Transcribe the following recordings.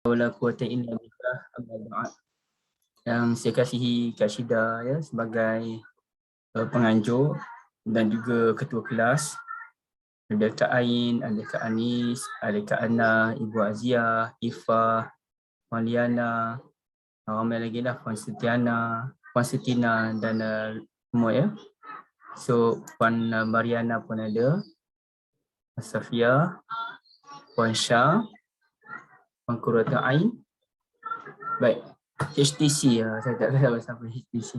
wala quwwata illa billah, amma ba'd. Yang saya kasihi Kak Syida ya sebagai penganjur dan juga ketua kelas. Ada Kak Ain, ada Kak Anis, ada Kak Ana, Ibu Azia, Ifah, Puan Liana, ramai lagi lah, Puan Setiana, Puan Setina dan semua ya. So Puan Mariana pun ada, Puan Safia, Puan Syah, Puan Qurrata Ain. Baik, HTC saya tak tahu siapa HTC.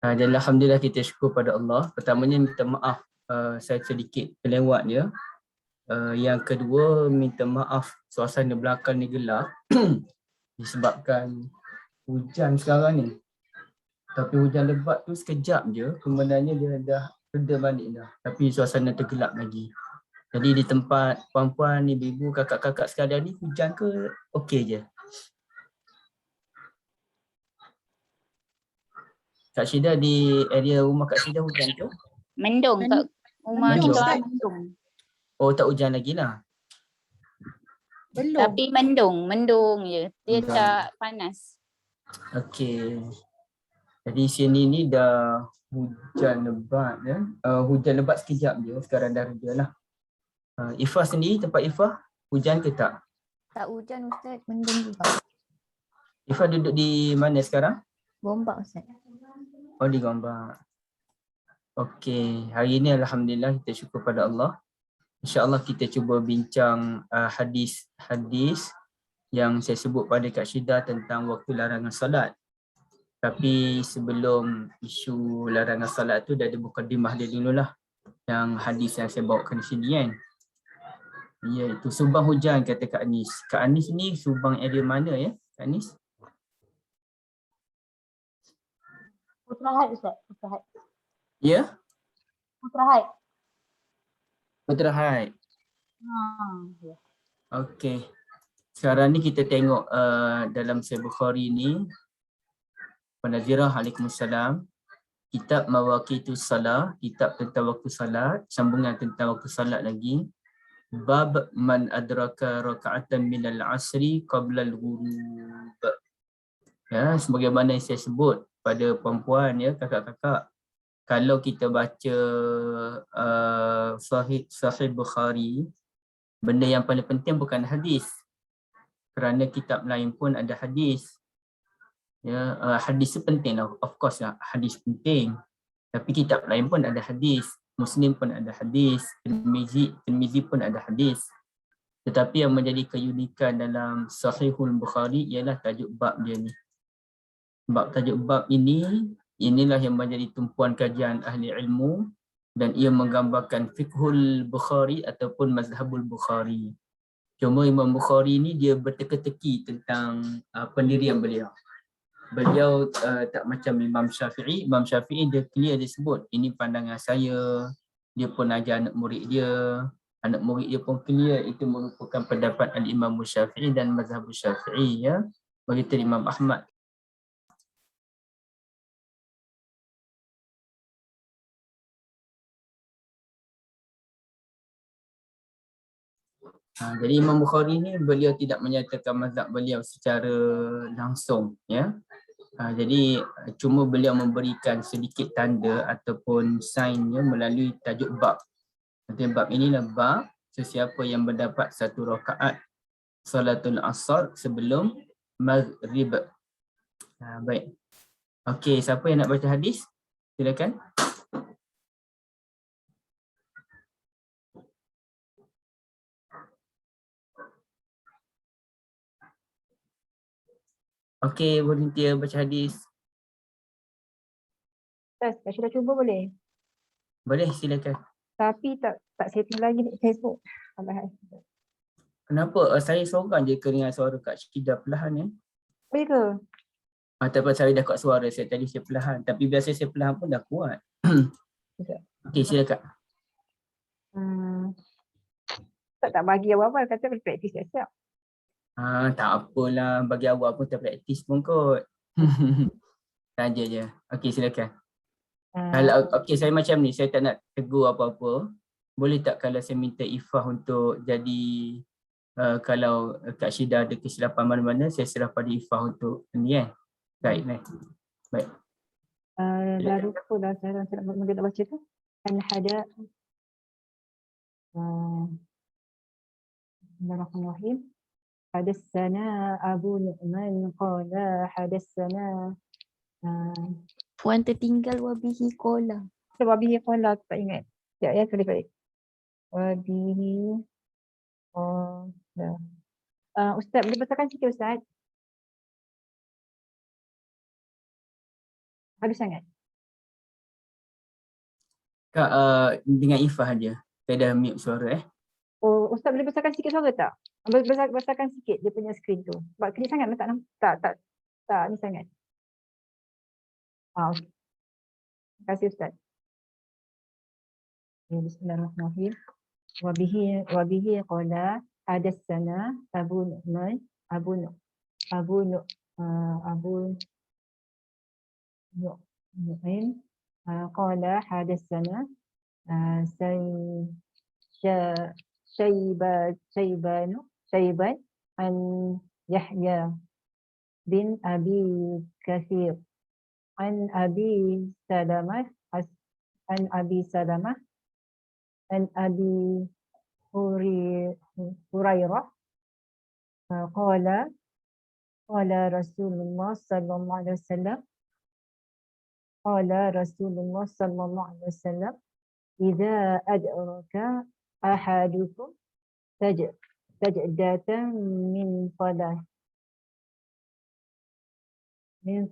Dan alhamdulillah kita syukur pada Allah. Pertamanya minta maaf saya sedikit terlewat ya. Yang kedua minta maaf suasana belakang ni gelap disebabkan hujan sekarang ni. Tapi hujan lebat tu sekejap je, kemudiannya dia dah reda balik dah. Tapi suasana tergelap lagi. Jadi di tempat puan-puan, ibu-ibu, kakak-kakak sekalian ni hujan ke okey je? Kak Syida di area rumah Kak Syida hujan ke? Mendung kat rumah Mendung. kita mendung. Oh tak hujan lagi lah. Belum. Tapi mendung je. Dia tak panas. Okey. Jadi sini ni dah hujan lebat ya. Hujan lebat sekejap je, sekarang dah reda lah. Ifah sendiri, tempat Ifah hujan ke tak? Tak hujan Ustaz, mendung juga. Ifah duduk di mana sekarang? Gombak Ustaz. Oh di Gombak. Okey, hari ini alhamdulillah kita syukur pada Allah. InsyaAllah kita cuba bincang hadis-hadis yang saya sebut pada Kak Syida tentang waktu larangan salat. Tapi sebelum isu larangan salat tu dah ada mukadimah dia dululah. Yang hadis yang saya bawakan di sini kan. Iaitu Subang hujan kata Kak Anis. Kak Anis ni Subang area mana ya Kak Anis? Putra Haid Ustaz, Putra Haid. Ya? Putra Haid. Putra Haid. Ya. Okey. Sekarang ni kita tengok dalam Sahih Bukhari ni. Penazirah Waalaikumsalam. Kitab Mawaqitus Salah, kitab tentang waktu salat, sambungan tentang waktu salat lagi. Bab man adraka raka'atan minal asri qabla al-ghurub. Ya, sebagaimana yang saya sebut pada puan-puan ya, kakak-kakak. Kalau kita baca Sahih Bukhari, benda yang paling penting bukan hadis. Kerana kitab lain pun ada hadis. Ya, hadis itu penting lah, of course lah, hadis penting. Tapi kitab lain pun ada hadis. Muslim pun ada hadis. Tirmizi pun ada hadis. Tetapi yang menjadi keunikan dalam Sahihul Bukhari ialah tajuk bab dia ni. Tajuk bab ini, inilah yang menjadi tumpuan kajian ahli ilmu dan ia menggambarkan fiqhul Bukhari ataupun mazhabul Bukhari. Cuma Imam Bukhari ni dia berteka-teki tentang pendirian beliau. Beliau tak macam Imam Syafi'i. Imam Syafi'i dia clear, dia sebut ini pandangan saya. Dia pun ajar anak murid dia. Anak murid dia pun clear itu merupakan pendapat Al-Imam Syafi'i dan mazhab Syafi'i ya. Begitu Imam Ahmad. Jadi Imam Bukhari ni beliau tidak menyatakan mazhab beliau secara langsung ya. Jadi cuma beliau memberikan sedikit tanda ataupun signnya melalui tajuk bab. Nanti bab inilah bab sesiapa yang mendapat satu rakaat salatul asar sebelum maghrib. Baik. Okey, siapa yang nak baca hadis? Silakan. Okey, volunteer baca hadis. Ustaz, Kak Syida cuba boleh? Boleh, silakan. Tapi tak setting lagi di Facebook. Kenapa? Saya seorang je dengan suara Kak Syida perlahan ya. Boleh ke? Tapi saya dah kuat suara saya tadi, saya perlahan. Tapi biasa saya perlahan pun dah kuat. Okey, silakan. Tak bagi awal-awal, kata boleh praktis siap-siap. Tak apalah, bagi awal pun tak praktis pun kot. Saja je. Okey, silakan. Okey, saya macam ni, saya tak nak tegur apa-apa. Boleh tak kalau saya minta Ifah untuk jadi kalau Kak Syida ada kesilapan mana-mana, saya serah pada Ifah untuk ni kan. Baik, baik. Dah lupa dah saya nak baca tu. Al-hada. Bismillahirrahmanirrahim. Hadatsana Abu Nu'man qala hadatsana Puan tertinggal wabihi kola. wabihi qala tak ingat. Ya tulis balik. Wabihi qala. Ustaz boleh besarkan sikit Ustaz? Habis sangat. Kak, dengan Ifah aja. Saya dah mute suara Oh, Ustaz boleh besarkan sikit suara tak? Besarkan sikit dia punya skrin tu. Sebab kecil sangat tak ni sangat. Okay. Terima kasih Ustaz. Bismillahirrahmanirrahim. Wabihi qala hadatsana Abu Nu'man Abu Nu'aim qala hadatsana Syaiban an Yahya bin Abi Kathir an Abi Salamah an Abi Hurairah qala Rasulullah sallallahu alaihi wasallam idza adraka ahadukum sajdatan min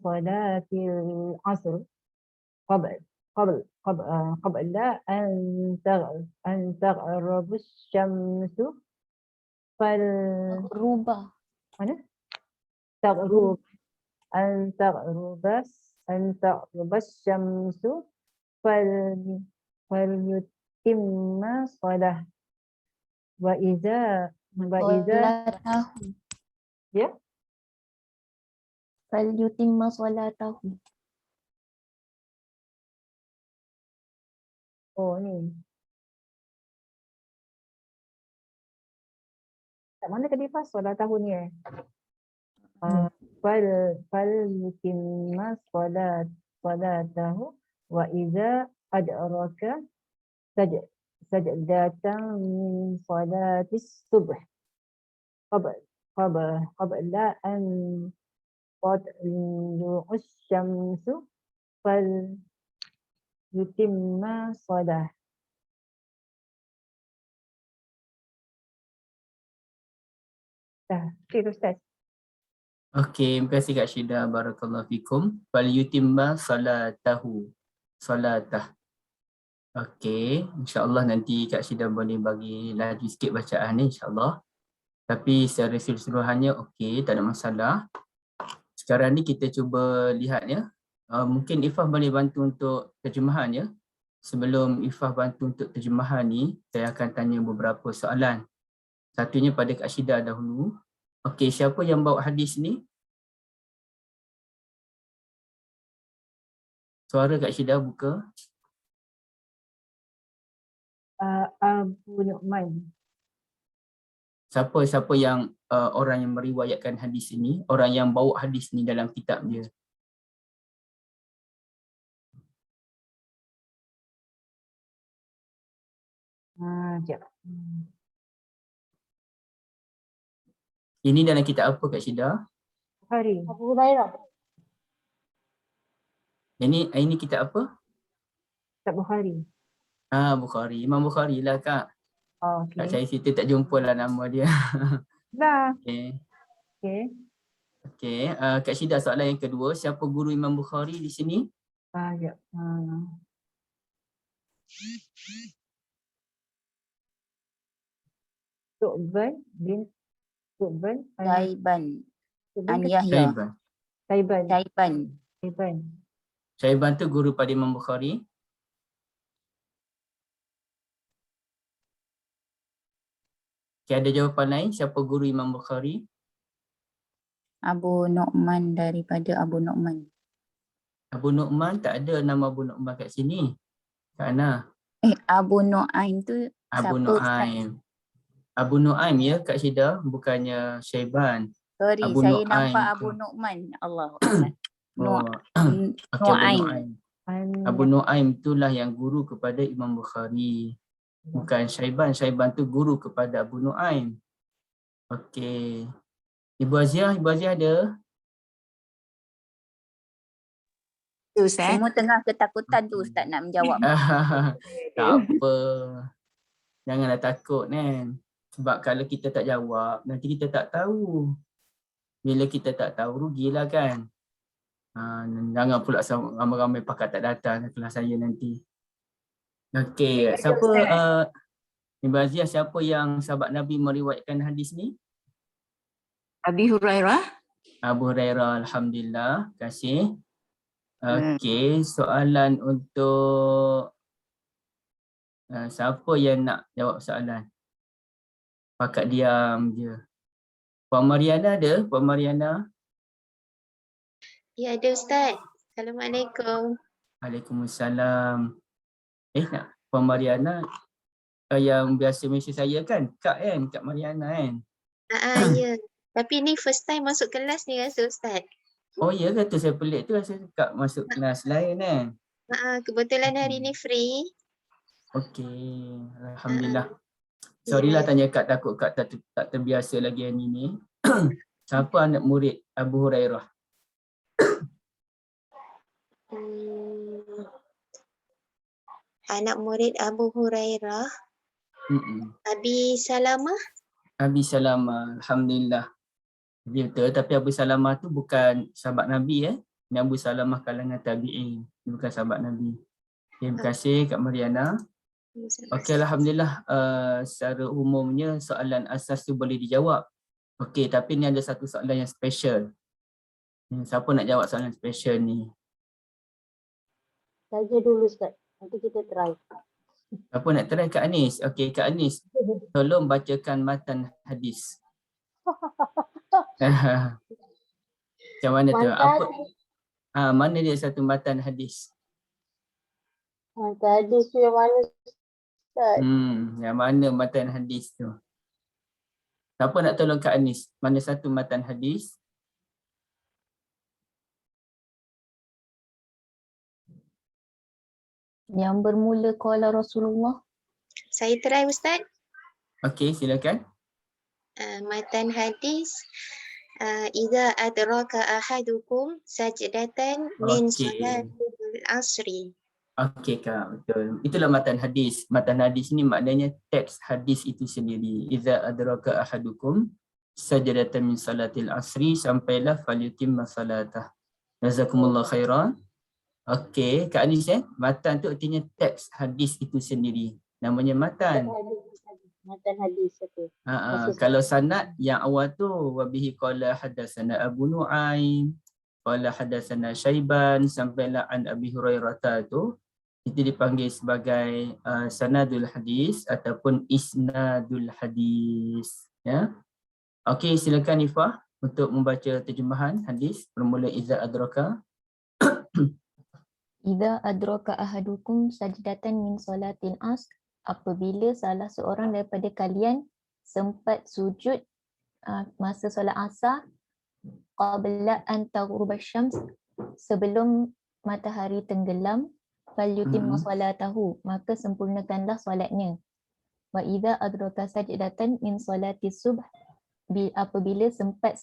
salatil asr qabla an taghraba asy-syamsu mana taghrub an taghraba asy-syamsu falyutimma shalah wa idza ya Falyutimma salatahu. Oh ni. Tak mana tadi pas solat tahun ni yutimma salatahu wa idza adraka sajdatan min salatis subh qabla an tadlu'us syamsu yutimma salah. Okey Ustaz. Okey, terima kasih Kak Syida. Barakallahu fikum. Fal yutimma salatah. Okey, insya-Allah nanti Kak Syida boleh bagi laju sikit bacaan ni insya-Allah. Tapi secara keseluruhannya okey, tak ada masalah. Sekarang ni kita cuba lihat ya. Mungkin Ifah boleh bantu untuk terjemahan ya. Sebelum Ifah bantu untuk terjemahan ni, saya akan tanya beberapa soalan. Satunya pada Kak Syida dahulu. Okey, siapa yang bawa hadis ni? Suara Kak Syida buka. Abu Nu'man. Siapa yang orang yang meriwayatkan hadis ini, orang yang bawa hadis ni dalam kitab dia? Ini dalam kitab apa Kak Syida? Bukhari. Abu Hurairah. Ini kitab apa? Kitab Bukhari. Bukhari. Imam Bukhari lah Kak. Okay. Kak saya situ tak jumpa lah nama dia. Dah. Okey. Kak Syida, soalan yang kedua, siapa guru Imam Bukhari di sini? Tu'ban bin Syaiban an Yahya. Syaiban tu guru pada Imam Bukhari. Okay, ada jawapan lain? Siapa guru Imam Bukhari? Abu Nu'man daripada Abu Nu'man. Abu Nu'man, tak ada nama Abu Nu'man kat sini. Kak Ana. Abu Nu'aim tu Abu siapa? Nu'aim. Abu Nuaim ya Kak Syida, bukannya Syaiban. Sorry, Abu saya Nuaim nampak tu. Abu Nu'man. Allah. Oh, okey Abu Nuaim. Nuaim. Abu Nuaim itulah yang guru kepada Imam Bukhari. Bukan Syaiban. Syaiban tu guru kepada Abu Nuaim. Okey. Ibu Aziah ada? Ustaz. Semua tengah ketakutan tu Ustaz nak menjawab. Tak apa. Janganlah takut kan. Sebab kalau kita tak jawab, nanti kita tak tahu. Bila kita tak tahu, rugilah kan. Jangan pula ramai-ramai pakat tak datang kelas saya nanti. Okey, siapa Ibu Aziah, siapa yang sahabat Nabi meriwayatkan hadis ni? Abi Hurairah. Abu Hurairah, alhamdulillah. Terima kasih. Okey, soalan untuk siapa yang nak jawab soalan? Pakat diam je. Puan Mariana ada? Puan Mariana? Ya, ada Ustaz. Assalamualaikum. Waalaikumsalam. Nak Puan Mariana yang biasa mesej saya kan? Kak kan? Kak Mariana kan? Ya. Tapi ni first time masuk kelas ni rasa Ustaz. Oh ya, kata saya pelik tu rasa Kak masuk kelas lain kan? Kebetulan hari ni free. Okey, alhamdulillah. Sorry lah tanya Kak, takut Kak tak terbiasa lagi hari ni. Siapa anak murid Abu Hurairah? Anak murid Abu Hurairah. Abi Salamah. Abi Salamah, alhamdulillah. Dia betul, tapi Abu Salamah tu bukan sahabat Nabi Ini Abu Salamah kalangan tabi'in. Dia bukan sahabat Nabi. Terima kasih Kak Mariana. Okey, alhamdulillah. Secara umumnya soalan asas tu boleh dijawab. Okey, tapi ni ada satu soalan yang special. Siapa nak jawab soalan special ni? Saja dulu Ustaz. Nanti kita try. Siapa nak try? Kak Anis. Okey, Kak Anis. Tolong bacakan matan hadis. Macam mana tu? Apa? Mana dia satu matan hadis? Matan hadis tu yang mana Ustaz? Yang mana matan hadis tu? Siapa nak tolong Kak Anis? Mana satu matan hadis? Yang bermula qala Rasulullah. Saya try Ustaz. Okey, silakan. Matan hadis. Idza adraka ahadukum sajdatan min salatil asri. Okey Kak, betul. Itulah matan hadis. Matan hadis ni maknanya teks hadis itu sendiri. Idza adraka ahadukum sajdatan min salatil asri sampailah falyutimma salatah. Jazakumullah khairan. Okey, Kak Anis matan tu artinya teks hadis itu sendiri. Namanya matan. Matan hadis tu. Kalau sanad yang awal tu wabihi qala hadatsana Abu Nuaim, qala hadatsana Syaiban sampailah an Abi Hurairah tu, itu dipanggil sebagai sanadul hadis ataupun isnadul hadis, ya. Okey, silakan Ifah untuk membaca terjemahan hadis bermula idza adraka. Idza adraka ahadukum sajdatan min salatil asr, apabila salah seorang daripada kalian sempat sujud masa solat asar, qabla an taghruba syams, sebelum matahari tenggelam, falyutimma salatahu, maka sempurnakanlah solatnya. Wa idza adraka sajdatan min salatis subh, apabila sempat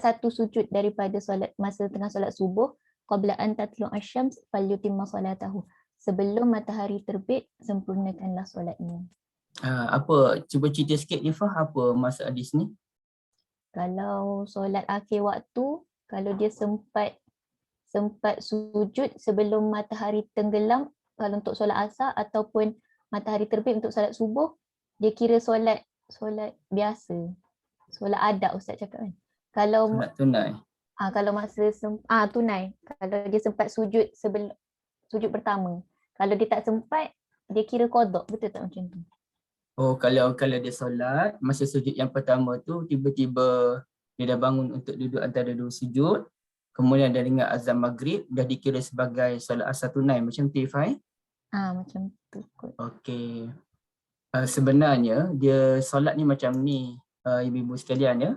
satu sujud daripada solat masa tengah solat subuh, qabla an tatlu asy-syams falyutimma salatahu, sebelum matahari terbit sempurnakanlah solatnya. Apa cuba cerita sikit Ifah, apa maksud hadis ni? Kalau solat akhir waktu, kalau dia sempat sujud sebelum matahari tenggelam, kalau untuk solat asar, ataupun matahari terbit untuk solat subuh, dia kira solat biasa, solat adab Ustaz cakap kan. Kalau solat tunai. Kalau masa tunai, kalau dia sempat sujud sebelum sujud pertama, kalau dia tak sempat, dia kira qada, betul tak macam tu? Oh, kalau dia solat masa sujud yang pertama tu tiba-tiba dia dah bangun untuk duduk antara dua sujud, kemudian dia dengar azan maghrib, dah dikira sebagai solat asar tunai, macam tu Ifai? Macam tu kot. Okey. Sebenarnya dia solat ni macam ni, ibu-ibu sekalian ya.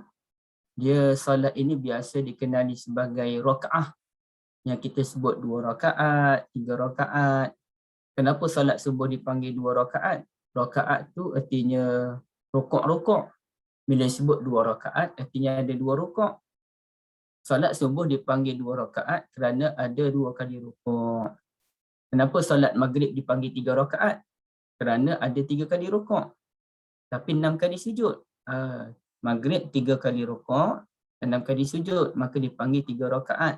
Dia solat ini biasa dikenali sebagai rakaat yang kita sebut 2 rakaat, 3 rakaat. Kenapa solat subuh dipanggil 2 rakaat? Rakaat tu artinya rokok-rokok. Bila sebut 2 rakaat artinya ada 2 rokok. Solat subuh dipanggil 2 rakaat kerana ada 2 kali rukuk. Kenapa solat maghrib dipanggil 3 rakaat? Kerana ada 3 kali rukuk. Tapi 6 kali sujud. Maghrib 3 kali rukuk, 6 kali sujud, maka dipanggil 3 rakaat.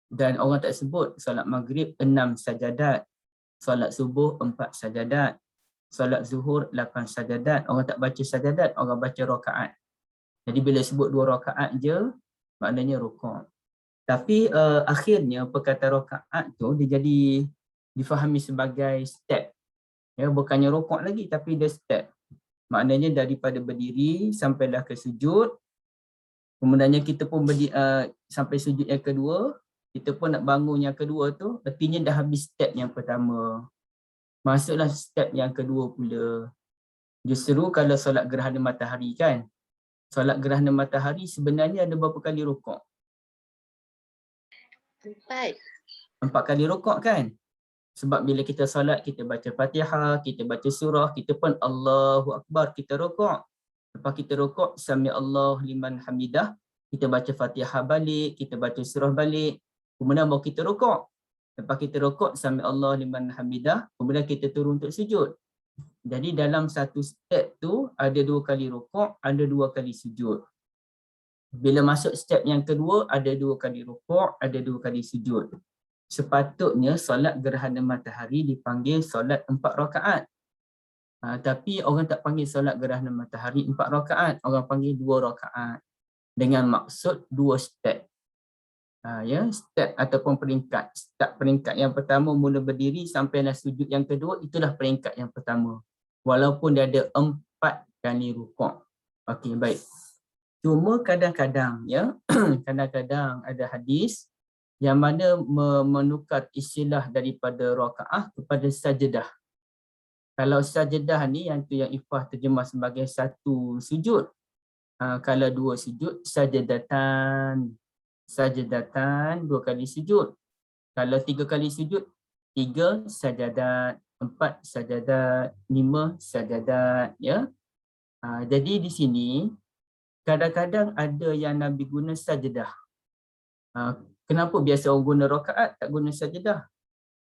Dan orang tak sebut solat maghrib 6 sajadat, solat subuh 4 sajadat, solat zuhur 8 sajadat. Orang tak baca sajadat, orang baca rakaat. Jadi bila sebut 2 rakaat je, maknanya rukuk. Tapi akhirnya perkataan rakaat tu dia jadi difahami sebagai step. Ya, bukannya rukuk lagi tapi dia step. Maknanya daripada berdiri sampailah ke sujud. Kemudiannya kita pun sampai sujud yang kedua, kita pun nak bangun yang kedua tu, artinya dah habis step yang pertama. Masuklah step yang kedua pula. Justru kalau solat gerhana matahari kan, solat gerhana matahari sebenarnya ada berapa kali rukuk? 4. 4 kali rukuk kan? Sebab bila kita solat, kita baca Fatihah, kita baca surah, kita pun Allahu Akbar, kita rukuk. Lepas kita rukuk, Sami Allah liman hamidah, kita baca Fatihah balik, kita baca surah balik, kemudian baru kita rukuk. Lepas kita rukuk, Sami Allah liman hamidah, kemudian kita turun untuk sujud. Jadi dalam satu step tu, ada 2 kali rukuk, ada 2 kali sujud. Bila masuk step yang kedua, ada 2 kali rukuk, ada 2 kali sujud. Sepatutnya solat gerhana matahari dipanggil solat 4 rakaat. Tapi orang tak panggil solat gerhana matahari 4 rakaat, orang panggil 2 rakaat. Dengan maksud 2 step. Step ataupun peringkat. Step peringkat yang pertama mula berdiri sampailah sujud yang kedua, itulah peringkat yang pertama. Walaupun dia ada 4 kali rukuk. Okey, baik. Cuma kadang-kadang ya, kadang-kadang ada hadis yang mana menukar istilah daripada rakaah kepada sajadah. Kalau sajadah ni yang tu yang Ifah terjemah sebagai satu sujud. Kalau 2 sujud, sajadatan. Sajadatan 2 kali sujud. Kalau 3 kali sujud, 3 sajadat, 4 sajadat, 5 sajadat ya. Jadi di sini kadang-kadang ada yang Nabi guna sajadah. Kenapa biasa orang guna rakaat tak guna sajadah?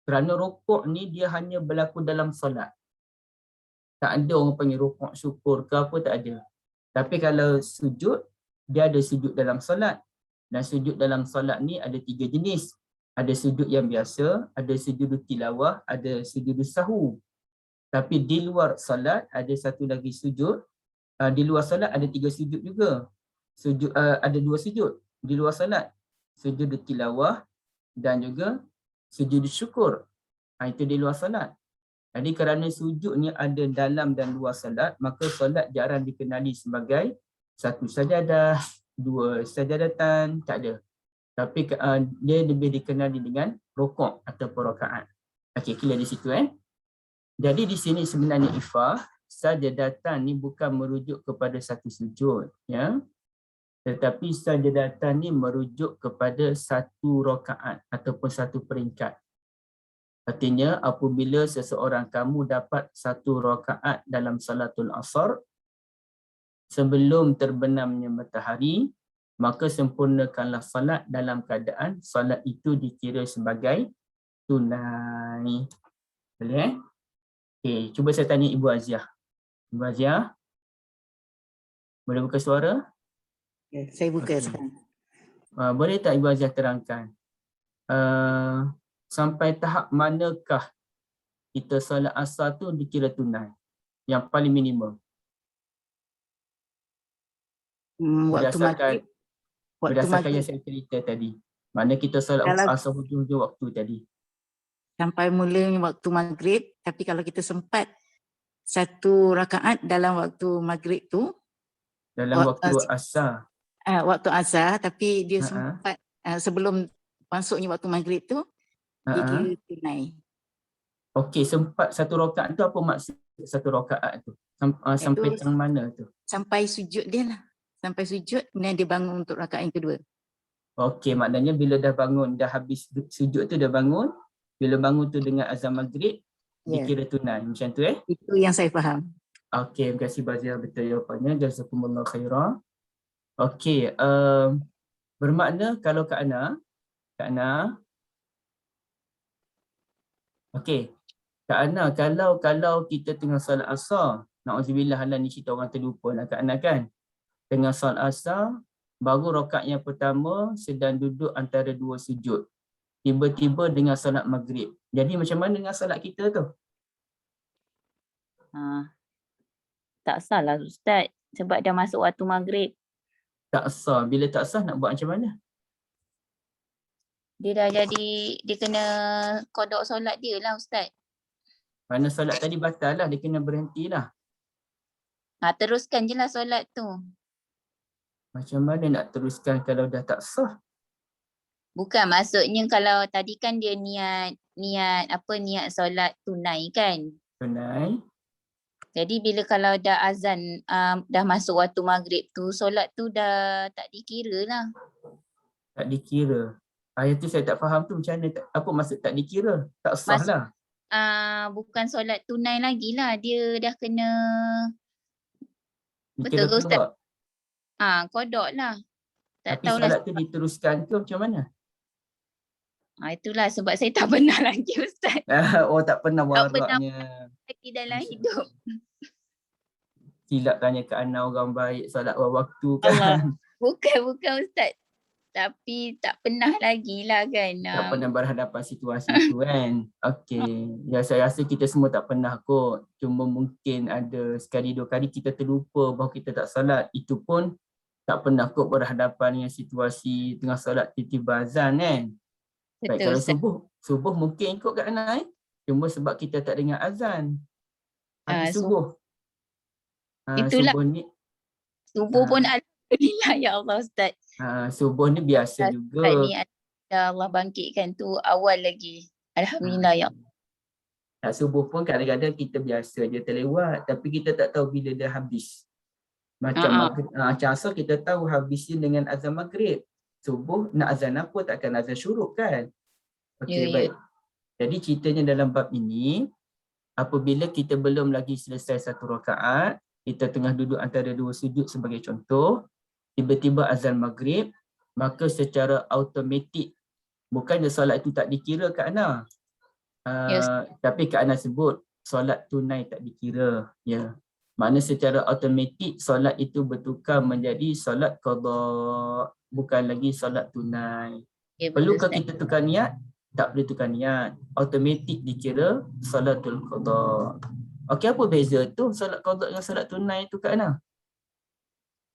Kerana rukuk ni dia hanya berlaku dalam solat. Tak ada orang panggil rukuk syukur ke apa, tak ada. Tapi kalau sujud, dia ada sujud dalam solat. Dan sujud dalam solat ni ada 3 jenis. Ada sujud yang biasa, ada sujud tilawah, ada sujud sahu. Tapi di luar solat ada satu lagi sujud. Di luar solat ada 3 sujud juga. Ada 2 sujud di luar solat. Sujud tilawah dan juga sujud syukur. Itu di luar solat. Jadi kerana sujud ni ada dalam dan luar solat, maka solat jarang dikenali sebagai 1 sajadah, 2 sajadatan, tak ada. Tapi dia lebih dikenali dengan rukuk atau rakaat. Okey, clear di situ Jadi di sini sebenarnya Ifah, sajadatan ni bukan merujuk kepada satu sujud ya. Tetapi sajadatan ni merujuk kepada 1 rakaat ataupun 1 peringkat. Artinya apabila seseorang kamu dapat 1 rakaat dalam salatul asar sebelum terbenamnya matahari, maka sempurnakanlah salat dalam keadaan salat itu dikira sebagai tunai. Boleh Okey, cuba saya tanya Ibu Aziah. Ibu Aziah, boleh buka suara? Ya, saya buka Okey. sekarang. Boleh tak Ibu Aziah terangkan sampai tahap manakah kita solat asar tu dikira tunai? Yang paling minimum. Waktu maghrib. Berdasarkan yang saya cerita tadi. Mana kita solat Kalau- asar hujung-hujung waktu tadi. Sampai mulanya waktu maghrib, tapi kalau kita sempat 1 rakaat dalam waktu maghrib tu, Dalam waktu asar. waktu azhar, tapi dia Ha-ha. sempat sebelum masuknya waktu maghrib tu, dia kira tunai. Okey, sempat 1 rakaat tu apa maksud satu rakaat tu? Sampai tang mana tu? Sampai sujud dia lah. Sampai sujud, kemudian dia bangun untuk rakaat yang kedua. Okey, maknanya bila dah bangun, dah habis sujud tu dah bangun, bila bangun tu dengan azan maghrib, Ya. dikira tunai. Macam tu Itu yang saya faham. Okey, terima kasih Bazia, betul jawapannya. Jazakumullah khairan. Okey, bermakna kalau Kak Ana, okey, Kak Ana, kalau kita tengah solat asar, na'udzubillah halal ni cerita orang terlupa lah Kak Ana kan. Tengah solat asar, baru rakaat yang pertama sedang duduk antara dua sujud. Tiba-tiba dengan solat maghrib. Jadi macam mana dengan solat kita tu? Tak salah Ustaz sebab dah masuk waktu maghrib. Tak sah. Bila tak sah nak buat macam mana? Dia dah jadi, dia kena kodok solat dia lah Ustaz. Mana solat tadi batal lah, dia kena berhenti lah. Teruskan je lah solat tu. Macam mana nak teruskan kalau dah tak sah? Bukan maksudnya kalau tadi kan dia niat solat tunai kan. Tunai. Jadi bila kalau dah azan, dah masuk waktu maghrib tu, solat tu dah tak dikira lah. Tak dikira. Ayat tu saya tak faham tu macam mana. Apa maksud tak dikira? Tak sah lah. Bukan solat tunai lagi lah. Dia dah kena Dikira betul ke Ustaz? kodok. Kodok lah. Tak Tapi tahulah. solat tu diteruskan ke macam mana? Itulah sebab saya tak pernah lagi Ustaz. Oh tak pernah Tak pernah waraknya. lagi dalam hidup. Silap tanya ke Ana orang baik solat waktu Allah. kan. Bukan Ustaz. Tapi tak pernah lagi lah kan. Tak pernah berhadapan situasi tu kan. Okey. Ya saya rasa kita semua tak pernah kot. Cuma mungkin ada sekali dua kali kita terlupa bahawa kita tak solat. Itu pun tak pernah kot berhadapan dengan situasi tengah solat tiba-tiba azan kan. Baik, Betul kalau Ustaz. subuh mungkin ikut kat Ana Cuma sebab kita tak dengar azan. Habis subuh. Itulah. Subuh Pun alhamdulillah ya Allah Ustaz. Subuh ni biasa Ustaz juga. ni Allah bangkitkan tu awal lagi. Alhamdulillah ya Allah. Subuh pun kadang-kadang kita biasa je terlewat. Tapi kita tak tahu bila dah habis. Macam macam asal kita tahu habisnya dengan azan maghrib. Subuh nak azan apa, takkan azan syuruk kan. Okey, baik. Jadi ceritanya dalam bab ini, apabila kita belum lagi selesai satu rakaat, kita tengah duduk antara dua sujud sebagai contoh, tiba-tiba azan maghrib, maka secara automatik, bukannya solat itu tak dikira Kak Ana. Tapi Kak Ana sebut, solat tunai tak dikira. Ya. Makna secara automatik, solat itu bertukar menjadi solat qada, bukan lagi solat tunai. Perlukah kita tukar niat? Tak boleh tukar niat. Automatik dikira solatul qada. Okey, apa beza tu solat qada dengan solat tunai tu Kak Ana?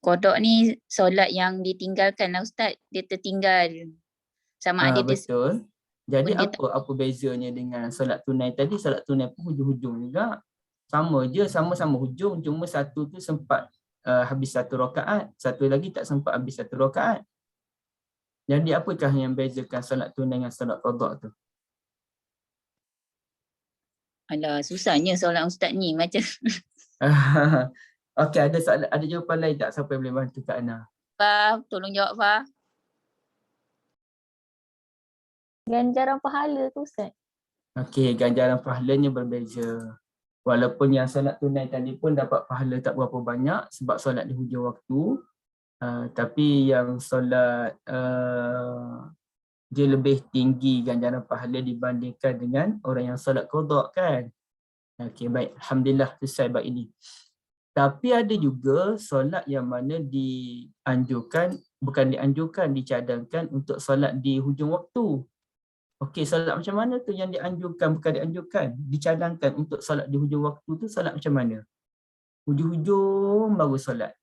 Kodok ni solat yang ditinggalkan lah Ustaz. Dia tertinggal. Sama ada dia betul. Jadi dia apa bezanya dengan solat tunai tadi? Solat tunai pun hujung-hujung juga. Sama je, sama-sama hujung. Cuma satu tu sempat habis satu rakaat. Satu lagi tak sempat habis satu rakaat. Jadi apakah yang bezakan solat tunai dengan solat qada tu? Alah, susahnya soalan Ustaz ni macam. Okey, ada jawapan lain tak? Siapa yang boleh bantu Kak Ana? Fah, tolong jawab Fah. Ganjaran pahala tu Ustaz. Okey, ganjaran pahalanya berbeza. Walaupun yang solat tunai tadi pun dapat pahala tak berapa banyak sebab solat di hujung waktu. Tapi yang solat dia lebih tinggi ganjaran pahala dibandingkan dengan orang yang solat qada kan. Okey, baik. Alhamdulillah selesai bab ini. Tapi ada juga solat yang mana dicadangkan untuk solat di hujung waktu. Okey, solat macam mana tu yang dianjurkan, bukan dianjurkan, dicadangkan untuk solat di hujung waktu tu solat macam mana? Hujung-hujung baru solat.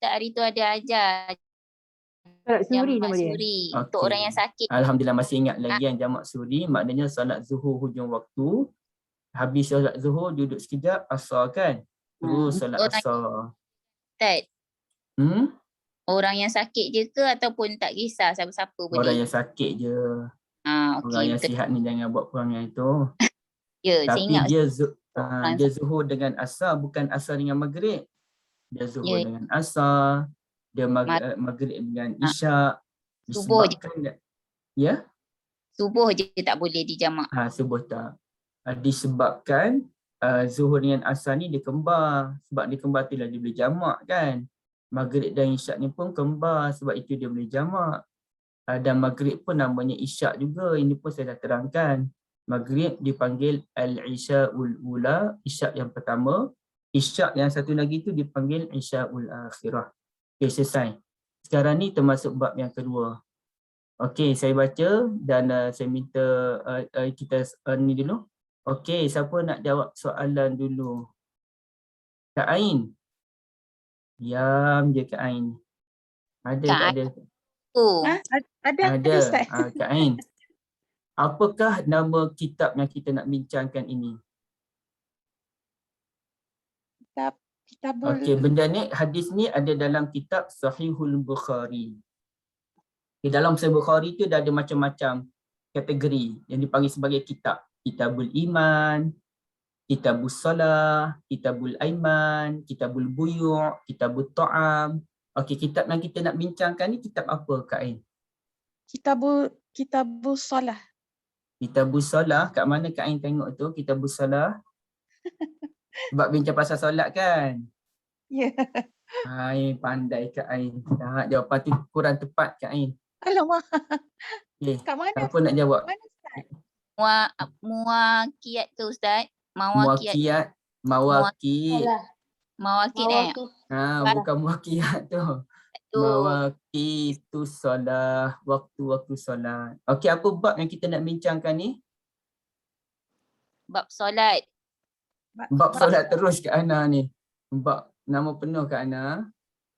Tak, hari tu ada ajar. Solat suri nama Jamak dia. suri. Okey. Untuk orang yang sakit. Alhamdulillah masih ingat lagi yang jamak suri, maknanya solat zuhur hujung waktu. Habis solat zuhur duduk sekejap, asar kan? Terus solat asar. Ustaz, orang yang sakit je ke ataupun tak kisah siapa-siapa boleh? Orang yang sakit je. Orang Okey, yang betul. sihat ni jangan buat perangai tu. Ya, saya Tapi ingat orang dia zuhur dengan asar, bukan asar dengan maghrib. Dia zuhur Ya. dengan asar, dia Mag- maghrib dengan Ha. isyak. Subuh je. Disebabkan ya, subuh je tak boleh dijamak. subuh tak. Disebabkan zuhur dengan asar ni dia kembar. Sebab dia kembar tu lah dia boleh jamak kan. Maghrib dan isyak ni pun kembar, sebab itu dia boleh jamak. Dan maghrib pun namanya isyak juga. Ini pun saya dah terangkan. Maghrib dipanggil al-isya'ul ula, isyak yang pertama. Isyak yang satu lagi tu dipanggil isya'ul akhirah. Okay, selesai. Sekarang ni termasuk bab yang kedua. Okey, saya baca dan saya minta kita ni dulu. Okey, siapa nak jawab soalan dulu? Kak Ain. Diam je Kak Ain. Ada Kak tak ada? Oh, Ada. Kak Ain. Apakah nama kitab yang kita nak bincangkan ini? Okey, benda ni, hadis ni ada dalam kitab Sahihul Bukhari. Di dalam Sahih Bukhari tu dah ada macam-macam kategori yang dipanggil sebagai kitab. Kitabul Iman, Kitabus Salah, Kitabul Aiman, Kitabul Buyu', Kitabul Ta'am. Okey, kitab yang kita nak bincangkan ni kitab apa Kak Ain? Kitabus Salah. Kitabus Salah, kat mana Kak Ain tengok tu Kitabus Salah? Sebab bincang pasal solat kan? Ya. Hai, pandai Kak Ain. Jawapan tu kurang tepat Kak Ain. Alamak. Okay, Kat mana? siapa nak jawab? Mana Ustaz? muakiat tu Ustaz. Mawakiat. Mawakit. Salah. Mawakit Bukan muakiat tu. tu. Mawakitus solah, waktu-waktu solat. Okey, apa bab yang kita nak bincangkan ni? Bab solat. Bab solat terus Kak Ana ni. Bab nama penuh Kak Ana.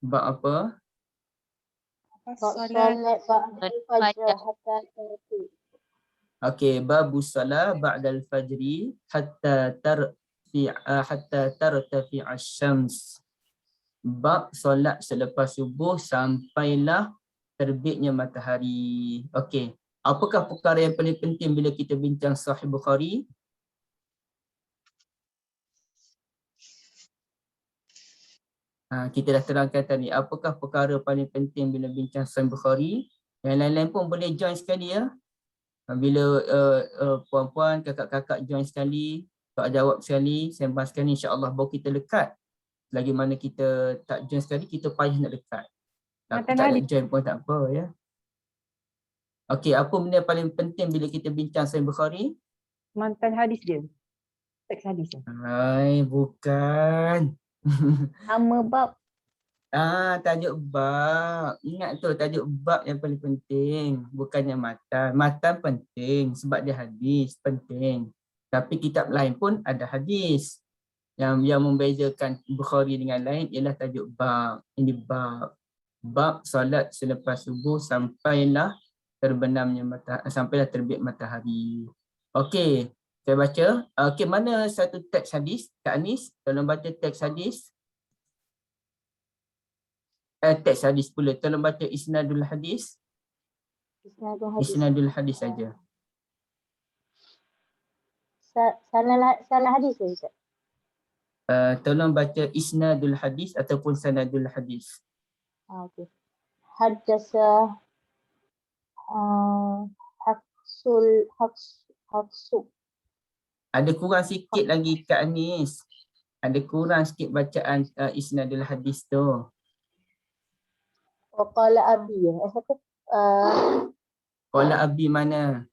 Bab apa? Solat ba'dal fajr hatta tarti. Okey, babus salah ba'dal fajri hatta tartafi asy-syams. Bab solat selepas subuh sampailah terbitnya matahari. Okey, apakah perkara yang paling penting bila kita bincang Sahih Bukhari? Kita dah terangkan tadi, apakah perkara paling penting bila bincang Sahih Bukhari? Yang lain-lain pun boleh join sekali ya. Bila puan-puan, kakak-kakak join sekali, tak jawab sekali, sembang sekali, insya-Allah baru kita lekat. Lagi mana kita tak join sekali, kita payah nak dekat. Tapi tak nak join pun tak apa ya. Okey, apa benda yang paling penting bila kita bincang Sahih Bukhari? Mantan hadis dia. Teks hadis dia. Hai, bukan. Nama bab. Tajuk bab. Ingat tu, tajuk bab yang paling penting. Bukannya matan. Matan penting sebab dia hadis, penting. Tapi kitab lain pun ada hadis. Yang membezakan Bukhari dengan lain ialah tajuk bab. Ini bab. Bab solat selepas subuh sampailah terbenamnya matahari, sampailah terbit matahari. Okey, saya baca. Okey, mana satu teks hadis? Kak Anis, tolong baca teks hadis. Teks hadis pula. Tolong baca isnadul hadis. Isnadul hadis saja. Salah hadis ke Ustaz? Tolong baca isnadul hadis ataupun sanadul hadis. Okey. Haddasa Hafsu. Ada kurang sikit lagi Kak Anis. Ada kurang sikit bacaan isnadul hadis tu. Qala Abi ya. Qala Abi mana?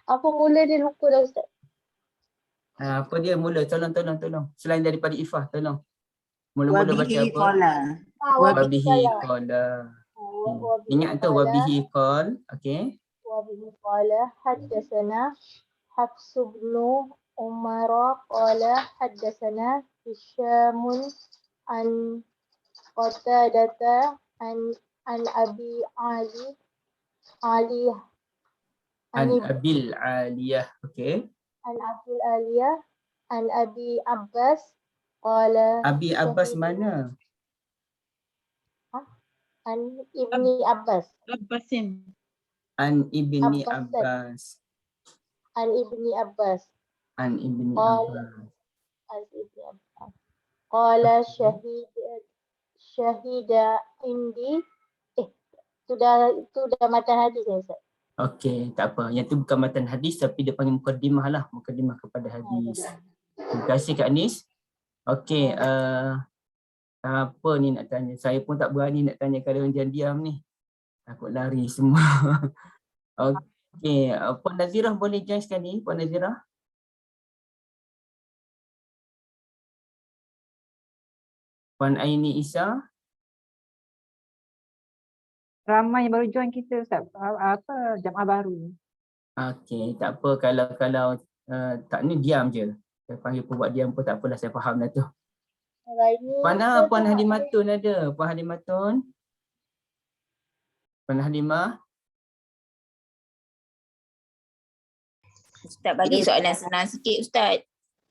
Apa mula dia lupa dah Ustaz? Apa dia mula? Tolong. Selain daripada Ifah, tolong. Mula-mula baca Wabihi apa? qala. Wabihi qala. Ingat tu wabihi qal. Okey. Wabihi qala haddatsana Hafs bin Umar qala haddatsana Hisyamun an Qatadata an Abi Ali An Abil Aliyah. Okey. an Abil Aliyah an Abi Abbas qala Abi Abbas mana? an Ibni Abbas. Abbasin. An Ibni Abbas. Abbas. عن ابن عباس An Ibni قال Abbas. عن ابن عباس قال شهد عندي sudah matan hadis ya Ustaz. Okey, tak apa. Yang tu bukan matan hadis tapi dia panggil mukaddimah lah. Mukaddimah kepada hadis. Terima kasih Kak Nis. Okey, apa ni nak tanya? Saya pun tak berani nak tanya kalau orang diam-diam ni. Takut lari semua. Okey, Puan Nazirah boleh join sekali? Puan Nazirah? Puan Aini Isa? Ramai yang baru join kita Ustaz. Apa jamaah baru. Okey, tak apa kalau tak ni diam je. Saya panggil pun buat diam pun tak apalah, saya faham dah tu. Mana Puan Hadimatun ada? Puan Hadimatun? Puan Hadimah? Ustaz bagi soalan senang sikit Ustaz.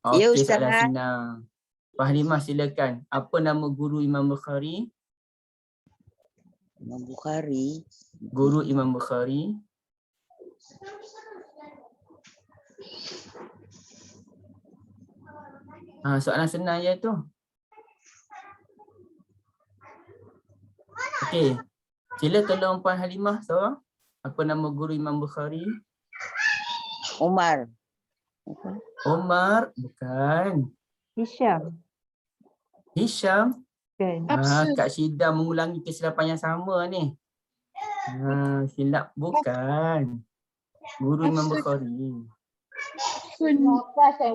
Okey, Ya, Ustaz. soalan senang. Puan Hadimah silakan. Apa nama guru Imam Bukhari? Imam Bukhari. Guru Imam Bukhari. Soalan senang je tu. Okey. Sila tolong Puan Halimah seorang. Apa nama guru Imam Bukhari? Umar. Omar, bukan. Hisham. Hisham. Kan. Kak Syida mengulangi kesilapan yang sama ni. Silap bukan. Guru Imam Bukhari.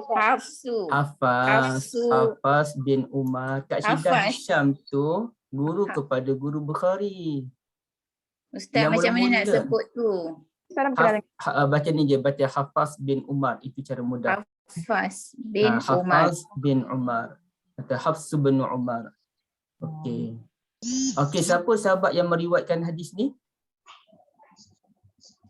Hafsu. Hafaz bin Umar. Kak Syida Hafaz. Hisham tu guru kepada guru Bukhari. Ustaz Yang macam mana nak mula-mula. sebut tu? Salam kenalan. Baca ni je, baca Hafaz bin Umar. Itu cara mudah. Hafaz bin Umar. Hafaz bin Umar. Atau Hafs bin Umar. Okey. Okey, siapa sahabat yang meriwayatkan hadis ni?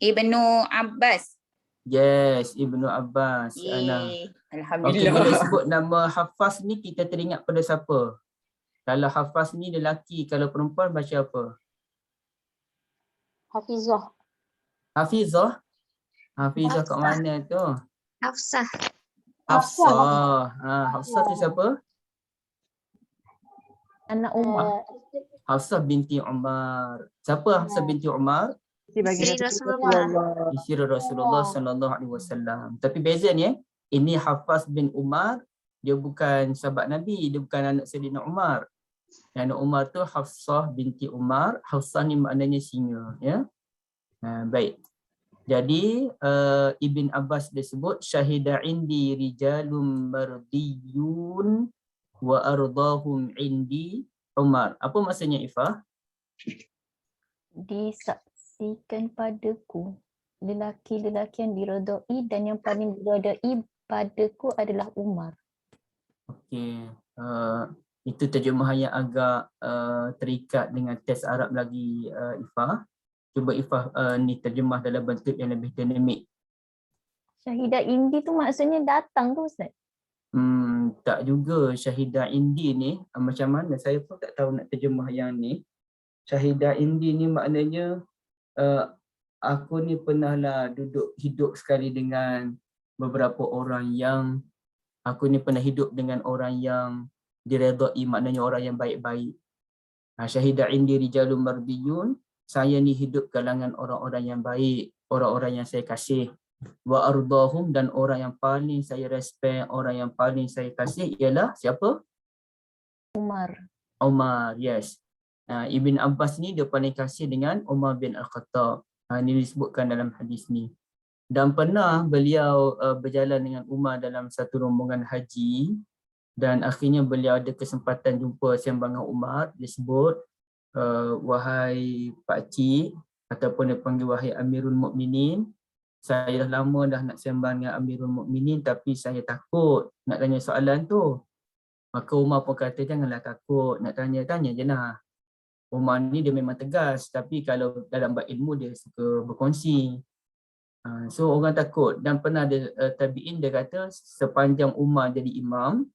Ibnu Abbas. Yes, Ibnu Abbas. Ana. Yeay. Okey, Alhamdulillah. boleh sebut nama Hafaz ni kita teringat pada siapa? Kalau Hafaz ni lelaki, kalau perempuan baca apa? Hafizah. Hafizah? Hafizah kat Hafsah. mana tu? Hafsah. Hafsah. Hafsah tu siapa? Anak Umar. Hafsah binti Umar. Siapa Hafsah binti Umar? Isteri Rasulullah. Isteri Rasulullah sallallahu alaihi wasallam. Tapi beza ni ini Hafaz bin Umar, dia bukan sahabat Nabi, dia bukan anak Sayyidina Umar. Anak Umar tu Hafsah binti Umar. Hafsah ni maknanya singa, ya. Baik. Jadi Ibn Abbas disebut syahida indi rijalum mardiyun wa ardahum indi Umar. Apa maksudnya Ifah? Disaksikan padaku lelaki-lelaki yang diredai dan yang paling diredai padaku adalah Umar. Okey. Itu terjemahan yang agak terikat dengan teks Arab lagi, Ifah. Cuba Ifah ni terjemah dalam bentuk yang lebih dinamik. Syahidah Indi tu maksudnya datang tu Ustaz? Tak juga. Syahidah Indi ni macam mana? Saya pun tak tahu nak terjemah yang ni. Syahidah Indi ni maknanya aku ni pernahlah hidup sekali dengan beberapa orang yang pernah hidup dengan orang yang diredai, maknanya orang yang baik-baik. Syahidah indi rijalun mardiyun, saya ni hidup kalangan orang-orang yang baik, orang-orang yang saya kasih. Wa ardahum, dan orang yang paling saya respect, orang yang paling saya kasih ialah siapa? Umar, yes. Ibn Abbas ni dia paling kasih dengan Umar bin Al-Khattab. Ini disebutkan dalam hadis ni. Dan pernah beliau berjalan dengan Umar dalam satu rombongan haji, dan akhirnya beliau ada kesempatan jumpa sembang dengan Umar. Dia sebut, wahai pakcik, ataupun dia panggil wahai Amirul Mukminin, saya dah lama dah nak sembang dengan Amirul Mukminin tapi saya takut nak tanya soalan tu. Maka Umar pun kata janganlah takut, nak tanya-tanya je lah. Umar ni dia memang tegas, tapi kalau dalam bab ilmu dia suka berkongsi. So orang takut. Dan pernah ada tabi'in dia kata sepanjang Umar jadi imam,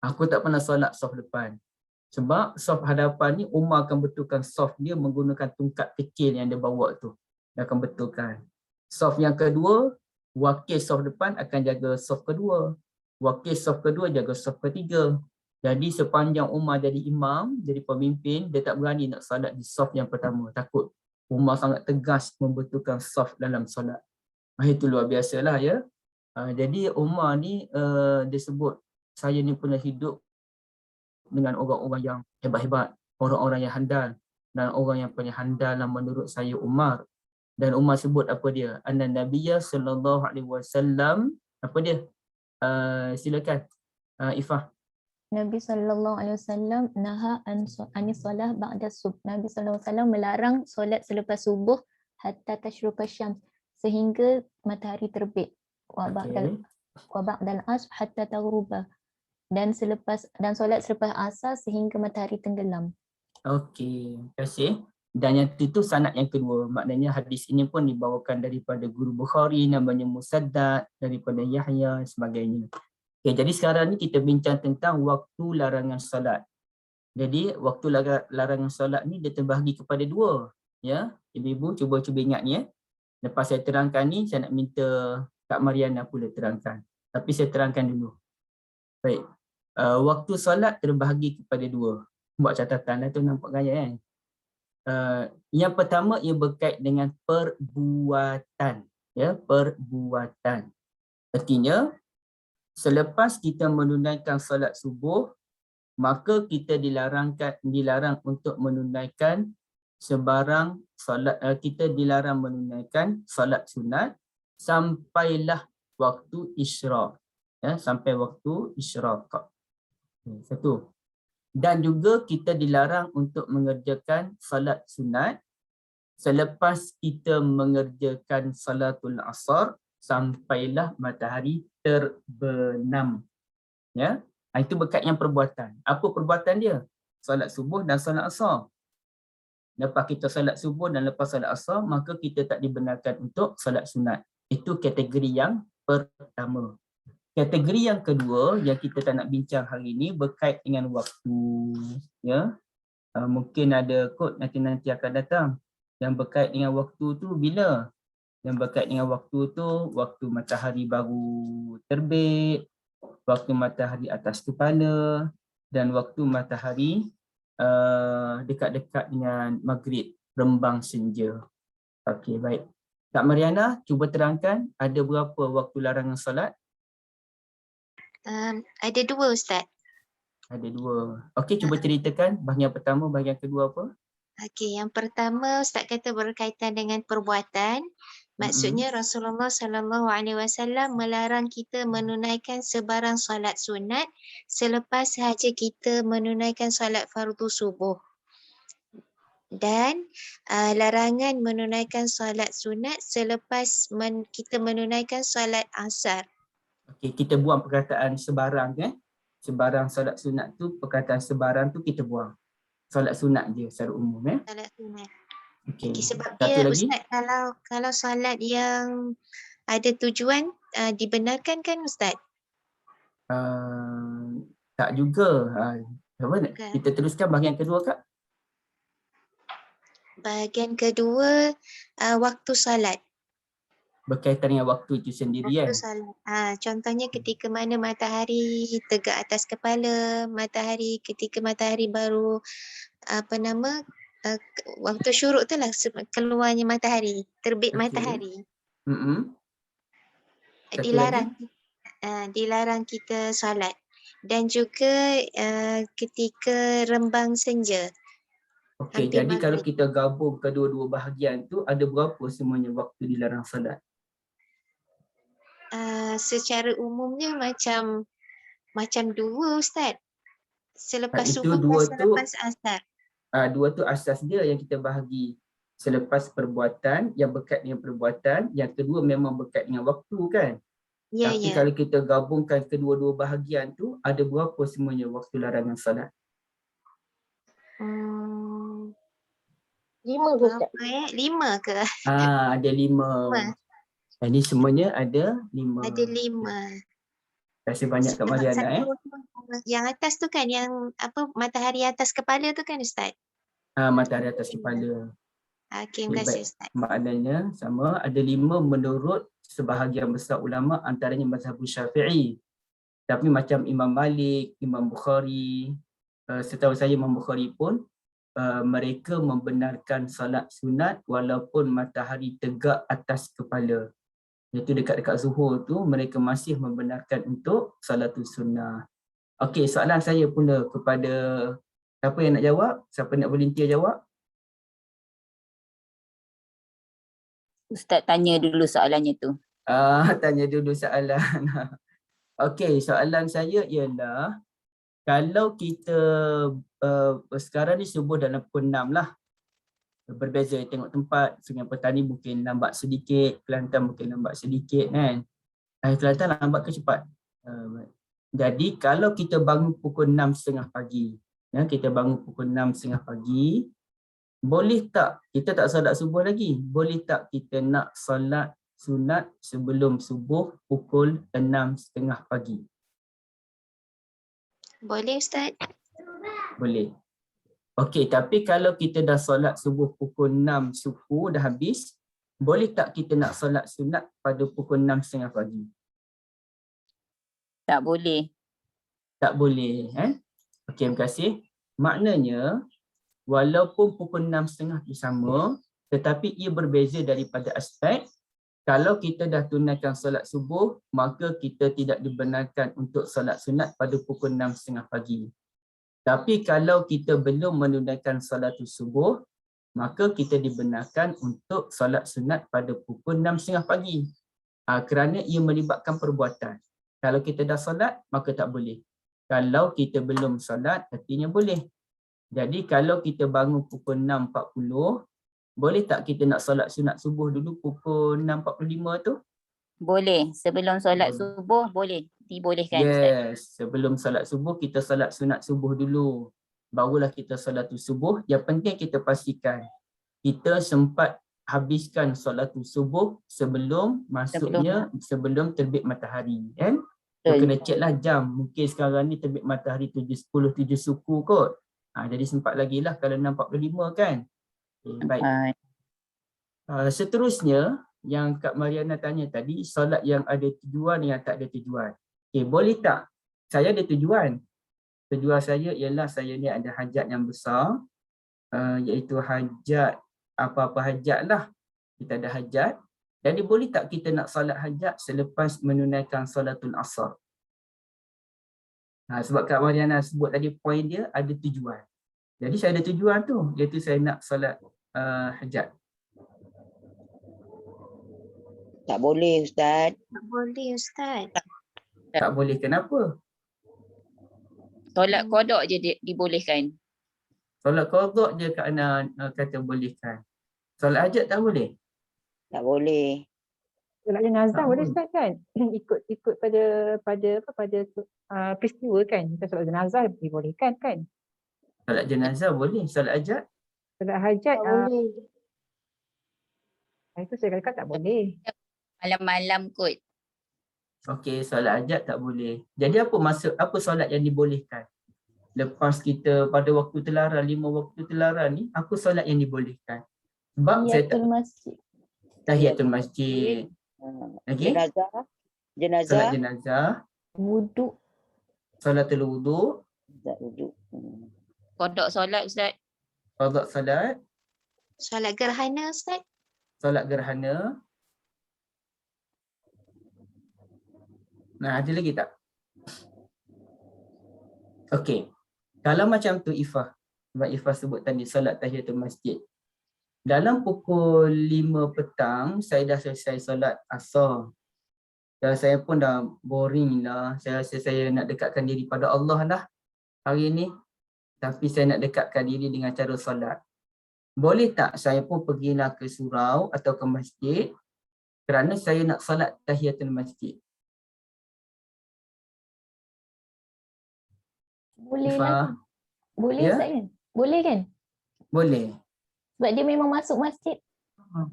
aku tak pernah solat saf depan. Sebab saf hadapan ni Umar akan betulkan saf dia menggunakan tungkat kecil yang dia bawa tu. Dia akan betulkan. Saf yang kedua Wakil saf depan akan jaga saf kedua. Wakil saf kedua jaga saf ketiga. Jadi sepanjang Umar jadi imam, jadi pemimpin, dia tak berani nak salat di saf yang pertama. Takut. Umar sangat tegas membetulkan saf dalam salat. Itu luar biasa lah ya. Jadi Umar ni dia sebut, saya ni pernah hidup dengan orang-orang yang hebat-hebat, orang-orang yang handal, dan orang yang paling handal menurut saya Umar. Dan Umar sebut apa dia? Anna Nabiyya sallallahu alaihi wasallam, apa dia? Silakan Ifah. Nabi SAW naha anis solah ba'da sub. Nabi SAW melarang solat selepas subuh hatta tashruqa syams, sehingga matahari terbit. Wa ba'dal asr hatta taghruba. Dan solat selepas asar sehingga matahari tenggelam. Okey, terima kasih. Dan yang itu sanad yang kedua. Maknanya hadis ini pun dibawakan daripada guru Bukhari namanya Musaddad, daripada Yahya dan sebagainya. Okay, jadi sekarang ni kita bincang tentang waktu larangan solat. Jadi waktu larangan solat ni dia terbahagi kepada dua. Ya, ibu-ibu cuba ingat ni ya. Lepas saya terangkan ni, saya nak minta Kak Mariana pula terangkan. Tapi saya terangkan dulu. Baik. Waktu solat terbahagi kepada dua. Buat catatan lah tu, nampak gaya kan. Yang pertama ia berkait dengan perbuatan, ya, perbuatan. Artinya selepas kita menunaikan solat subuh, maka kita dilarang untuk menunaikan sebarang solat, kita dilarang menunaikan solat sunat sampailah waktu isyraq, ya, sampai waktu isyraq. Satu. Dan juga kita dilarang untuk mengerjakan salat sunat selepas kita mengerjakan salatul asar sampailah matahari terbenam. Ya, itu berkait yang perbuatan. Apa perbuatan dia? Salat subuh dan salat asar. Lepas kita salat subuh dan lepas salat asar, maka kita tak dibenarkan untuk salat sunat. Itu kategori yang pertama. Kategori yang kedua yang kita tak nak bincang hari ini berkait dengan waktu, ya. Mungkin ada kod nanti akan datang yang berkait dengan waktu tu bila? Yang berkait dengan waktu tu waktu matahari baru terbit, waktu matahari atas kepala, dan waktu matahari dekat-dekat dengan maghrib, rembang senja. Okey, baik. Kak Mariana, cuba terangkan ada berapa waktu larangan solat? Ada dua Ustaz. Ada dua. Okey, cuba ceritakan bahagian pertama, bahagian kedua apa? Okey, yang pertama Ustaz kata berkaitan dengan perbuatan. Maksudnya Rasulullah SAW melarang kita menunaikan sebarang solat sunat selepas sahaja kita menunaikan solat fardu subuh. Dan larangan menunaikan solat sunat selepas kita menunaikan solat asar. Okey, kita buang perkataan sebarang kan? Sebarang solat sunat tu, perkataan sebarang tu kita buang. Solat sunat je secara umum Solat sunat. Okey. Sebab Satu dia lagi? Ustaz kalau solat yang ada tujuan dibenarkan kan Ustaz? Tak juga. Apa nak? Bukan. Kita teruskan bahagian kedua Kak. Bahagian kedua waktu solat. Berkaitan dengan waktu itu sendiri kan? Waktu solat. Contohnya ketika mana matahari tegak atas kepala, ketika matahari baru waktu syuruk tu lah keluarnya matahari, terbit matahari. Dilarang kita solat. Dan juga ketika rembang senja. Okey, jadi kalau kita gabung kedua-dua bahagian tu ada berapa semuanya waktu dilarang solat? Secara umumnya macam dua Ustaz. Selepas Itu subuh dua dan tu, selepas asar. dua tu asas dia yang kita bahagi. Selepas perbuatan yang berkait dengan perbuatan, yang kedua memang berkait dengan waktu kan? Ya, Tapi ya. kalau kita gabungkan kedua-dua bahagian tu ada berapa semuanya waktu larangan solat? 5 ke Ustaz? Berapa 5 ke? Ada 5. Ini semuanya ada 5. Ada 5. Terima kasih banyak Kak Mariana. Yang atas tu kan, yang matahari atas kepala tu kan Ustaz? Matahari atas kepala. Okey, terima kasih Baik. Ustaz. Maknanya sama, ada 5 menurut sebahagian besar ulama, antaranya mazhab Syafi'i. Tapi macam Imam Malik, Imam Bukhari, setahu saya Imam Bukhari pun mereka membenarkan solat sunat walaupun matahari tegak atas kepala. Iaitu dekat-dekat zuhur tu mereka masih membenarkan untuk salatul sunnah. Okey, soalan saya pula kepada siapa yang nak jawab? Siapa nak volunteer jawab? Ustaz tanya dulu soalannya tu. Tanya dulu soalan. Okey, soalan saya ialah kalau kita sekarang ni subuh dalam pukul 6 lah. Berbeza tengok tempat, Sungai Petani mungkin lambat sedikit, Kelantan mungkin lambat sedikit kan. Kelantan lambat ke cepat? Jadi kalau kita bangun pukul 6.30 pagi, ya, kita bangun pukul 6.30 pagi, boleh tak, kita tak solat subuh lagi, boleh tak kita nak solat sunat sebelum subuh pukul 6.30 pagi? Boleh Ustaz? Boleh. Okey, tapi kalau kita dah solat subuh pukul 6 suku dah habis, boleh tak kita nak solat sunat pada pukul 6.30 pagi? Tak boleh. Tak boleh. Okey, terima kasih. Maknanya, walaupun pukul 6.30 itu sama, tetapi ia berbeza daripada aspek, kalau kita dah tunaikan solat subuh, maka kita tidak dibenarkan untuk solat sunat pada pukul 6.30 pagi. Tapi kalau kita belum menunaikan salatul subuh, maka kita dibenarkan untuk solat sunat pada pukul 6.30 pagi. Kerana ia melibatkan perbuatan. Kalau kita dah solat, maka tak boleh. Kalau kita belum solat, artinya boleh. Jadi kalau kita bangun pukul 6.40, boleh tak kita nak solat sunat subuh dulu pukul 6.45 tu? Boleh. Sebelum solat subuh boleh. Dibolehkan Ustaz. Yes, sebelum solat subuh kita solat sunat subuh dulu. Barulah kita solatul subuh. Yang penting kita pastikan kita sempat habiskan solatul subuh sebelum masuknya, sebelum terbit matahari. Kan? So, kena check lah jam. Mungkin sekarang ni terbit matahari 7.10, 7 suku kot. Jadi sempat lagi lah kalau 6.45 kan. Okay, baik. Seterusnya, yang Kak Mariana tanya tadi, solat yang ada tujuan yang tak ada tujuan. Okay, boleh tak? Saya ada tujuan. Tujuan saya ialah saya ni ada hajat yang besar, iaitu hajat, apa-apa hajat lah. Kita ada hajat. Jadi boleh tak kita nak solat hajat selepas menunaikan solatul asar? Sebab Kak Mariana sebut tadi poin dia ada tujuan. Jadi saya ada tujuan tu, iaitu saya nak solat hajat. Tak boleh Ustaz. Tak boleh Ustaz. Tak boleh, kenapa? Solat qada je dibolehkan. Solat qada je Kak Ana kata bolehkan. Solat hajat tak boleh? Tak boleh. Solat jenazah Tak boleh boleh. Ustaz kan? Ikut pada peristiwa kan. Kita solat jenazah dibolehkan kan? Solat jenazah boleh, solat hajat? Solat hajat Tak boleh. itu saya kata tak boleh. Malam-malam kot. Okey, solat hajat tak boleh. Jadi apa solat yang dibolehkan? Lepas kita pada waktu telaran, 5 waktu telaran ni, apa solat yang dibolehkan? Sebab saya tak Tahiyatul masjid. tahiyatul masjid. Okey. Jenazah. Solat Jenazah. jenazah, Wuduk. solatul wudu, Tak wuduk. Qada solat Ustaz. qada solat, Solat gerhana Ustaz? solat gerhana. Ada lagi tak? Okey. Kalau macam tu Ifah, sebab Ifah sebut tadi solat tahiyatul masjid. Dalam pukul 5 petang, saya dah selesai solat asar. Dan saya pun dah boring lah. Saya rasa saya nak dekatkan diri pada Allah lah hari ni. Tapi saya nak dekatkan diri dengan cara solat. Boleh tak saya pun pergilah ke surau atau ke masjid kerana saya nak solat tahiyatul masjid? Boleh Ifah, lah kan? Boleh Ya? Ustaz kan? Boleh kan? boleh. Sebab dia memang masuk masjid.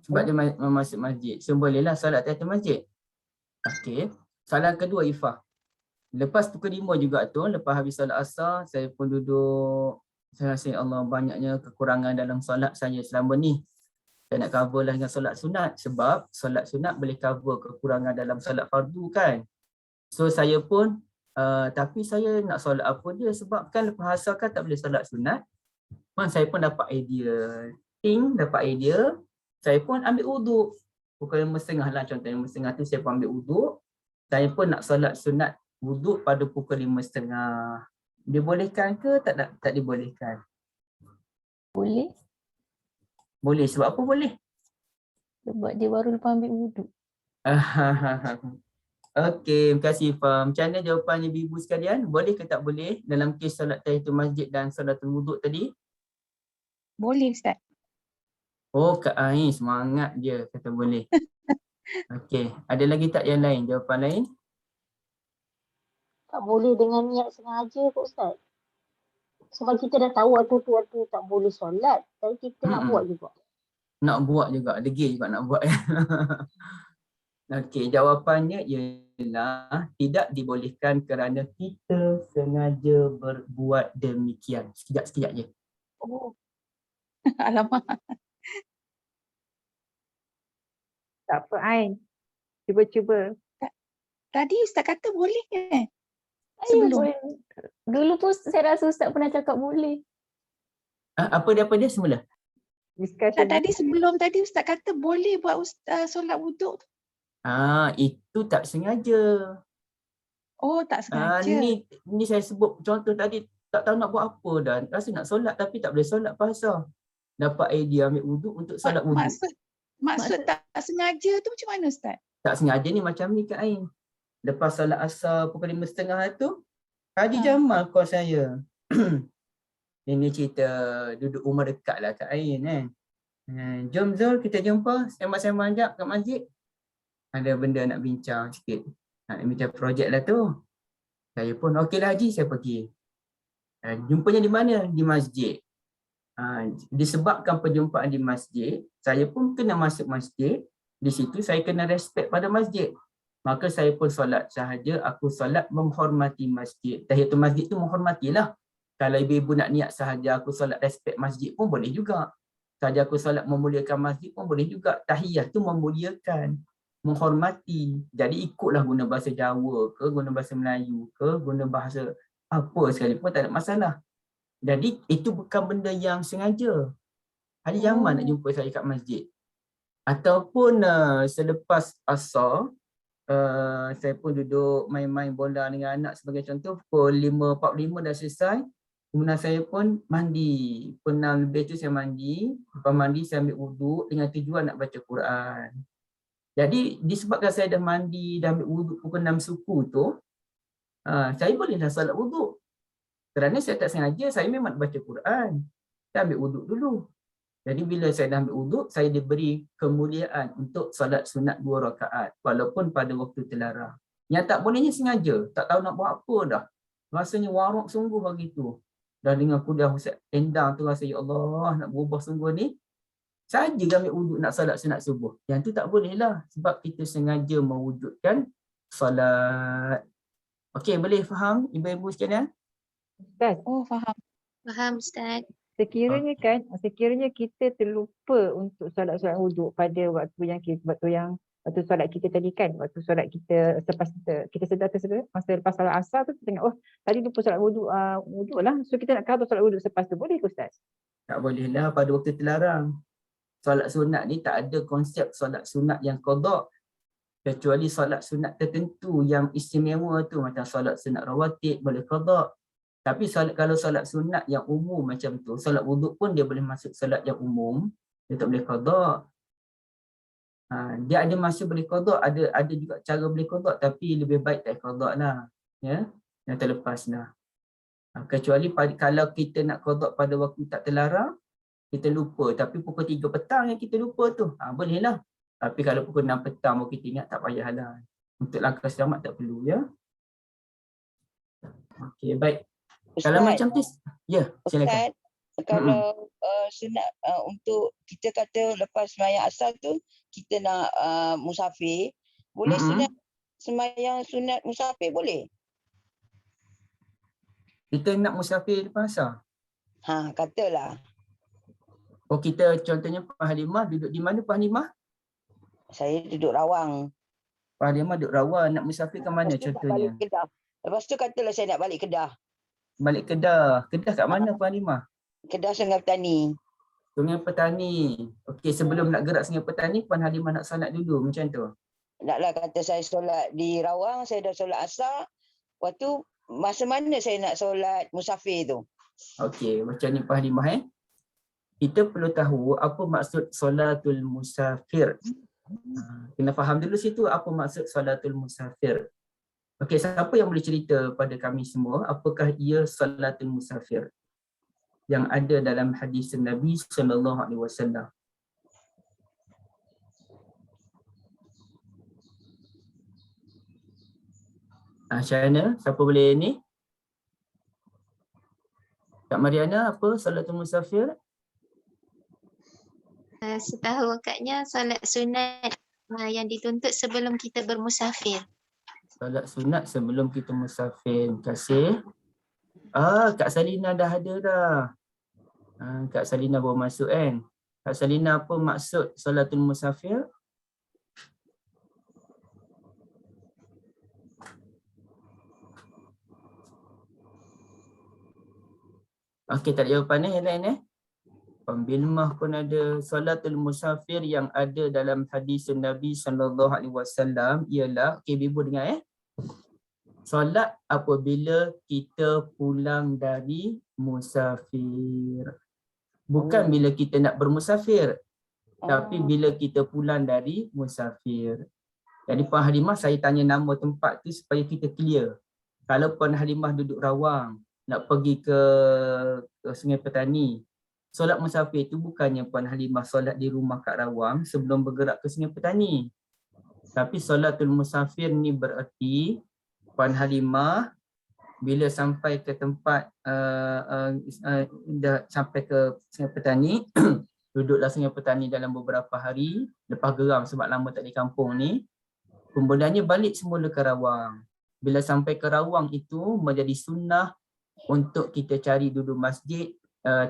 Sebab dia masuk masjid. So bolehlah solat tahiyatul masjid. Okey. Soalan kedua Ifah. Lepas pukul 5 juga tu, lepas habis solat asar, saya pun duduk. Saya rasa Allah banyaknya kekurangan dalam solat saya selama ni. Saya nak cover lah dengan solat sunat sebab solat sunat boleh cover kekurangan dalam solat fardu kan. So saya pun tapi saya nak solat apa dia sebab kan lepas asar kan tak boleh solat sunat. Saya pun dapat idea. Dapat idea. Saya pun ambil wuduk. Pukul 5.30 lah contohnya 5.30 tu saya pun ambil wuduk. Saya pun nak solat sunat wuduk pada pukul 5.30. Dibolehkan ke tak dibolehkan? Boleh Boleh. Sebab apa boleh? sebab dia baru lepas ambil wuduk. Okey, terima kasih Faham. Macam mana jawapannya ibu sekalian? Boleh ke tak boleh dalam kes solat tahiyatul masjid dan solatul wuduk tadi? Boleh Ustaz. Oh, Kak Ain semangat dia kata boleh. Okey, ada lagi tak yang lain? Jawapan lain? Tak boleh dengan niat sengaja Pak Ustaz. Sebab kita dah tahu waktu tu tak boleh solat. Tapi kita nak buat juga. Nak buat juga, degil juga nak buat. Okey, jawapannya ialah tidak dibolehkan kerana kita sengaja berbuat demikian. Sekejap je. Oh. Alamak. Tak apa Ain. Cuba-cuba. Tadi Ustaz kata boleh kan? Sebelum. Dulu pun saya rasa Ustaz pernah cakap boleh. Apa dia semula? Discussion. Tadi sebelum tadi Ustaz kata boleh buat solat wuduk tu. Itu tak sengaja. Oh, tak sengaja. Ni saya sebut contoh tadi tak tahu nak buat apa dan rasa nak solat tapi tak boleh solat pasal dapat idea ambil wuduk untuk solat wuduk. Maksud tak sengaja tu macam mana Ustaz? Tak sengaja ni macam ni Kak Ain. Lepas solat asar pukul 5.30 tu, Haji Jamal call saya. Ini cerita duduk rumah dekat lah Kak Ain kan. Jom Zul kita jumpa sembang-sembang jap kat masjid. Ada benda nak bincang sikit. Nak bincang projek lah tu. Saya pun okeylah Haji, saya pergi. Jumpanya di mana? Di masjid. Disebabkan perjumpaan di masjid, saya pun kena masuk masjid. Di situ saya kena respect pada masjid. Maka saya pun solat sahaja, aku solat menghormati masjid. Tahiyatul masjid tu menghormatilah. Kalau ibu-ibu nak niat sahaja aku solat respect masjid pun boleh juga. Sahaja aku solat memuliakan masjid pun boleh juga. Tahiyat tu memuliakan, menghormati. Jadi ikutlah guna bahasa Jawa ke, guna bahasa Melayu ke, guna bahasa apa sekalipun tak ada masalah. Jadi itu bukan benda yang sengaja. Haji Jamal nak jumpa saya kat masjid. Ataupun selepas asar, saya pun duduk main-main bola dengan anak sebagai contoh. Pukul 5.45 dah selesai. Kemudian saya pun mandi. Pukul 6 lebih tu saya mandi. Lepas mandi saya ambil wuduk dengan tujuan nak baca Quran. Jadi disebabkan saya dah mandi, dah ambil wuduk pukul 6 suku tu, saya bolehlah solat wuduk. Kerana saya tak sengaja, saya memang nak baca Quran. Saya ambil wuduk dulu. Jadi bila saya dah ambil wuduk, saya diberi kemuliaan untuk solat sunat 2 rakaat. Walaupun pada waktu terlarang. Yang tak bolehnya sengaja. Tak tahu nak buat apa dah. Rasanya warok sungguh hari tu. Dah dengan kuliah Ustaz Endang tu rasa, ya Allah nak berubah sungguh ni. Saja ambil wuduk nak solat sunat subuh. Yang tu tak boleh lah. Sebab kita sengaja mewujudkan solat. Okey, boleh faham ibu-ibu sekalian? Ustaz. Oh, faham. Faham Ustaz. Sekiranya kita terlupa untuk solat wuduk pada waktu solat kita tadi kan, waktu solat kita selepas kita sedar masa lepas solat asar tu kita tengok, oh tadi lupa solat wuduk lah, so kita nak cover solat wuduk selepas tu, boleh ke Ustaz? Tak boleh lah pada waktu terlarang. Solat sunat ni tak ada konsep solat sunat yang qada, kecuali solat sunat tertentu yang istimewa tu, macam solat sunat rawatib boleh qada. Tapi kalau solat sunat yang umum macam tu, solat wuduk pun dia boleh masuk solat yang umum, dia tak boleh qada. Dia ada masa boleh qada, ada juga cara boleh qada, tapi lebih baik tak qada lah, ya, yang terlepas lah. Kecuali kalau kita nak qada pada waktu tak terlarang, kita lupa, tapi pukul 3 petang yang kita lupa tu, boleh lah. Tapi kalau pukul 6 petang baru kita ingat, tak payahlah. Untuk langkah selamat tak perlu, ya. Okey, baik. Ustaz, kalau macam tu, ya, silakan. Ustaz, kalau sunat untuk kita kata lepas sembahyang asar tu kita nak musafir, boleh sunat sembahyang sunat musafir boleh? Kita nak musafir lepas asar? Katalah. Oh, kita contohnya Puan Halimah duduk di mana Puan Halimah? Saya duduk Rawang. Puan Halimah duduk Rawang, nak musafir ke mana Lepas tu nak contohnya? balik Kedah. Lepas tu katalah saya nak balik Kedah. Balik Kedah. Kedah kat mana Puan Halimah? Kedah Sungai Petani. Sungai Petani. Okey, sebelum nak gerak Sungai Petani, Puan Halimah nak solat dulu macam tu. Naklah kata saya solat di Rawang, saya dah solat asar. Lepas tu masa mana saya nak solat musafir tu? Okey, macam ni Puan Halimah Kita perlu tahu apa maksud solatul musafir. Kena faham dulu situ apa maksud solatul musafir. Okey, siapa yang boleh cerita pada kami semua apakah ia solatul musafir yang ada dalam hadis Nabi sallallahu alaihi wasallam? Syahana, siapa boleh ni? Kak Mariana, apa solatul musafir? Setahu akaknya solat sunat yang dituntut sebelum kita bermusafir. Solat sunat sebelum kita musafir. Terima kasih. Kak Salina dah ada dah. Kak Salina baru masuk kan. Kak Salina, apa maksud solatul musafir? Okey, tak ada jawapan yang lain Pembilmah pun ada. Solatul musafir yang ada dalam hadis Nabi sallallahu alaihi wasallam ialah, okey Bibu dengar solat apabila kita pulang dari musafir. Bukan bila kita nak bermusafir, tapi bila kita pulang dari musafir. Jadi Puan Halimah, saya tanya nama tempat tu supaya kita clear. Kalau Puan Halimah duduk Rawang, nak pergi ke Sungai Petani, solat musafir itu bukannya Puan Halimah solat di rumah kat Rawang sebelum bergerak ke Sungai Petani. Tapi solatul musafir ni bererti Puan Halimah bila sampai ke tempat dah sampai ke Sungai Petani, duduklah Sungai Petani dalam beberapa hari lepas geram sebab lama tak di kampung ni. Kemudiannya balik semula ke Rawang. Bila sampai ke Rawang itu menjadi sunnah untuk kita cari duduk masjid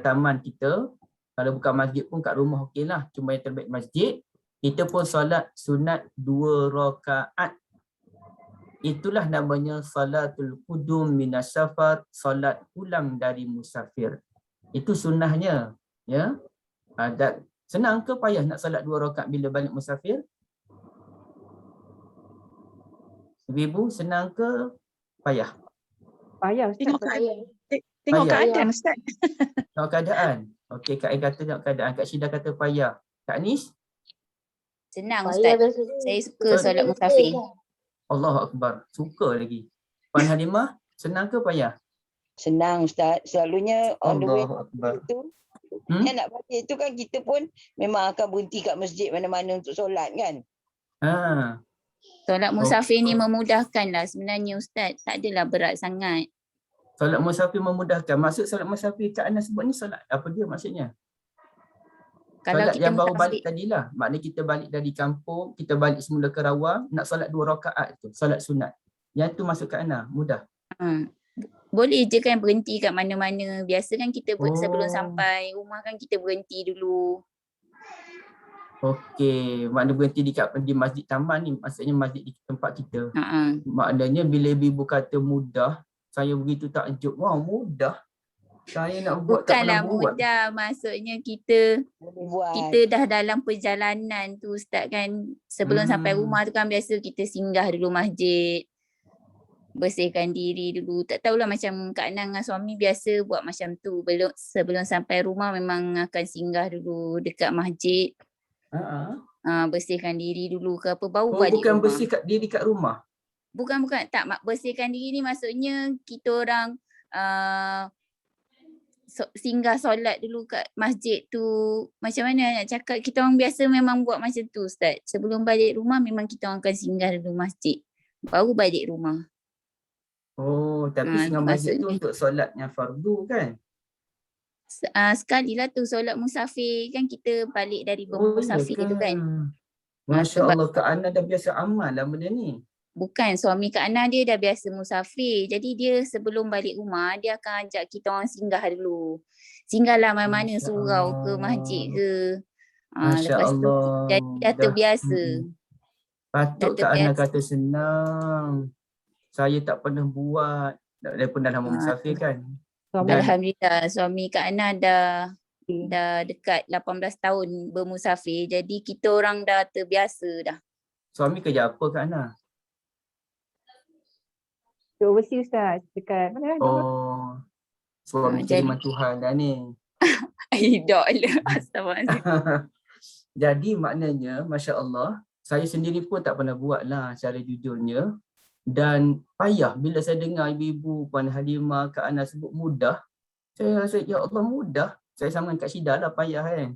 taman kita. Kalau bukan masjid pun kat rumah okeylah, cuma yang terbaik masjid. Kita pun solat sunat 2 rakaat. Itulah namanya salatul qudum minas safar, solat pulang dari musafir. Itu sunnahnya, ya. Dan senang ke payah nak solat 2 rakaat bila balik musafir? Ibu, senang ke payah? Payah Ustaz. Tengok Payah. keadaan Ustaz. Tengok keadaan. Okey, Kak Ai kata tengok keadaan. Kak Syida kata payah. Kak Nis? Senang Payah Ustaz. biasanya. Saya suka solat musafir. Allahu Akbar. Suka lagi. Puan Halimah, senang ke payah? Senang Ustaz. Selalunya on the way Allahu Akbar. tu, kan nak balik tu kan kita pun memang akan berhenti kat masjid mana-mana untuk solat kan. Solat musafir ni memudahkan lah sebenarnya Ustaz. Tak adalah berat sangat. Solat musafir memudahkan. Maksud solat musafir Kak Ana sebut ni solat apa dia maksudnya? Kalau Solat kita yang baru balik musafir, tadilah. Maknanya kita balik dari kampung, kita balik semula ke Rawang, nak solat 2 rakaat tu, solat sunat. Yang tu masuk Kak Ana, mudah. boleh je kan berhenti kat mana-mana. Biasa kan kita sebelum Oh. sampai rumah kan kita berhenti dulu. Okey, makna berhenti di masjid taman ni, maksudnya masjid di tempat kita. Ha. Maknanya bila ibu kata mudah, saya begitu takjub. Wah, mudah. Saya nak buat tak Bukanlah pernah buat. mudah, maksudnya kita Boleh buat. kita dah dalam perjalanan tu Ustaz kan. Sebelum sampai rumah tu kan biasa kita singgah dulu masjid. Bersihkan diri dulu. Tak tahulah macam Kak Nan dengan suami biasa buat macam tu. Sebelum sampai rumah memang akan singgah dulu dekat masjid. Bersihkan diri dulu ke apa, baru Oh, balik bukan rumah. bersih diri kat rumah. Bukan. Tak, bersihkan diri ni maksudnya kita orang singgah solat dulu kat masjid tu. Macam mana nak cakap, kita orang biasa memang buat macam tu Ustaz. Sebelum balik rumah memang kita orang akan singgah dulu masjid. Baru balik rumah. Oh, tapi singgah masjid tu untuk solatnya fardu kan? Sekali lah tu solat musafir kan, kita balik dari bermusafir tu kan. Masya Allah, Kak Ana dah biasa amal lah benda ni. Bukan, suami Kak Ana dia dah biasa musafir. Jadi dia sebelum balik rumah, dia akan ajak kita orang singgah dulu. singgahlah mana-mana Masya surau ke masjid Allah. ke. Masya Lepas tu Allah. jadi dah terbiasa. Patut Dah Kak Ana terbiasa. kata senang. Saya tak pernah buat. Daripada dah lama musafir kan. Dan Alhamdulillah suami Kak Ana dah dekat 18 tahun bermusafir. Jadi kita orang dah terbiasa dah. suami kerja apa Kak Ana? Overseas Ustaz, dekat mana? Oh, suami jadi- kiriman Tuhan dah ni. Tidak lah. Astagfirullahaladzim. Jadi maknanya, Masya Allah, saya sendiri pun tak pernah buat lah secara jujurnya. Dan payah bila saya dengar ibu-ibu, Puan Halimah, Kak Ana sebut mudah. Saya rasa, ya Allah mudah. Saya sama dengan Kak Syida lah payah kan.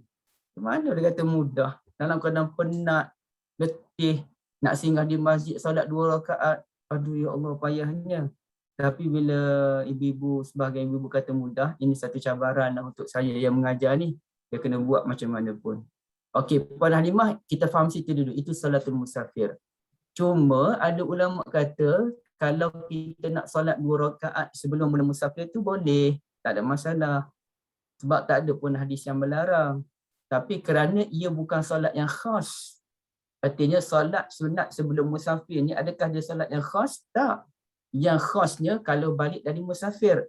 Mana dia kata mudah? Dalam keadaan penat, letih, nak singgah di masjid, solat 2 rakaat. Aduh ya Allah payahnya. Tapi bila ibu-ibu, sebahagian ibu-ibu kata mudah, ini satu cabaran lah untuk saya yang mengajar ni. Dia kena buat macam mana pun. Okey, Puan Halimah, kita faham situ dulu. Itu salatul musafir. Cuma ada ulama kata, kalau kita nak solat 2 rakaat sebelum musafir tu boleh. Tak ada masalah. Sebab tak ada pun hadis yang melarang. Tapi kerana ia bukan solat yang khas. Artinya solat sunat sebelum musafir ni, adakah dia solat yang khas? Tak. Yang khasnya kalau balik dari musafir.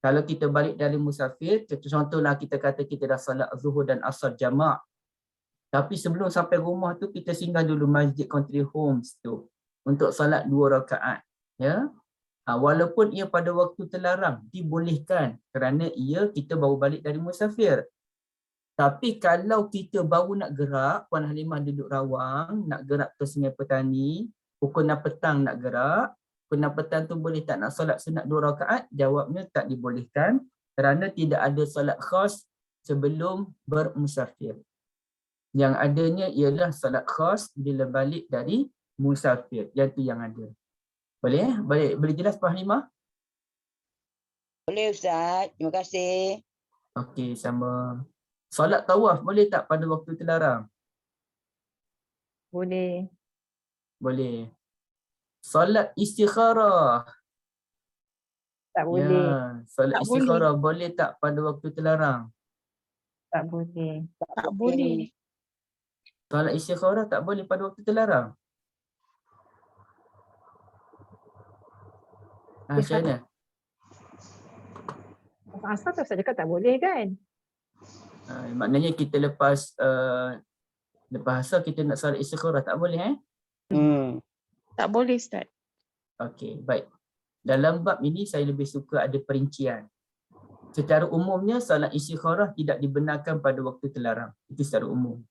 Kalau kita balik dari musafir, contohlah kita kata kita dah solat zuhur dan asar jamak. Tapi sebelum sampai rumah tu kita singgah dulu masjid country homes tu untuk solat 2 rakaat. Ya. Walaupun ia pada waktu terlarang, dibolehkan kerana kita baru balik dari musafir. Tapi kalau kita baru nak gerak, Puan Halimah duduk Rawang, nak gerak ke Sungai Petani, pukul 6 petang nak gerak, pukul 6 petang tu boleh tak nak solat sunat 2 rakaat? Jawabnya tak dibolehkan kerana tidak ada solat khas sebelum bermusafir. Yang adanya ialah solat khas bila balik dari musafir. Yang tu yang ada. Boleh? Boleh jelas Puan Halimah? Boleh Ustaz. Terima kasih. Okey, sama. Solat tawaf boleh tak pada waktu terlarang? Boleh. Boleh. Solat istikharah. Tak boleh. Ya, solat Tak istikharah boleh tak pada waktu terlarang? Tak boleh. Tak boleh. Solat istikharah tak boleh pada waktu terlarang? Macam mana? Asal tak Ustaz cakap tak boleh kan? Maknanya kita lepas asar kita nak solat istikharah tak boleh Tak boleh Ustaz. Okey, baik. Dalam bab ini saya lebih suka ada perincian. Secara umumnya solat istikharah tidak dibenarkan pada waktu terlarang. Itu secara umum.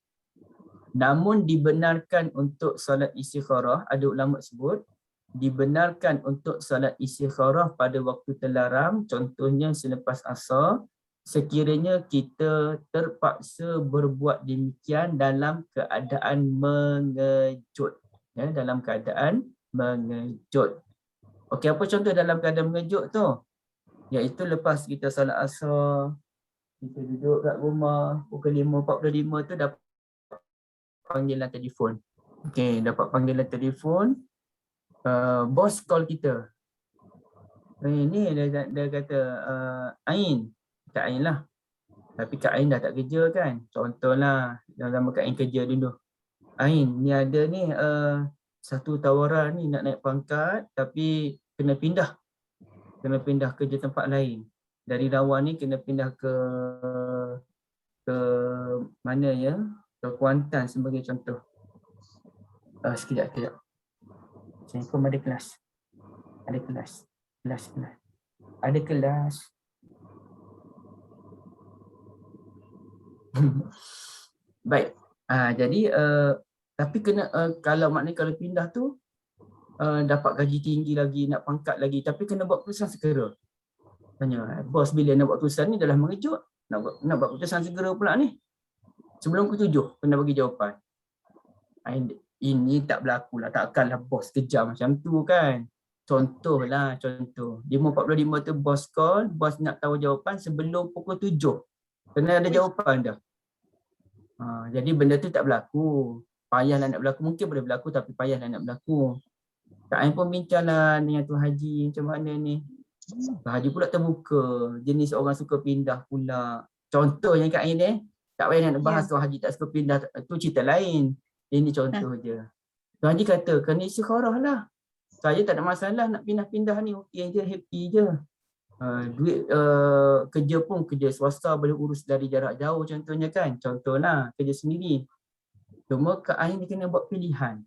Namun dibenarkan untuk solat istikharah, ada ulama sebut, dibenarkan untuk solat istikharah pada waktu terlarang, contohnya selepas asar, sekiranya kita terpaksa berbuat demikian dalam keadaan mengejut. Ya, dalam keadaan mengejut. Okey, apa contoh dalam keadaan mengejut tu? Iaitu lepas kita solat asar, kita duduk kat rumah, pukul 5.45 tu dapat panggilan telefon. Okey, dapat panggilan telefon, bos call kita. Ni dia kata, Ain. Kak Ain lah. Tapi Kak Ain dah tak kerja kan. Contohlah, dalam Kak Ain kerja dulu. Ain, ni ada ni satu tawaran ni nak naik pangkat tapi kena pindah. Kena pindah kerja tempat lain. Dari Rawang ni kena pindah ke mana ya? Ke Kuantan sebagai contoh. Sekejap. Saya pun ada kelas. Ada kelas. Ada kelas. Baik. Jadi tapi kena kalau maknanya kalau pindah tu dapat gaji tinggi lagi, nak pangkat lagi, tapi kena buat keputusan segera. Tanya, bos bila nak buat keputusan ni? Dah mengejut. Nak buat keputusan segera pula ni. Sebelum pukul 7 kena bagi jawapan. Ini tak berlaku lah. Takkanlah bos kejar macam tu kan. Contoh. 5.45 tu bos call, bos nak tahu jawapan sebelum pukul 7. Kena ada jawapan dah. Jadi benda tu tak berlaku. Payahlah nak berlaku. Mungkin boleh berlaku tapi payahlah nak berlaku. Kak Ain pun bincanglah dengan Tuan Haji macam mana ni. Haji pula terbuka. Jenis orang suka pindah pula. Contohnya kat ini, tak payah nak bahas orang haji tak suka pindah. Tu cerita lain. Ini contoh je. Tuan Haji kata, kena istikharah lah. Saya tak ada masalah nak pindah-pindah ni. Okey je, happy je. Duit kerja pun kerja swasta boleh urus dari jarak jauh contohnya kan. Contohlah kerja sendiri. Cuma Kak Ain dia kena buat pilihan.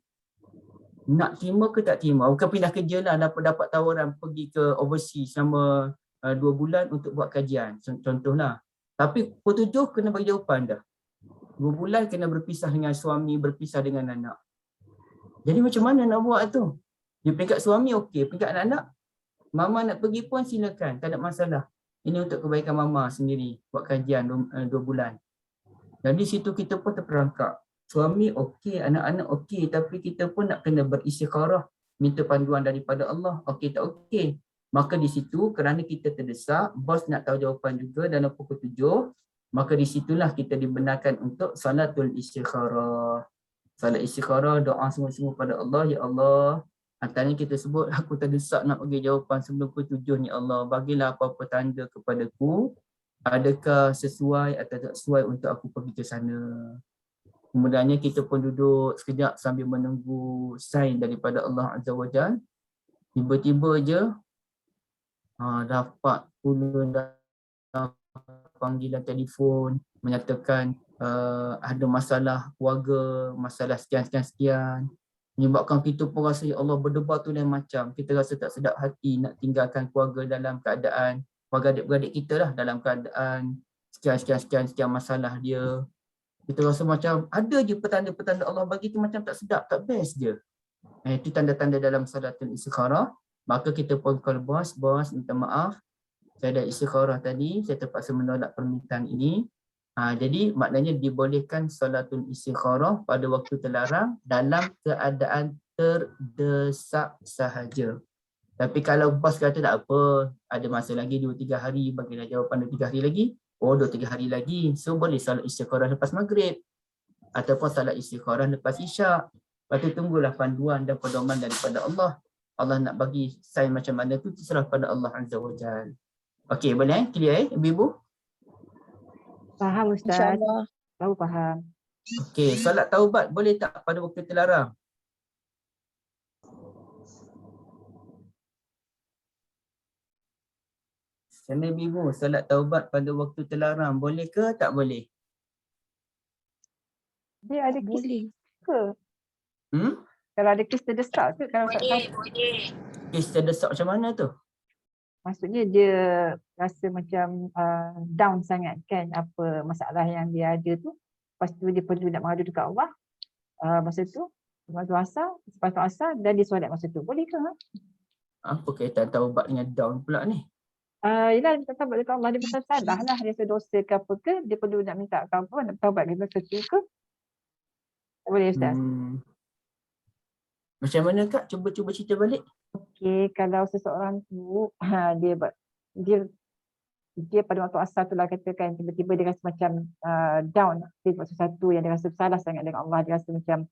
Nak terima ke tak terima. Bukan pindah kerja lah. Dapat tawaran pergi ke overseas selama 2 bulan untuk buat kajian. Contohlah. Tapi pukul 7 kena bagi jawapan dah. 2 bulan kena berpisah dengan suami, berpisah dengan anak. Jadi macam mana nak buat tu? Di peringkat suami okey, peringkat anak-anak mama nak pergi pun silakan, tak ada masalah. Ini untuk kebaikan mama sendiri, buat kajian 2 bulan. Jadi situ kita pun terperangkap. Suami okey, anak-anak okey, tapi kita pun nak kena beristikharah, minta panduan daripada Allah, okey tak okey. Maka di situ kerana kita terdesak, bos nak tahu jawapan juga dalam pukul 7, maka di situlah kita dibenarkan untuk salatul istikharah. Salat istikharah, doa sungguh-sungguh pada Allah, ya Allah, antaranya kita sebut, aku terdesak nak bagi jawapan sebelum pukul 7 ni Allah. Bagilah apa-apa tanda kepadaku. Adakah sesuai atau tak sesuai untuk aku pergi ke sana. Kemudiannya kita pun duduk sekejap sambil menunggu sign daripada Allah Azza wa Jalla. Tiba-tiba je dapat panggilan telefon menyatakan ada masalah keluarga, masalah sekian. Menyebabkan kita pun rasa ya Allah berdebar tu lain macam. Kita rasa tak sedap hati nak tinggalkan keluarga dalam keadaan, keluarga adik-beradik kita lah dalam keadaan sekian masalah dia. Kita rasa macam ada je petanda-petanda Allah bagi tu macam tak sedap, tak best je. Itu tanda-tanda dalam salatul istikharah. Maka kita pun call bos, minta maaf. Saya dah istikharah tadi, saya terpaksa menolak permintaan ini. Jadi maknanya dibolehkan salatul istikharah pada waktu terlarang dalam keadaan terdesak sahaja. Tapi kalau bos kata tak apa, ada masa lagi 2-3 hari, bagilah jawapan 2-3 hari lagi. 2-3 hari lagi. So boleh salat istikharah lepas maghrib. Ataupun salat istikharah lepas isyak. Lepas tu tunggulah panduan dan pedoman daripada Allah. Allah nak bagi sign macam mana tu terserah pada Allah Azza wa Jalla. Okey, boleh clear ibu-ibu? Faham Ustaz. Baru faham. Okey, solat taubat boleh tak pada waktu terlarang? Sana ibu, solat taubat pada waktu terlarang boleh ke tak boleh? Dia ada kes ke? Hmm? Kalau ada kes terdesak ke? Kalau Boleh. Kes terdesak macam mana tu? Maksudnya dia rasa macam down sangat kan apa masalah yang dia ada tu. Lepas tu dia perlu nak mengadu dekat Allah. Masa tu, waktu asar, lepas tu asar dan dia solat masa tu. Boleh ke? Apa kaitan taubat dengan down pula ni? Yelah dia taubat dekat Allah. Dia pasal salah lah. Dia rasa dosa ke apa ke. Dia perlu nak minta apa, nak taubat ke masa tu ke. Tak boleh Ustaz? Macam mana Kak? Cuba cerita balik. Okey, kalau seseorang tu dia pada waktu asar tu lah katakan tiba-tiba dia rasa macam down dia buat sesuatu yang dia rasa salah sangat dengan Allah, dia rasa macam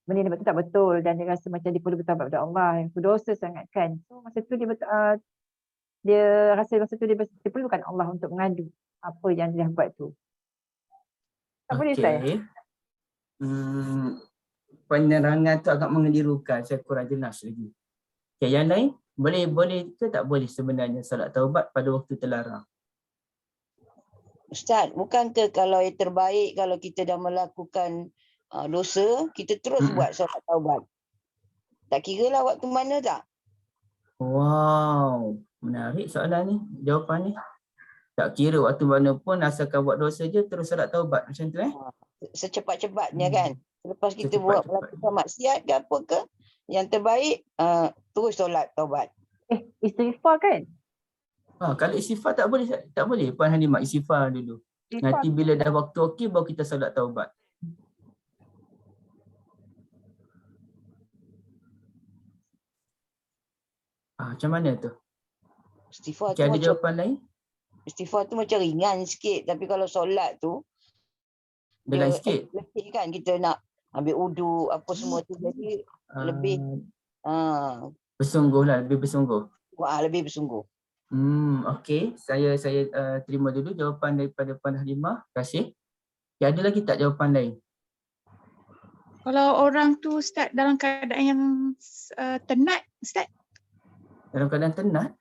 benda ni betul tak betul dan dia rasa macam dia perlu bertaubat kepada Allah, yang tu dosa sangat kan. So masa tu dia rasa masa tu dia perlukan Allah untuk mengadu apa yang dia buat tu. Tak boleh Ustaz? Penerangan tu agak mengelirukan, saya kurang jelas lagi. Okay, yang lain boleh ke tak boleh sebenarnya solat taubat pada waktu terlarang? Ustaz, bukankah kalau yang terbaik kalau kita dah melakukan dosa, kita terus buat solat taubat? Tak kira lah waktu mana tak? Wow, menarik soalan ni, jawapan ni. Tak kira waktu mana pun asalkan buat dosa je terus solat taubat macam tu Secepat-cepatnya kan. Lepas kita buat melakukan maksiat ke apa ke, yang terbaik terus solat taubat. Istighfar kan? Kalau istighfar tak boleh Puan Halimah istighfar dulu. Nanti bila dah waktu okey baru kita solat taubat. Macam mana tu? Istighfar tu ada jawapan lain? Istighfar tu macam ringan sikit, tapi kalau solat tu berat sikit. Lebih kan kita nak ambil uduk apa semua tu, jadi lebih Bersungguh lah, lebih bersungguh. Wah, lebih bersungguh. Okey. Saya terima dulu jawapan daripada Puan Halimah. Terima kasih. Okay, ada lagi tak jawapan lain? Kalau orang tu Ustaz dalam keadaan yang tenat, Ustaz, Dalam keadaan tenat?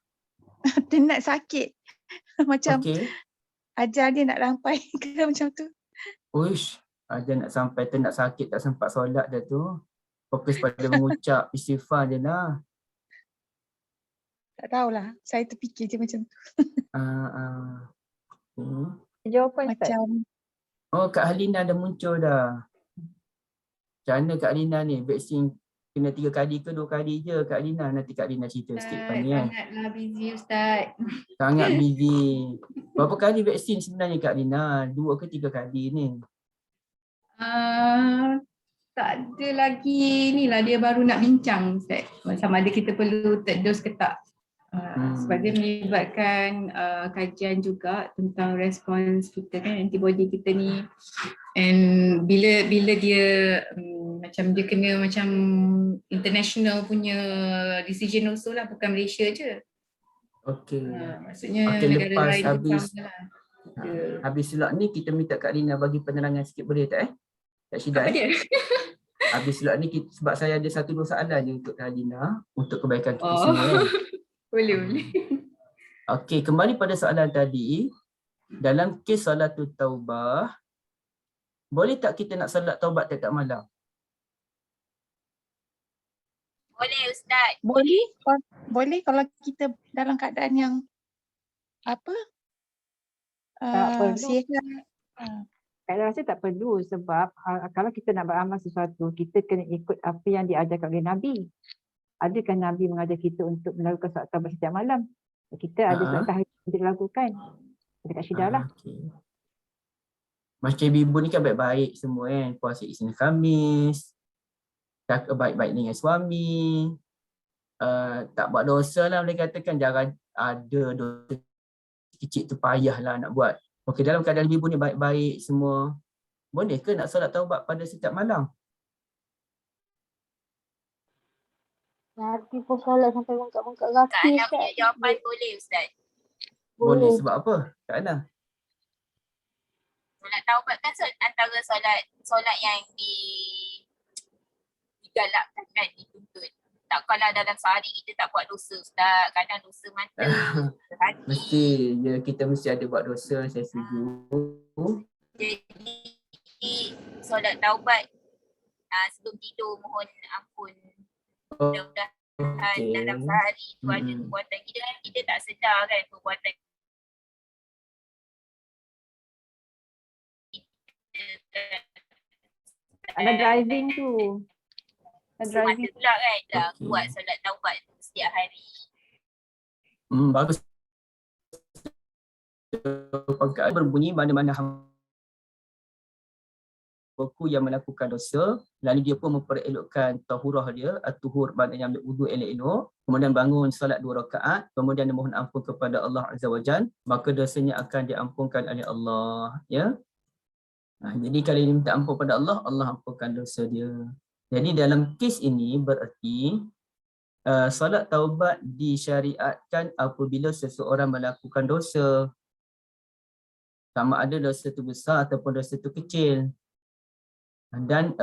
tenat sakit. Macam Okey. ajal dia nak sampai ke macam tu. Uish, ada nak sampai tenat sakit tak sempat solat dah tu. Fokus pada mengucap istighfar je lah. Tak tahulah, saya terfikir je macam tu. Jawapan Ustaz. Macam Oh, Kak Halina dah muncul dah. Macam mana Kak Halina ni? Vaksin kena 3 kali ke 2 kali je Kak Halina? Nanti Kak Halina cerita sikit lepas ni kan. Sangatlah busy Ustaz. Sangat busy. Berapa kali vaksin sebenarnya Kak Halina? 2 ke 3 kali ni? Tak ada lagi ni lah, dia baru nak bincang Ustaz. Sama ada kita perlu third dose ke tak. Sebab dia melibatkan kajian juga tentang respons kita kan, antibody kita ni. And bila dia macam dia kena macam international punya decision also lah, bukan Malaysia je. Okey. Maksudnya Okey, negara lepas lain habis pun lah. habis slot ni kita minta Kak Lina bagi penerangan sikit boleh tak Kak Syida? Apa dia? Habis slot ni sebab saya ada 1-2 soalan je untuk Kak Lina untuk kebaikan kita Oh. semua kan. Boleh. Okey, kembali pada soalan tadi. Dalam kes solatul taubah, boleh tak kita nak solat taubat tiap-tiap malam? Boleh Ustaz. boleh kalau kita dalam keadaan yang apa? Tak perlu. Sihat. Saya rasa tak perlu sebab kalau kita nak beramal sesuatu, kita kena ikut apa yang diajarkan oleh Nabi. Adakah Nabi mengajar kita untuk melakukan solat taubat setiap malam? Kita ada solat tahajud untuk dilakukan. Dekat Syida lah. Okay. Macam ibu ni kan baik-baik semua kan. Puasa Isnin Khamis. Baik-baik dengan suami. Tak buat dosa lah boleh katakan. Jangan ada dosa kecil tu payahlah nak buat. Okey, dalam keadaan ibu ni baik-baik semua. Boleh ke nak solat taubat pada setiap malam? Nabi pun solat sampai bengkak-bengkak Kak kaki. Ana punya jawapan boleh Ustaz. Boleh. Sebab apa? Kak Ana? Solat taubat kan antara solat yang digalakkan kan, dituntut. Tak kalau dalam sehari kita tak buat dosa Ustaz, kadang dosa mata, hati. Mesti kita mesti ada buat dosa, saya setuju. Jadi solat taubat sebelum tidur mohon ampun. Mudah-mudahan dalam sehari tu ada perbuatan kita kan, kita tak sedar kan perbuatan Ada driving tu. Semasa pula kan dah buat solat taubat setiap hari. Bagus. Pangkat berbunyi mana-mana hambaku yang melakukan dosa, lalu dia pun memperelokkan tahurah dia, at-tuhur maknanya ambil wudu elok-elok, kemudian bangun solat 2 rakaat, kemudian dia mohon ampun kepada Allah Azza wa Jalla, maka dosanya akan diampunkan oleh Allah, ya. Jadi kalau dia minta ampun pada Allah, Allah ampunkan dosa dia. Jadi dalam kes ini bererti solat taubat disyariatkan apabila seseorang melakukan dosa. Sama ada dosa itu besar ataupun dosa itu kecil. Dan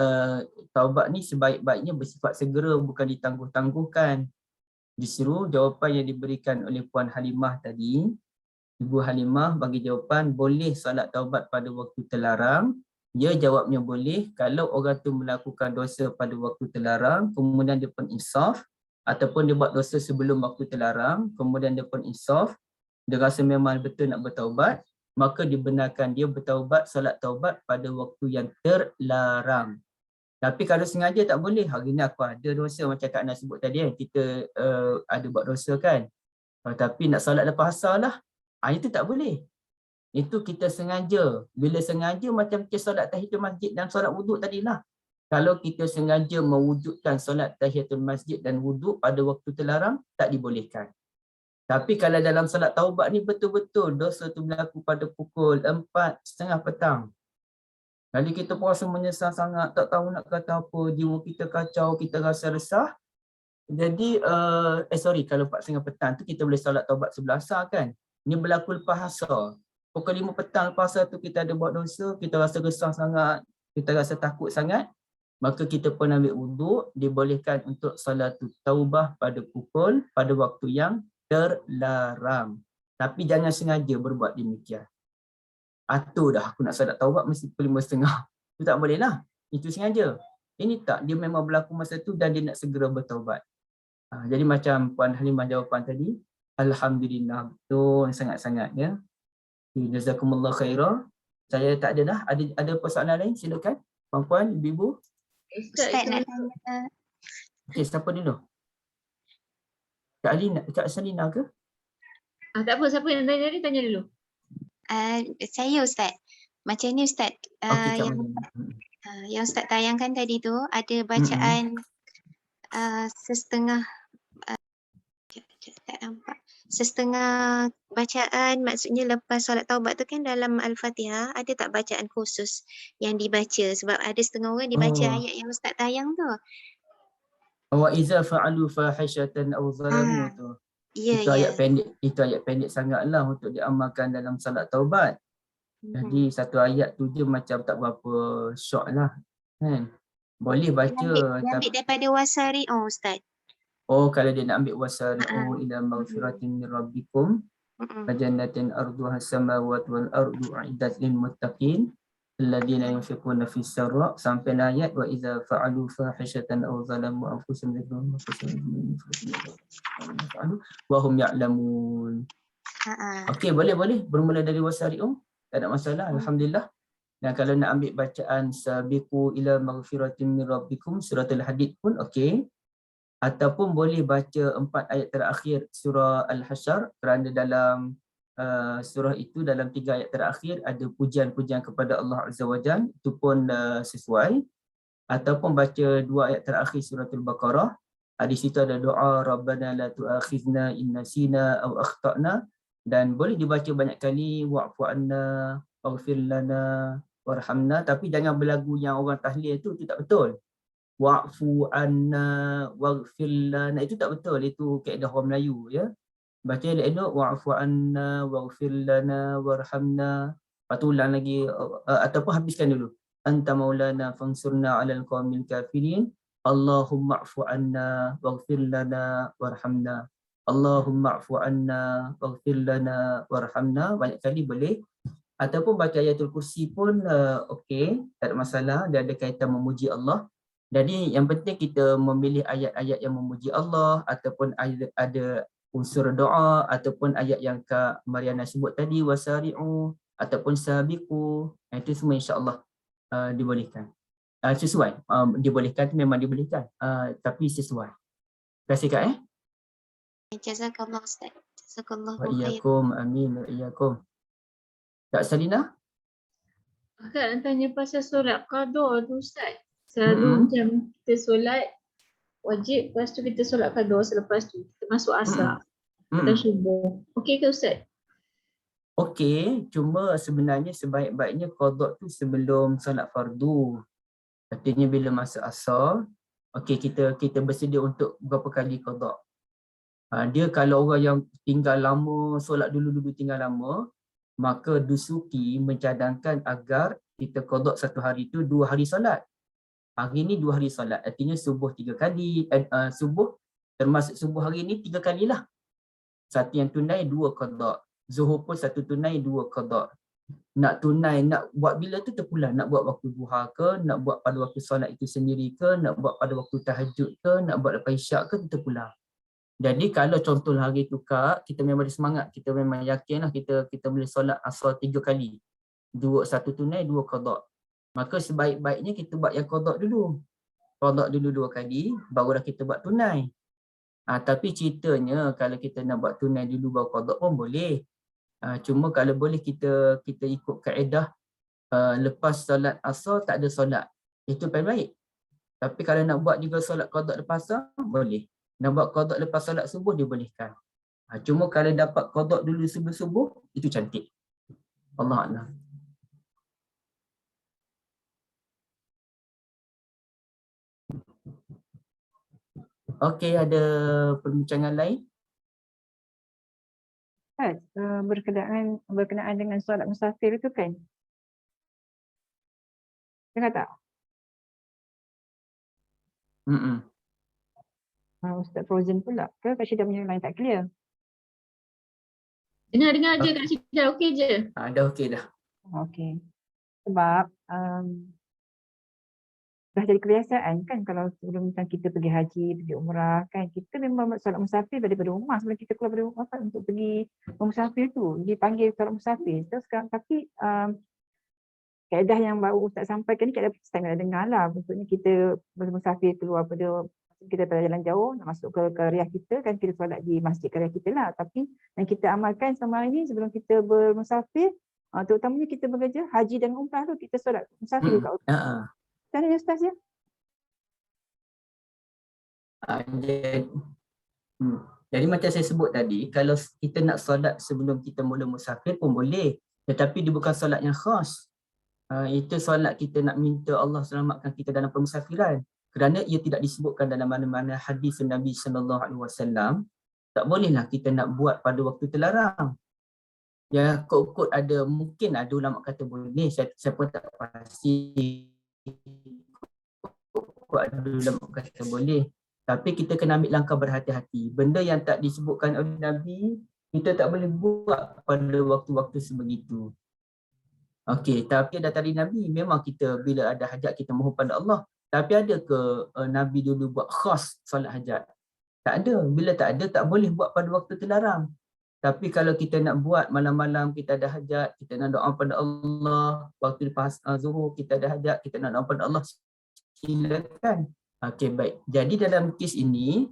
taubat ni sebaik-baiknya bersifat segera, bukan ditangguh-tangguhkan. Justru jawapan yang diberikan oleh Puan Halimah tadi, Ibu Halimah bagi jawapan boleh solat taubat pada waktu terlarang. Ya, jawabnya boleh kalau orang tu melakukan dosa pada waktu terlarang, kemudian dia pun insaf, ataupun dia buat dosa sebelum waktu terlarang, kemudian dia pun insaf, dia rasa memang betul nak bertaubat, maka dibenarkan dia bertaubat, solat taubat pada waktu yang terlarang. Tapi kalau sengaja tak boleh, hari ni aku ada dosa macam Kak Ana sebut tadi kan, kita ada buat dosa kan. Tapi nak solat lepas asar lah, itu tak boleh. Itu kita sengaja. Bila sengaja macam kita solat tahiyatul masjid dan solat wuduk tadilah. Kalau kita sengaja mewujudkan solat tahiyatul masjid dan wuduk pada waktu terlarang, tak dibolehkan. Tapi kalau dalam solat taubat ni betul-betul dosa tu berlaku pada pukul 4:30 petang. Kalau kita puasa menyesal sangat, tak tahu nak kata apa, jiwa kita kacau, kita rasa resah, Jadi sorry, kalau 4:30 petang tu kita boleh solat taubat sebelah asar kan. Ini berlaku lepas asar. Pukul 5 petang lepas asar tu kita ada buat dosa, kita rasa resah sangat, kita rasa takut sangat, maka kita pun ambil wuduk, dibolehkan untuk solat taubah pada waktu yang terlarang. Tapi jangan sengaja berbuat demikian. Atur dah aku nak solat taubat mesti pukul 5:30. Itu tak boleh lah. Itu sengaja. Ini tak, dia memang berlaku masa tu dan dia nak segera bertaubat. Jadi macam Puan Halimah jawapan tadi, alhamdulillah, betul sangat-sangat ya. Jazakumullah khairah. Saya tak ada dah. Ada persoalan lain? Silakan. Puan-puan, ibu-ibu. Ustaz nak tanya. Okey, siapa dulu? Kak Salina ke? Tak apa, siapa yang tanya tadi, tanya dulu. Saya Ustaz. Macam ni Ustaz. Okey, Kak Yang Ustaz tayangkan tadi tu ada bacaan setengah tak nampak. Setengah bacaan, maksudnya lepas solat taubat tu kan dalam Al-Fatihah ada tak bacaan khusus yang dibaca, sebab ada setengah orang dibaca ayat yang Ustaz tayang tu. Wa iza fa'alu fahishatan aw zalamu tu. Itu ayat pendek sangatlah untuk diamalkan dalam salat taubat. Jadi satu ayat tu je macam tak berapa short lah kan. Boleh baca Ambil daripada wasari'u Ustaz. Oh, kalau dia nak ambil wasari'u ila maghfiratin min rabbikum wa jannatin arduha samawati wal ardu u'iddat lil muttaqin alladhina yunfiquna fis sarra sampai ayat wa idza fa'alu fahishatan aw zalamu anfusahum wa hum ya'lamun. Okey, boleh bermula dari wasari'u, tak ada masalah, alhamdulillah. Dan kalau nak ambil bacaan sabiqu ila maghfiratin min rabbikum suratul hadid pun okey. Ataupun boleh baca 4 ayat terakhir surah Al-Hasyr, kerana dalam surah itu dalam 3 ayat terakhir ada pujian-pujian kepada Allah Azza wa Jalla, itu pun sesuai. Ataupun baca 2 ayat terakhir suratul Baqarah, di situ ada doa Rabbana la tu'akhizna in nasina aw akhtana, dan boleh dibaca banyak kali wa'fu anna waghfir lana warhamna, tapi jangan berlagu yang orang tahlil itu tak betul. Wa'fu anna waghfir lana itu tak betul, itu kaedah orang Melayu ya. Baca elok wa'fu anna waghfir lana warhamna, lepas tu ulang lagi ataupun habiskan dulu. Anta maulana fansurna 'alal qaumil kafirin. Allahumma 'fu anna waghfir lana warhamna. Allahumma 'fu anna waghfir lana warhamna, banyak kali boleh. Ataupun baca ayatul kursi pun okey, tak ada masalah, dia ada kaitan memuji Allah. Jadi yang penting kita memilih ayat-ayat yang memuji Allah, ataupun ada unsur doa, ataupun ayat yang Kak Mariana sebut tadi wasari'u ataupun sabiqu, itu semua insya-Allah dibolehkan. Sesuai, dibolehkan tu memang dibolehkan, tapi sesuai. Terima kasih Kak. Jazakallah Ustaz. Jazakallahu Wa khair. iyyakum, amin wa iyyakum. Kak Salina? Akak nak tanya pasal solat qada tu Ustaz. Selalu macam kita solat wajib, lepas tu kita solat qada, selepas tu kita masuk asar atau subuh. Okey ke Ustaz? Okey, cuma sebenarnya sebaik-baiknya qada tu sebelum solat fardu. Artinya bila masuk asar, okey kita bersedia untuk berapa kali qada. Dia kalau orang yang tinggal lama, solat dulu tinggal lama, maka dusuki mencadangkan agar kita qada satu hari tu 2 hari solat. Hari ni 2 hari solat, artinya subuh 3 kali, subuh termasuk subuh hari ni 3 kalilah. Satu yang tunai, 2 qada. Zuhur pun 1 tunai, 2 qada. Nak tunai, nak buat bila tu terpulang, nak buat waktu duha ke, nak buat pada waktu solat itu sendiri ke, nak buat pada waktu tahajud ke, nak buat lepas isyak ke, terpulang. Jadi kalau contoh hari tu Kak, kita memang ada semangat, kita memang yakin lah kita boleh solat asar 3 kali. 1 tunai, 2 qada. Maka sebaik-baiknya kita buat yang qada dulu. Qada dulu 2 kali, barulah kita buat tunai. Tapi ceritanya kalau kita nak buat tunai dulu baru qada pun boleh. Cuma kalau boleh kita ikut kaedah lepas solat asar tak ada solat. Itu paling baik. Tapi kalau nak buat juga solat qada lepas asar, boleh. Nak buat qada lepas solat subuh, dibolehkan. Cuma kalau dapat qada dulu sebelum subuh, itu cantik. Allah A'lam. Okey, ada perbincangan lain? Ustaz, berkenaan dengan solat musafir itu kan? Dengar tak? Ustaz Frozen pula ke Kak Syida punya line tak clear? Dengar je Kak Syida, okey je. Dah okey dah. Okey. Sebab dah jadi kebiasaan kan kalau sebelum kita pergi haji, pergi umrah kan, kita memang buat solat musafir daripada rumah sebelum kita keluar dari rumah kan untuk pergi musafir tu. Dipanggil solat musafir. So sekarang tapi kaedah yang baru Ustaz sampaikan ni kaedah kita tak dengar lah. Maksudnya kita bermusafir keluar pada kita pada jalan jauh nak masuk ke qaryah kita kan kita solat di masjid qaryah kita lah. Tapi yang kita amalkan selama ini sebelum kita bermusafir, terutamanya kita bekerja haji dan umrah tu kita solat musafir kat rumah. Macam mana Ustaz ya? Jadi macam saya sebut tadi, kalau kita nak solat sebelum kita mula musafir pun boleh. Tetapi dia bukan solat yang khas. Itu solat kita nak minta Allah selamatkan kita dalam permusafiran. Kerana ia tidak disebutkan dalam mana-mana hadis Nabi SAW. Tak bolehlah kita nak buat pada waktu terlarang. Ya, kot-kot ada, mungkin ada ulama kata boleh, saya pun tak pasti. Kot ada ulama kata boleh. Tapi kita kena ambil langkah berhati-hati. Benda yang tak disebutkan oleh Nabi, kita tak boleh buat pada waktu-waktu sebegitu. Okey, tapi dari Nabi memang kita bila ada hajat kita mohon pada Allah. Tapi ada ke Nabi dulu buat khas solat hajat? Tak ada. Bila tak ada, tak boleh buat pada waktu terlarang. Tapi kalau kita nak buat malam-malam kita ada hajat, kita nak doa pada Allah, waktu lepas zuhur kita ada hajat, kita nak doa pada Allah, silakan. Okey, baik. Jadi dalam kes ini,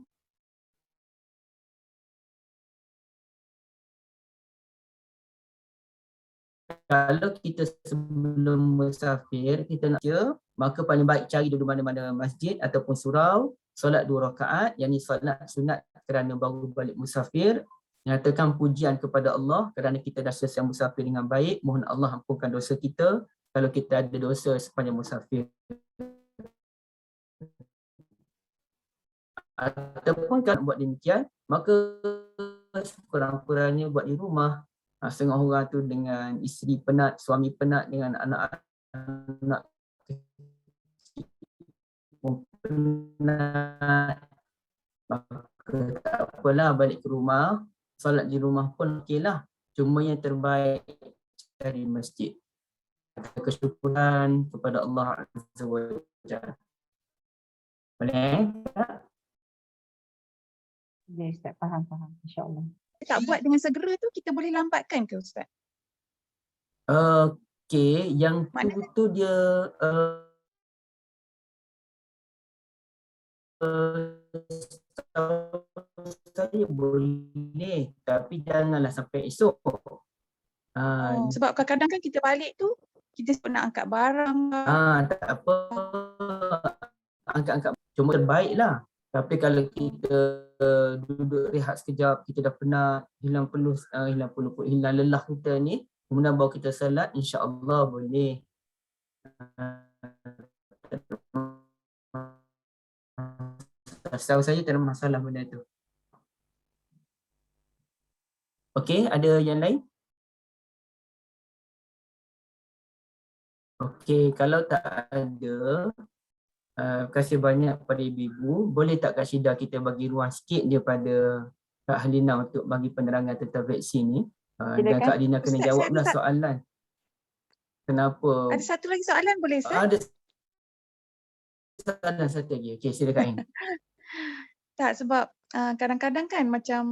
kalau kita sebelum musafir, kita nak kerja, maka paling baik cari dulu mana-mana masjid ataupun surau, solat 2 rakaat, yang ni solat sunat kerana baru balik musafir, nyatakan pujian kepada Allah kerana kita dah selesai musafir dengan baik, mohon Allah ampunkan dosa kita kalau kita ada dosa sepanjang musafir. Ataupun kalau buat demikian, maka kurang-kurangnya buat di rumah. Setengah orang tu dengan isteri penat, suami penat, dengan anak-anak penat, maka tak apalah, balik ke rumah, solat di rumah pun okey lah. Cuma yang terbaik cari masjid. Kesyukuran kepada Allah Azza wa Jalla. Boleh? Ya, Ustaz, faham. InsyaAllah. Tak buat dengan segera tu kita boleh lambatkan ke Ustaz? Okey, yang tu dia saya boleh, tapi janganlah sampai esok. Sebab kadang-kadang kan kita balik tu kita nak angkat barang. Tak apa, angkat-angkat cuma terbaiklah. Tapi kalau kita duduk rehat sekejap, kita dah penat, hilang lelah kita ni, kemudian bawa kita salat, insya-Allah boleh. Setahu saya tak ada masalah benda tu. Okey, ada yang lain? Okey, kalau tak ada, terima kasih banyak kepada ibu-ibu. Boleh tak Kak Syida kita bagi ruang sikit je pada Kak Halina untuk bagi penerangan tentang vaksin ni? Dan Kak Halina kena jawablah soalan. Kenapa? Ada satu lagi soalan boleh Ustaz? Ada soalan satu lagi. Okey, silakan. Tak, sebab kadang-kadang kan macam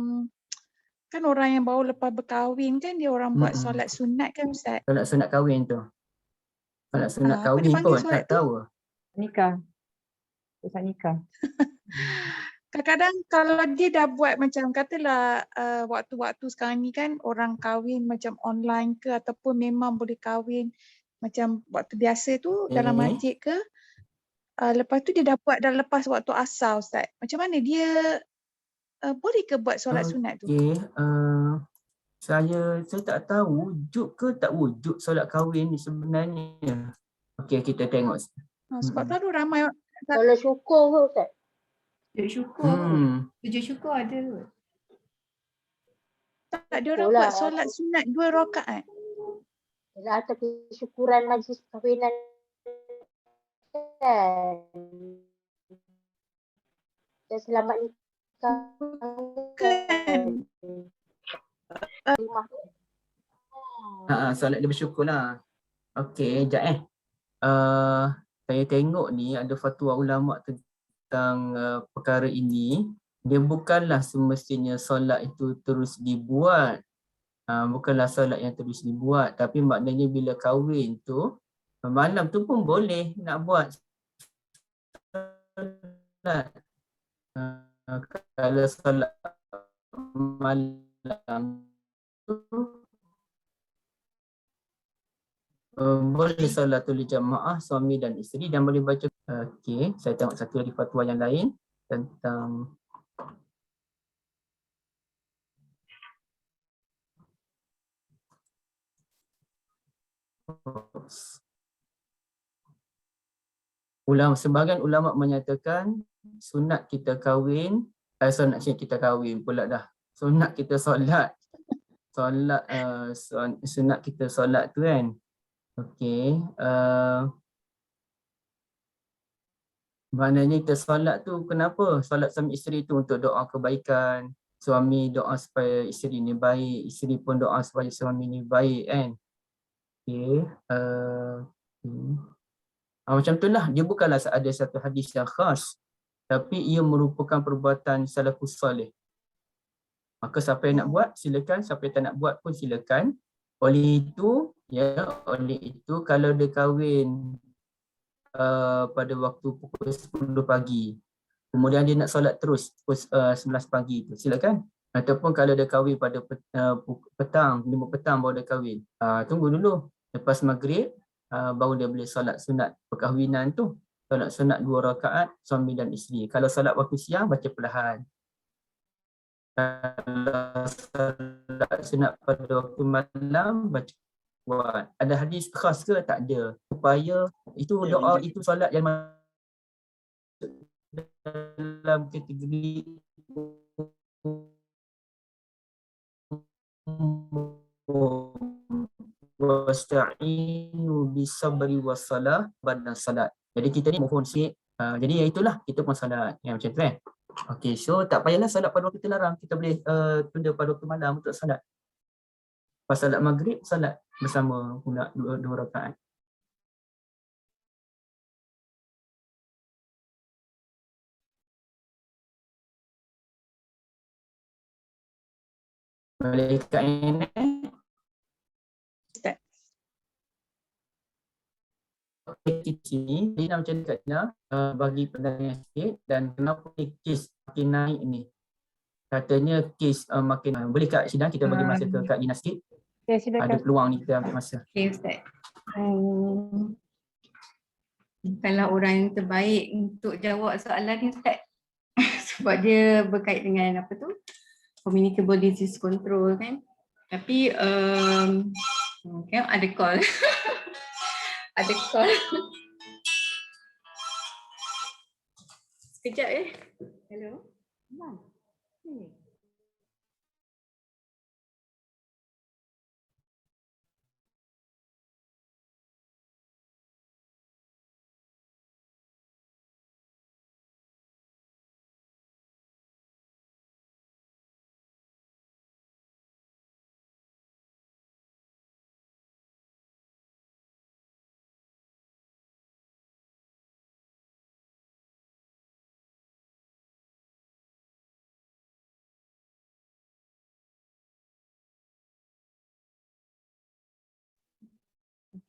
kan orang yang baru lepas berkahwin kan dia orang buat solat sunat kan Ustaz? Solat sunat kahwin tu. Solat sunat kahwin pun tak tahu. Nikah. Ustaz nikah. Kadang-kadang kalau dia dah buat macam katalah waktu-waktu sekarang ni kan orang kahwin macam online ke ataupun memang boleh kahwin macam waktu biasa tu dalam masjid ke, lepas tu dia dah buat dah lepas waktu asar Ustaz. Macam mana dia boleh ke buat solat sunat tu? Okey, saya tak tahu wujud ke tak wujud solat kahwin ni sebenarnya. Okey, kita tengok. Sebab selalu ramai solat syukur ke Ustaz? Sujud syukur kot. Sujud syukur ada kot. Tak, dia orang buat solat sunat 2 rakaat. Yalah, atas kesyukuran majlis perkahwinan kan. Dan selamat nikah. Kan. Rumah. Solat dia bersyukur lah. Okey, sekejap saya tengok ni ada fatwa ulama tentang perkara ini. Dia bukanlah semestinya solat itu terus dibuat. Bukanlah solat yang terus dibuat. Tapi maknanya bila kahwin tu, malam tu pun boleh nak buat solat. Kalau solat malam tu boleh solatul jamaah suami dan isteri dan boleh baca. Okey, saya tengok satu lagi fatwa yang lain tentang sebahagian ulama menyatakan sunat kita kahwin, sunat kita kahwin pula dah. Sunat kita solat. Sunat kita solat tu kan. Okey, maknanya kita solat tu kenapa? Solat suami isteri tu untuk doa kebaikan. Suami doa supaya isteri ni baik, isteri pun doa supaya suami ni baik kan. Okey, macam tu lah. Dia bukanlah ada satu hadis yang khas, tapi ia merupakan perbuatan salafus salih. Maka siapa yang nak buat silakan, siapa yang tak nak buat pun silakan. Oleh itu kalau dia kahwin pada waktu pukul 10 pagi, kemudian dia nak solat terus pukul 11 pagi tu, silakan. Ataupun kalau dia kahwin pada petang, 5 petang baru dia kahwin, tunggu dulu. Lepas maghrib, baru dia boleh solat sunat perkahwinan tu. Solat sunat 2 rakaat suami dan isteri. Kalau solat waktu siang, baca perlahan. Kalau solat sunat pada waktu malam, baca buat. Ada hadis khas ke? Tak ada. Supaya itu doa, itu solat yang masuk dalam kategori wasta'inu bisabri wassalah ba'da salat. Jadi kita ni mohon sikit. Jadi itulah kita pun salat yang macam tu kan. Okey, so tak payahlah salat pada waktu terlarang. Kita boleh tunda pada waktu malam untuk salat. Pas salat maghrib, salat bersama pula 2 rakaat. Boleh Kak Ina? Ustaz. Kes ini, dia macam ni Kak Ina, bagi pendengar sikit, dan kenapa kes makin naik ni. Katanya kes makin, boleh Kak Syida kita bagi masa ke Kak Ina sikit? Ya, silakan. Ada peluang ni kita ambil masa. Okey Ustaz. Bukanlah orang yang terbaik untuk jawab soalan ni Ustaz. Sebab dia berkait dengan apa tu? Communicable disease control kan. Tapi okay, ada call. Ada call. Sekejap Hello.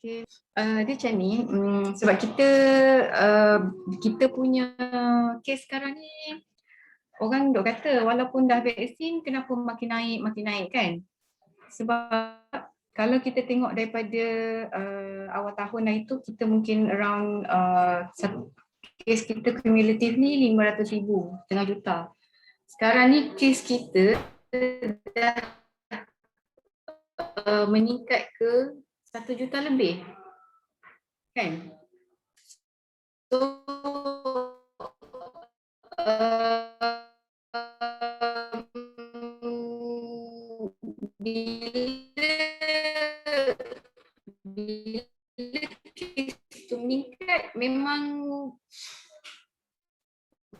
Okay. Dia macam ni, sebab kita punya kes sekarang ni, orang duk kata walaupun dah vaksin kenapa makin naik kan. Sebab kalau kita tengok daripada awal tahun dah itu, kita mungkin around kes kita kumulatif ni 500,000, setengah juta. Sekarang ni kes kita dah meningkat ke 1 juta lebih kan. So bila kes tu meningkat, memang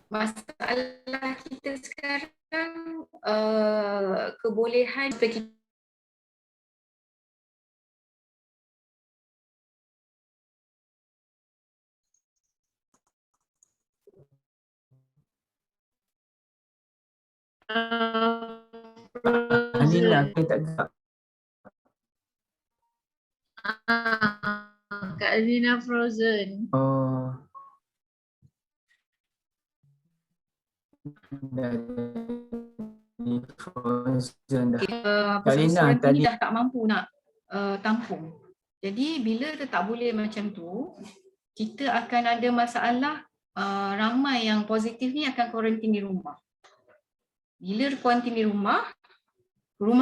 masalah kita sekarang kebolehan kita Alina, aku tak gerak. Kak Alina frozen. Oh. Frozen dah. Kak Lina persoalan ini tadi dah tak mampu nak tampung. Jadi bila kita tak boleh macam tu, kita akan ada masalah ramai yang positif ni akan kuarantin di rumah. Bila kuarantin di rumah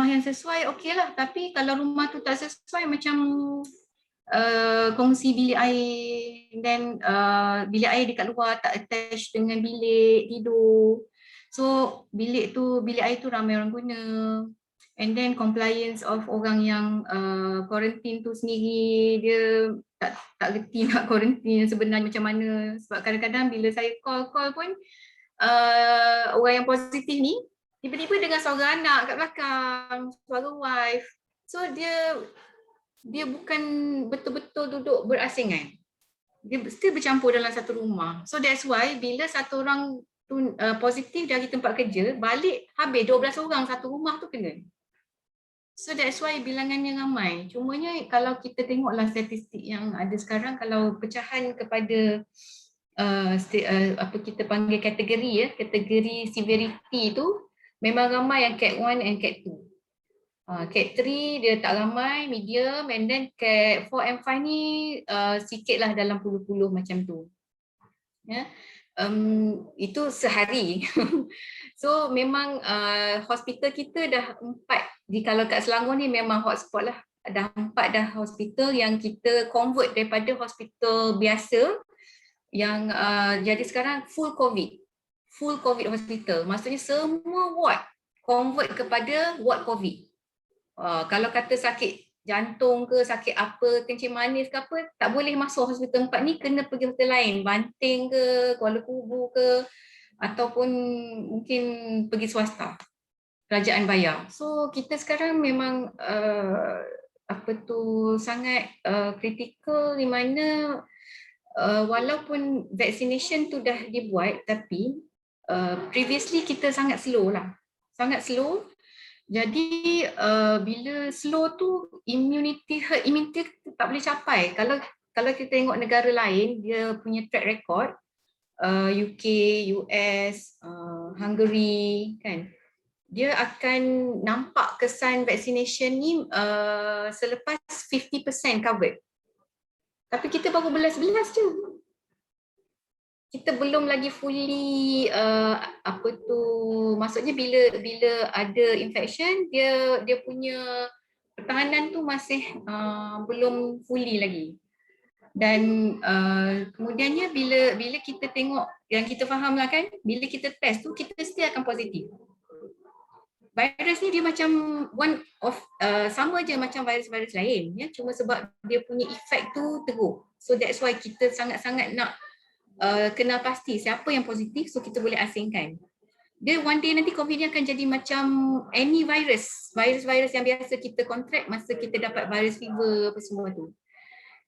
yang sesuai okeylah, tapi kalau rumah tu tak sesuai macam kongsi bilik air, dan bilik air dekat luar tak attach dengan bilik tidur. So bilik air tu ramai orang guna, and then compliance of orang yang quarantine tu sendiri, dia tak reti nak quarantine sebenarnya macam mana. Sebab kadang-kadang bila saya call pun orang yang positif ni tiba-tiba dengan suara anak kat belakang, suara wife. So dia bukan betul-betul duduk berasingan. Dia mesti bercampur dalam satu rumah. So that's why bila satu orang tu positif dari tempat kerja, balik habis 12 orang satu rumah tu kena. So that's why bilangannya ramai. Cumanya kalau kita tengoklah statistik yang ada sekarang, kalau pecahan kepada apa kita panggil kategori kategori severity tu memang ramai yang Cat 1 and Cat 2. Cat 3 dia tak ramai, medium, and then Cat 4 and 5 ni sikit lah dalam puluh-puluh macam tu. Itu sehari. So memang hospital kita dah 4, kalau kat Selangor ni memang hotspot lah. Dah 4 dah hospital yang kita convert daripada hospital biasa yang jadi sekarang full COVID hospital. Maksudnya semua ward convert kepada ward COVID. Kalau kata sakit jantung ke, sakit apa, kencing manis ke apa, tak boleh masuk hospital 4 ni, kena pergi hospital lain, Banting ke, Kuala Kubu ke, ataupun mungkin pergi swasta, kerajaan bayar. So kita sekarang memang sangat kritikal, di mana walaupun vaccination tu dah dibuat, tapi previously kita sangat slow. Jadi bila slow tu herd immunity tak boleh capai. Kalau kita tengok negara lain, dia punya track record, UK, US, Hungary kan, dia akan nampak kesan vaccination ni selepas 50% covered. Tapi kita baru 11 je. Kita belum lagi fully maksudnya bila ada infection, dia punya pertahanan tu masih belum fully lagi. Dan kemudiannya bila kita tengok, yang kita faham lah kan, bila kita test tu kita mesti akan positif. Virus ni dia macam sama je macam virus-virus lain, cuma sebab dia punya efek tu teruk. So that's why kita sangat-sangat nak kenal pasti siapa yang positif, so kita boleh asingkan. Dia one day nanti COVID ni akan jadi macam any virus yang biasa kita contract masa kita dapat virus fever apa semua tu.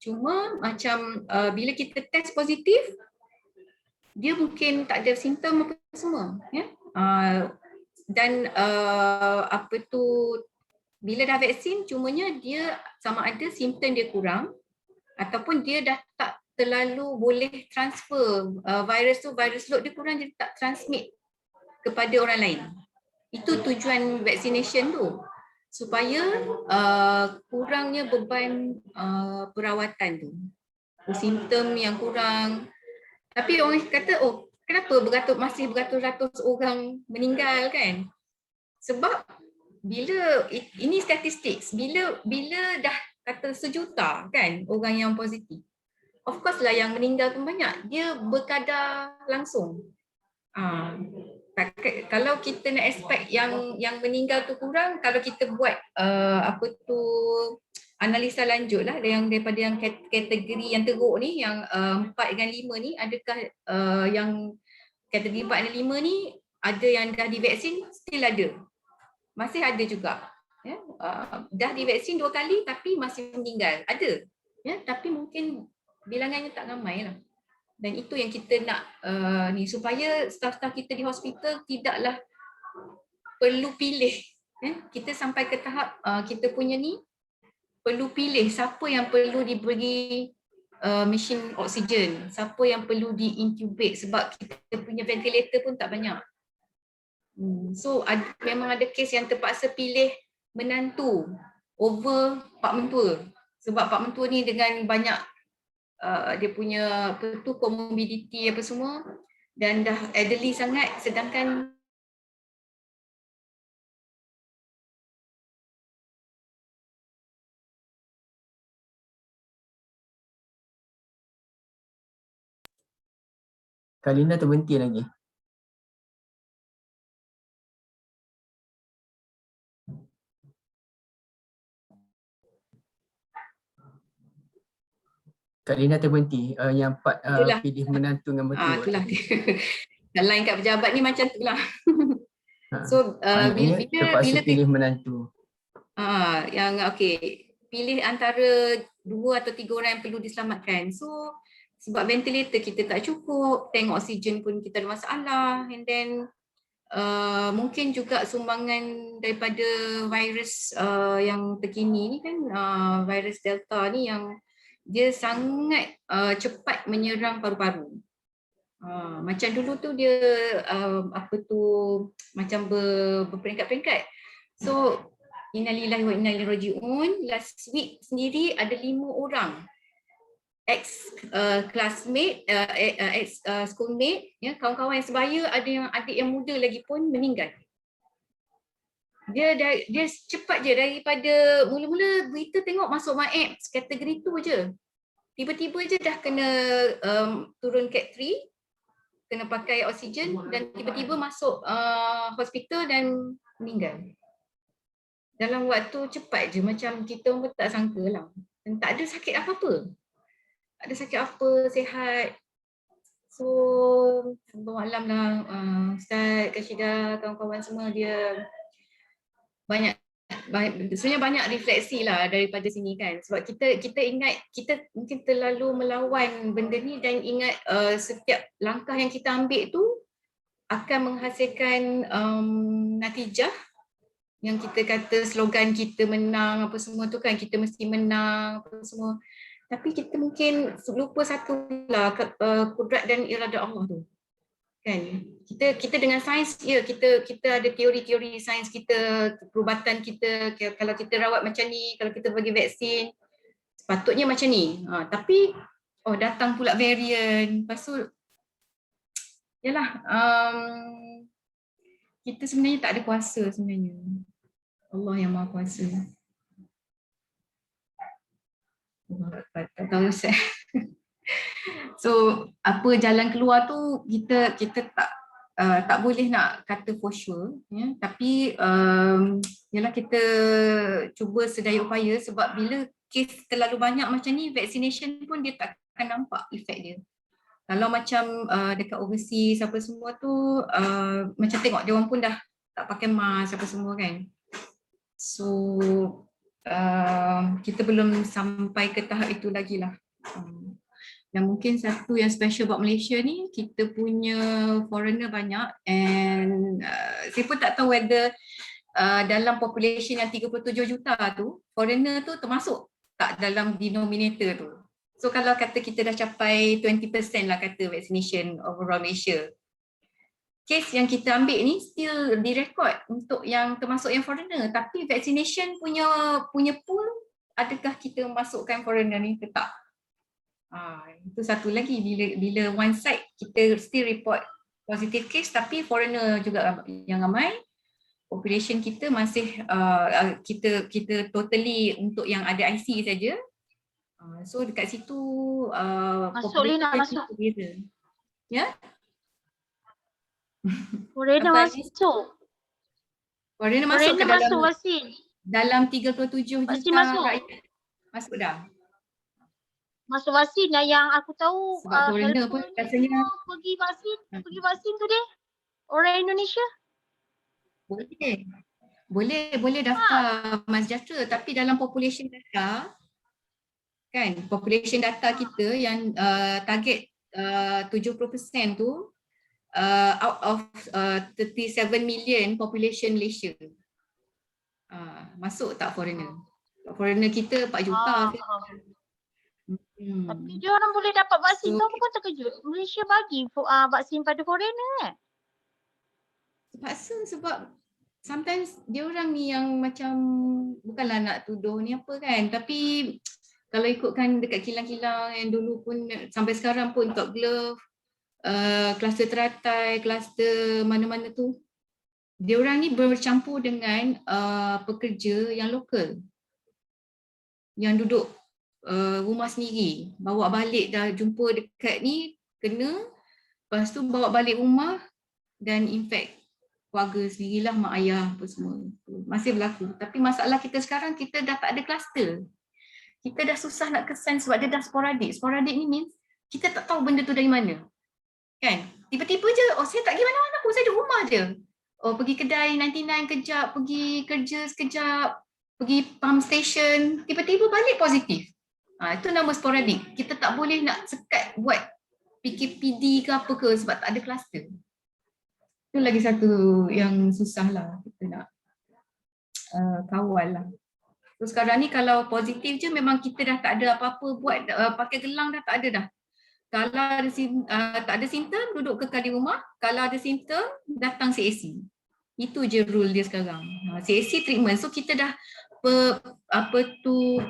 Cuma macam bila kita test positif, dia mungkin tak ada simptom apa semua, dan bila dah vaksin, cumanya dia sama ada simptom dia kurang ataupun dia dah tak terlalu boleh transfer virus load dia kurang, jadi tak transmit kepada orang lain. Itu tujuan vaccination tu, supaya kurangnya beban perawatan tu, simptom yang kurang. Tapi orang kata, kenapa masih beratus-ratus orang meninggal kan? Sebab bila ini statistik, bila dah kata 1 juta kan orang yang positif, of course lah yang meninggal pun banyak, dia berkadar langsung. Kalau kita nak expect yang meninggal tu kurang, kalau kita buat analisa lanjut lah daripada yang kategori yang teruk ni, yang 4 dengan 5 ni, adakah yang kategori 4 dan 5 ni ada yang dah divaksin? Still ada, masih ada juga. Ya, dah divaksin 2 kali tapi masih meninggal, ada. Ya, tapi mungkin bilangannya tak ramai lah. Dan itu yang kita nak ni, supaya staf-staf kita di hospital tidaklah perlu pilih. Kita sampai ke tahap kita punya ni perlu pilih siapa yang perlu diberi mesin oksigen, siapa yang perlu di-intubate, sebab kita punya ventilator pun tak banyak. So memang ada kes yang terpaksa pilih menantu over pak mentua, sebab pak mentua ni dengan banyak dia punya comorbidity apa semua dan dah elderly sangat, sedangkan Kak Lina terhenti lagi. Kak Lina terhenti. Yang part pilih menantu dengan mertua. Itulah dia. Line kat pejabat ni macam tu lah. So bila pilih menantu. Yang okey, pilih antara 2 atau 3 orang yang perlu diselamatkan. So sebab ventilator kita tak cukup, tank oksigen pun kita ada masalah, and then mungkin juga sumbangan daripada virus yang terkini ni kan, virus Delta ni yang dia sangat cepat menyerang paru-paru. Macam dulu tu dia macam berperingkat-peringkat. So innalillahi wa inna ilaihi raji'un, last week sendiri ada 5 orang ex-classmate, ex-schoolmate, ya, kawan-kawan yang sebaya, ada yang adik yang muda lagi pun meninggal. Dia cepat je, daripada mula-mula berita tengok masuk MAEP kategori tu je. Tiba-tiba je dah kena turun cat 3, kena pakai oksigen dan tiba-tiba masuk hospital dan meninggal. Dalam waktu cepat je, macam kita pun tak sangka lah. Dan tak ada sakit apa-apa. Tak ada sakit apa, sihat. So, Allahualam lah, Ustaz, Kak Syida, kawan-kawan semua, dia sebenarnya banyak refleksi lah daripada sini kan, sebab kita ingat kita mungkin terlalu melawan benda ni dan ingat setiap langkah yang kita ambil tu akan menghasilkan natijah yang kita kata slogan kita menang apa semua tu kan, kita mesti menang apa semua, tapi kita mungkin lupa satu lah, kudrat dan irada Allah tu. Kan, kita dengan sains, ya, kita ada teori-teori sains kita, perubatan kita, kalau kita rawat macam ni, kalau kita bagi vaksin sepatutnya macam ni, tapi datang pula varian, lepas tu yalah, kita sebenarnya tak ada kuasa sebenarnya, Allah yang maha kuasa. Tak tahu saya. So apa jalan keluar tu kita tak boleh nak kata for sure, ya, tapi yalah, kita cuba sedaya upaya, sebab bila kes terlalu banyak macam ni, vaccination pun dia tak akan nampak efek dia. Kalau macam dekat overseas apa semua tu, macam tengok dia orang pun dah tak pakai mask apa semua kan. So kita belum sampai ke tahap itu lagi lah. Dan mungkin satu yang special buat Malaysia ni, kita punya foreigner banyak, and saya pun tak tahu whether dalam population yang 37 juta tu, foreigner tu termasuk tak dalam denominator tu. So kalau kata kita dah capai 20% lah kata vaccination overall Malaysia, kes yang kita ambil ni still direkod untuk yang termasuk yang foreigner, tapi vaccination punya pool, adakah kita masukkan foreigner ni ke tak? Itu satu lagi, bila one side kita still report positive case tapi foreigner juga yang ramai, population kita masih kita totally untuk yang ada IC saja. So dekat situ masuk Lina, masuk. Berbeza. Ya? Foreigner Sampai ni masuk. foreigner masuk ke Foreigner masuk dalam vaksin. dalam 37 Vaksin juta masuk. rakyat? Masuk dah. Masuk vaksin dah yang aku tahu Sebab foreigner pun helper biasanya semua pergi vaksin tu dia. Orang Indonesia. boleh. Boleh daftar Mas Jatra, tapi dalam population data kan, population data kita yang target 70% tu out of 37 million population Malaysia. Masuk tak foreigner? Foreigner kita 4 juta. Tapi dia orang boleh dapat vaksin. Kau bukan terkejut. Malaysia bagi vaksin pada foreigner kan? Terpaksa sebab sometimes dia orang ni yang macam, bukanlah nak tuduh ni apa kan, tapi kalau ikutkan dekat kilang-kilang yang dulu pun sampai sekarang pun Top Glove, kluster teratai, kluster mana-mana tu, dia orang ni bercampur dengan pekerja yang lokal yang duduk rumah sendiri, bawa balik dah jumpa dekat ni kena, lepas tu bawa balik rumah dan infect keluarga sendirilah, mak ayah apa semua. Masih berlaku. Tapi masalah kita sekarang, kita dah tak ada kluster. Kita dah susah nak kesan sebab dia dah sporadik. Sporadik ni means kita tak tahu benda tu dari mana. Kan? Tiba-tiba je, saya tak pergi mana-mana pun, saya di rumah je. Pergi kedai 99 kejap, pergi kerja sekejap, pergi pump station, tiba-tiba balik positif. Itu nama sporadik. Kita tak boleh nak sekat buat PKPD ke apa ke sebab tak ada kluster. Itu lagi satu yang susah lah kita nak kawal lah. So sekarang ni kalau positif je memang kita dah tak ada apa-apa buat, pakai gelang dah tak ada dah. Kalau ada tak ada simptom, duduk kekal di rumah. Kalau ada simptom, datang CAC. Itu je rule dia sekarang. CAC treatment. So kita dah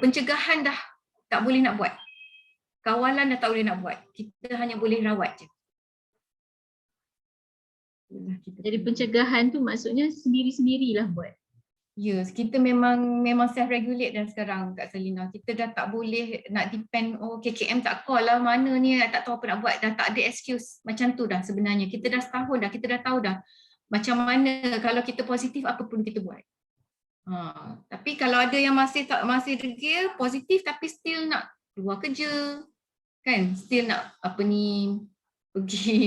pencegahan dah tak boleh nak buat. Kawalan dah tak boleh nak buat. Kita hanya boleh rawat je. Jadi pencegahan tu maksudnya sendiri-sendirilah buat. Yes, kita memang self-regulate dah sekarang Kak Selina. Kita dah tak boleh nak depend, KKM tak call lah, mana ni tak tahu apa nak buat. Dah tak ada excuse macam tu dah sebenarnya. Kita dah setahun dah, kita dah tahu dah macam mana kalau kita positif apa perlu kita buat. Tapi kalau ada yang masih degil, positif tapi still nak keluar kerja, kan? Still nak pergi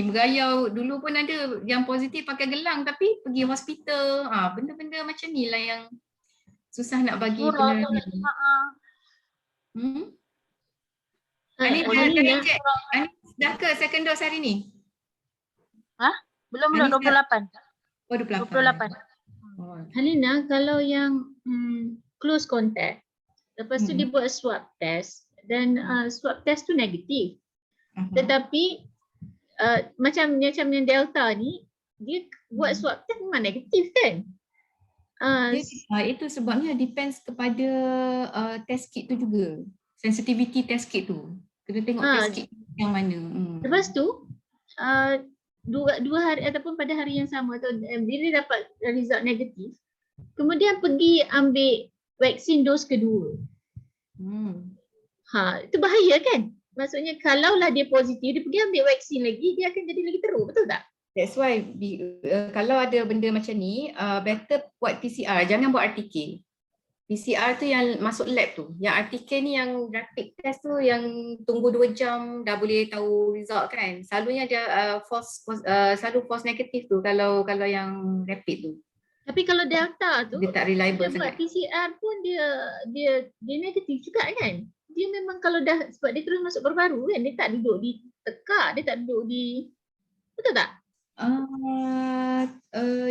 merayau. Dulu pun ada yang positif pakai gelang tapi pergi hospital. Benda-benda macam ni lah yang susah nak bagi penerangan. Ani dah ke second dose hari ni? Belum 28. Oh 28. Halina, kalau yang close contact, lepas tu dia buat swab test dan swab test tu negatif. Tetapi macam yang Delta ni, dia buat swab test memang negatif kan? Itu sebabnya depends kepada test kit tu juga. Sensitivity test kit tu. Kena tengok test kit yang mana. Lepas tu, dua hari ataupun pada hari yang sama tu, dia dapat result negatif. Kemudian pergi ambil vaksin dos kedua. Itu bahaya kan? Maksudnya kalaulah dia positif, dia pergi ambil vaksin lagi, dia akan jadi lagi teruk, betul tak? That's why kalau ada benda macam ni, better buat PCR, jangan buat RTK. PCR tu yang masuk lab tu. Yang RTK ni yang rapid test tu yang tunggu 2 jam dah boleh tahu result kan. Selalunya dia selalu false negatif tu kalau yang rapid tu. Tapi kalau Delta tu, dia tak reliable dia buat sangat. PCR pun dia negatif juga kan? Dia memang kalau dah, sebab dia terus masuk baru-baru kan, dia tak duduk di tekak, dia tak duduk di, betul tak?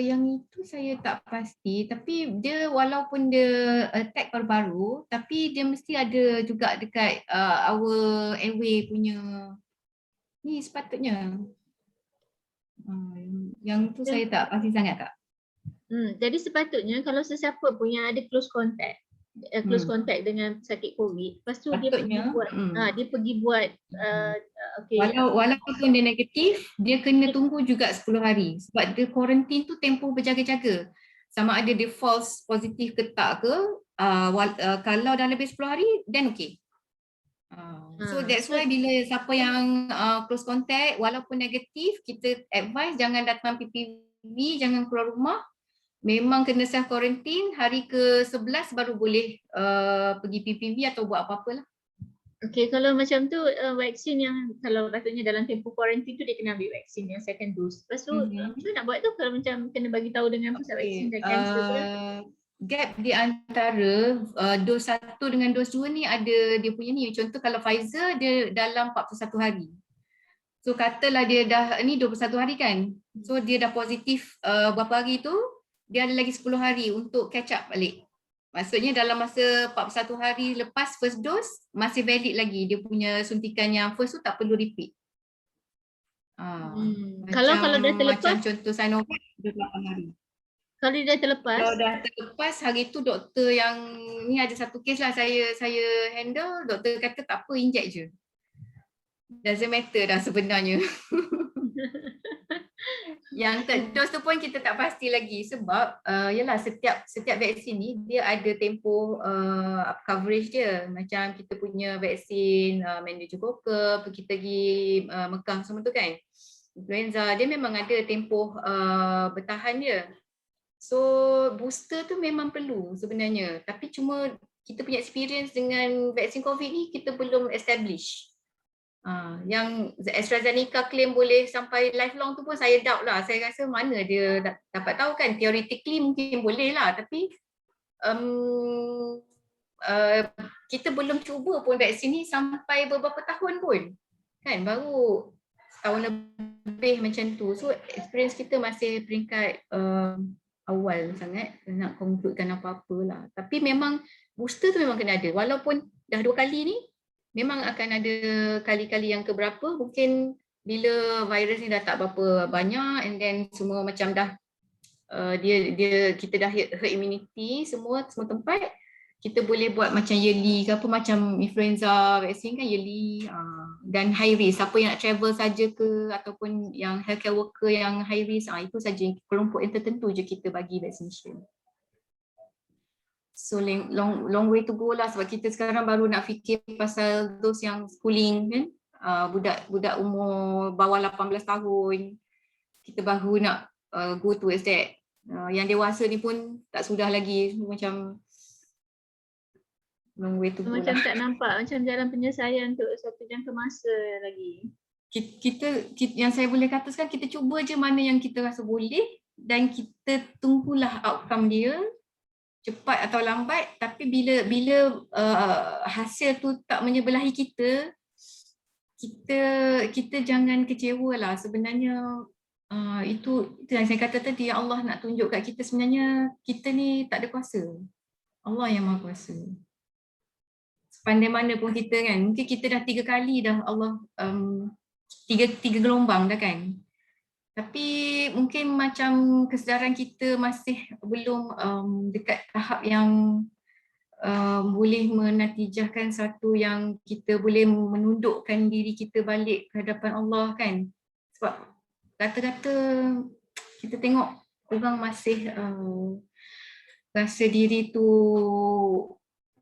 Yang itu saya tak pasti, tapi dia walaupun dia attack baru-baru, tapi dia mesti ada juga dekat our airway punya ni sepatutnya. Yang tu saya tak pasti sangat Kak. Jadi sepatutnya kalau sesiapa pun yang ada close contact dengan sakit COVID, lepas tu patutnya, dia pergi buat walaupun dia negatif, dia kena tunggu juga 10 hari sebab dia kuarantin tu tempoh berjaga-jaga. Sama ada dia false positif ke tak ke, kalau dah lebih 10 hari then okey. So that's why bila siapa yang close contact walaupun negatif, kita advise jangan datang PPV, jangan keluar rumah. Memang kena self quarantine, hari ke-11 baru boleh pergi PPV atau buat apa-apa lah. Okay, kalau macam tu vaksin yang kalau patutnya dalam tempoh quarantine tu dia kena ambil vaksin yang second dose. Lepas tu macam mana nak buat tu kalau macam kena bagi tahu dengan pusat vaksin dan cancel tu? Gap di antara dos 1 dengan dos 2 ni ada dia punya ni. Contoh kalau Pfizer dia dalam 41 hari. So katalah dia dah ni 21 hari kan. So dia dah positif berapa hari tu, dia ada lagi 10 hari untuk catch up balik. Maksudnya dalam masa 41 hari lepas first dose masih valid lagi dia punya suntikan yang first tu, tak perlu repeat. Kalau dah terlepas macam contoh Sinovac 28 hari. Kalau dia dah terlepas, Kalau dah terlepas hari tu doktor yang ni ada satu kes lah saya handle, doktor kata tak apa, inject je. Doesn't matter dah sebenarnya. Yang third dose tu pun kita tak pasti lagi sebab yalah setiap vaksin ni dia ada tempoh coverage dia. Macam kita punya vaksin meningococcal, kita pergi Mekah semua tu kan. Influenza dia memang ada tempoh bertahan dia. So booster tu memang perlu sebenarnya, tapi cuma kita punya experience dengan vaksin COVID ni kita belum establish. Yang AstraZeneca claim boleh sampai lifelong tu pun saya doubt lah. Saya rasa mana dia dapat tahu kan, theoretically mungkin boleh lah, tapi kita belum cuba pun vaksin ni sampai beberapa tahun pun kan, baru setahun lebih macam tu. So experience kita masih peringkat awal sangat nak concludekan apa-apa lah. Tapi memang booster tu memang kena ada. Walaupun dah 2 kali ni, memang akan ada kali-kali yang keberapa. Mungkin bila virus ni dah tak berapa banyak and then semua macam dah kita dah herd immunity semua tempat, kita boleh buat macam yearly ke apa, macam influenza vaksin kan yearly. Dan high risk, siapa yang nak travel saja ke ataupun yang healthcare worker yang high risk, itu saja kelompok yang tertentu je kita bagi vaccination. So long way to go lah sebab kita sekarang baru nak fikir pasal those yang schooling kan, budak umur bawah 18 tahun, kita baru nak go towards that. Yang dewasa ni pun tak sudah lagi, macam long way to go macam lah. tak nampak macam jalan penyelesaian untuk satu jangka masa lagi. Kita yang saya boleh kata sekarang, kita cuba je mana yang kita rasa boleh dan kita tunggulah outcome dia cepat atau lambat. Tapi bila hasil tu tak menyebelahi kita jangan kecewa lah. Sebenarnya itu yang saya kata tadi, Allah nak tunjuk kat kita sebenarnya kita ni tak ada kuasa. Allah yang maha kuasa. Sepandai mana pun kita kan, mungkin kita dah 3 kali dah Allah, 3 gelombang dah kan. Tapi mungkin macam kesedaran kita masih belum dekat tahap yang boleh menatijahkan satu yang kita boleh menundukkan diri kita balik ke hadapan Allah kan. Sebab kata-kata kita tengok orang masih rasa diri tu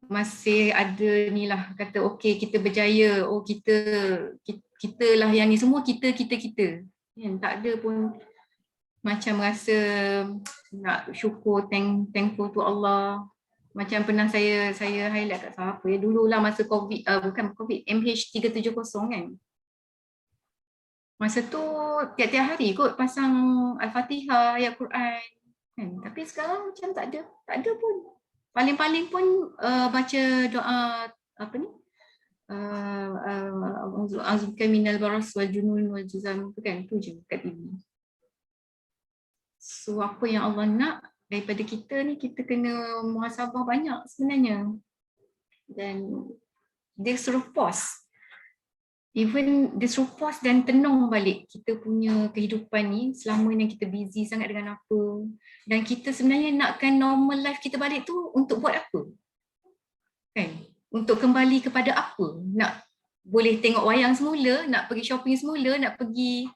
masih ada ni lah, kata okey kita berjaya, oh kita lah yang ni semua kita kan, tak ada pun macam rasa nak syukur, thankful to Allah. Macam pernah saya highlight kat siapa ya, dululah masa COVID, bukan COVID, MH370 kan, masa tu tiap-tiap hari kot pasang Al-Fatihah, ayat Quran kan. Tapi sekarang macam tak ada pun. Paling-paling pun baca doa apa ni? A'udzubika minal baras wal junun wal juzam, tu kan, tu je kat TV. So apa yang Allah nak daripada kita ni, kita kena muhasabah banyak sebenarnya. Dan dia suruh pause. Even dia suruh pause dan tenung balik kita punya kehidupan ni selama ni kita busy sangat dengan apa. Dan kita sebenarnya nakkan normal life kita balik tu untuk buat apa? Kan? Untuk kembali kepada apa? Nak boleh tengok wayang semula, nak pergi shopping semula, nak pergi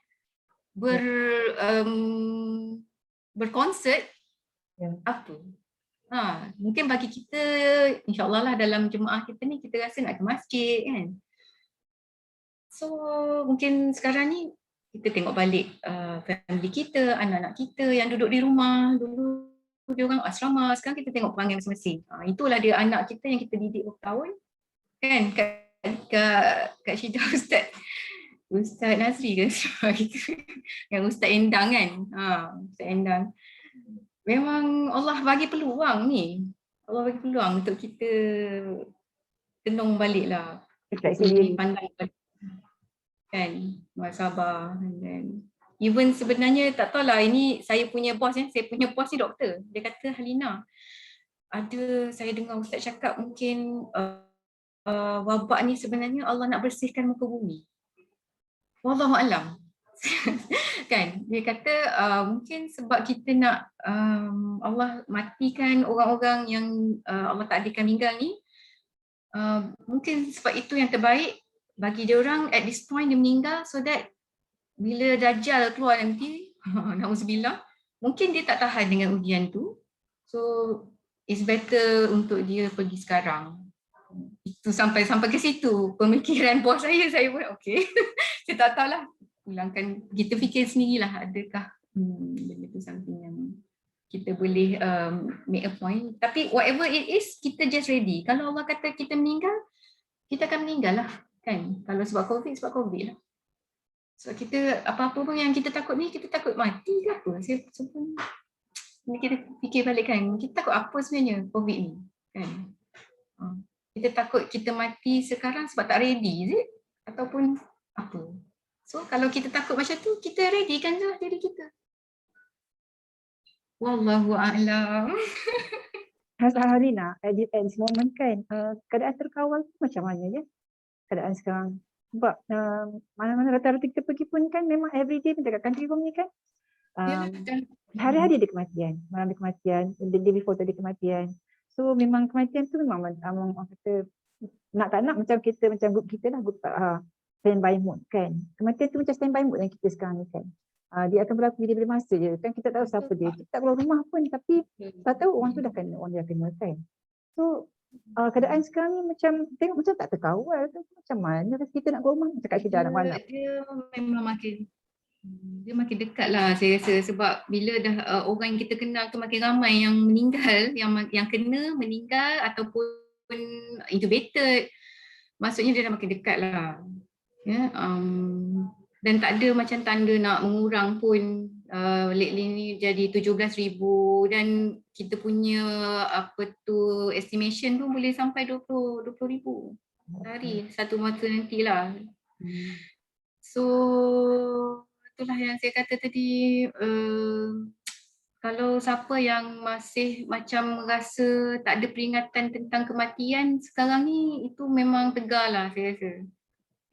berkonsert, apa? Mungkin bagi kita, insyaAllah lah dalam jemaah kita ni, kita rasa nak ke masjid kan. So mungkin sekarang ni kita tengok balik family kita, anak-anak kita yang duduk di rumah. Dulu dia orang asrama, sekarang kita tengok perangai masing-masing. Itulah dia anak kita yang kita didik berapa tahun kan. Kak Syida Ustaz Nazri ke gitu. Yang Ustaz Endang kan. Ustaz Endang. Memang Allah bagi peluang ni. Allah bagi peluang untuk kita tenung balik lah. Pandang balik. Kan, sabar. And then, even sebenarnya tak tahulah, ini saya punya bos saya punya bos ni doktor. Dia kata, Halina, saya dengar Ustaz cakap mungkin wabak ni sebenarnya Allah nak bersihkan muka bumi. Wallahualam. Kan, dia kata mungkin sebab kita nak Allah matikan orang-orang yang Allah takdirkan meninggal ni, mungkin sebab itu yang terbaik bagi dia orang at this point dia meninggal, so that bila Dajjal keluar nanti, na'udzubillah, mungkin dia tak tahan dengan ujian tu, so it's better untuk dia pergi sekarang. Itu sampai ke situ pemikiran bos saya pun okey. Saya tak tahulah, ulangkan kita fikir sendirilah, adakah benda tu something yang kita boleh make a point. Tapi whatever it is, kita just ready. Kalau Allah kata kita meninggal, kita akan meninggal lah kan. Kalau sebab COVID lah. Sebab kita apa-apa pun yang kita takut ni, kita takut mati ke apa. Kita fikir balik kan, kita takut apa sebenarnya COVID ni kan. Kita takut kita mati sekarang sebab tak ready, is it? Ataupun apa? So kalau kita takut macam tu, kita ready kan je diri kita. Wallahu a'lam. Halina, at this moment kan, keadaan terkawal macam mana ya? Keadaan sekarang. Sebab mana-mana rata-rata kita pergi pun kan memang everyday dekat country home ni kan. Hari-hari ada kematian, malam ada kematian, the day before ada kematian. So memang kematian tu memang orang kata nak tak nak macam kita, macam grup kita lah, grup standby mode kan. Kematian tu macam standby mode yang kita sekarang ni kan. Dia akan berlaku bila-bila masa je kan, kita tak tahu siapa dia. Kita tak keluar rumah pun tapi tak tahu orang tu dah kena, orang dia kena kan. So keadaan sekarang ni macam tengok macam tak terkawal tu, macam mana kita nak keluar rumah, macam Kak Syida nak malam. Dia memang makin dekat lah saya rasa, sebab bila dah orang yang kita kenal tu makin ramai yang meninggal, yang kena meninggal ataupun intubated, maksudnya dia dah makin dekat lah. Ya, dan tak ada macam tanda nak mengurang pun. Lately ni jadi 17,000 dan kita punya estimation pun boleh sampai 20,000 sehari satu masa nantilah. So itulah yang saya kata tadi, kalau siapa yang masih macam merasa tak ada peringatan tentang kematian sekarang ni, itu memang tegar lah saya rasa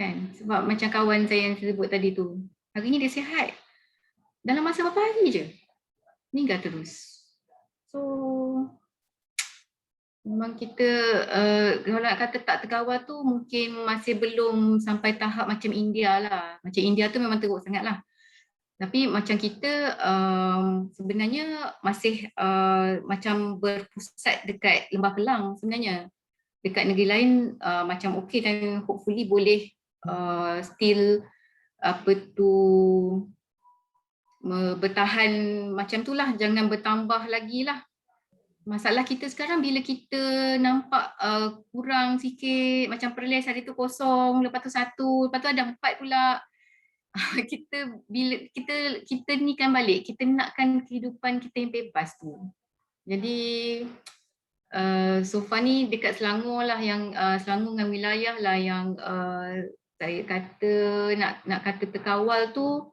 kan. Sebab macam kawan saya yang saya sebut tadi tu, hari ni dia sihat, dalam masa berapa hari je meninggal terus. So memang kita kalau nak kata tak terkawal tu mungkin masih belum sampai tahap macam India lah. Macam India tu memang teruk sangat lah. Tapi macam kita sebenarnya masih macam berpusat dekat Lembah Kelang sebenarnya. Dekat negeri lain macam okey, dan hopefully boleh still bertahan macam tu lah, jangan bertambah lagi lah. Masalah kita sekarang bila kita nampak kurang sikit, macam perlis hari tu kosong, lepas tu 1, lepas tu ada 4 pula. Bila kita ni kan balik, kita nakkan kehidupan kita yang bebas tu. Jadi so far ni dekat Selangor lah, yang Selangor dengan wilayah lah yang saya kata nak kata terkawal tu,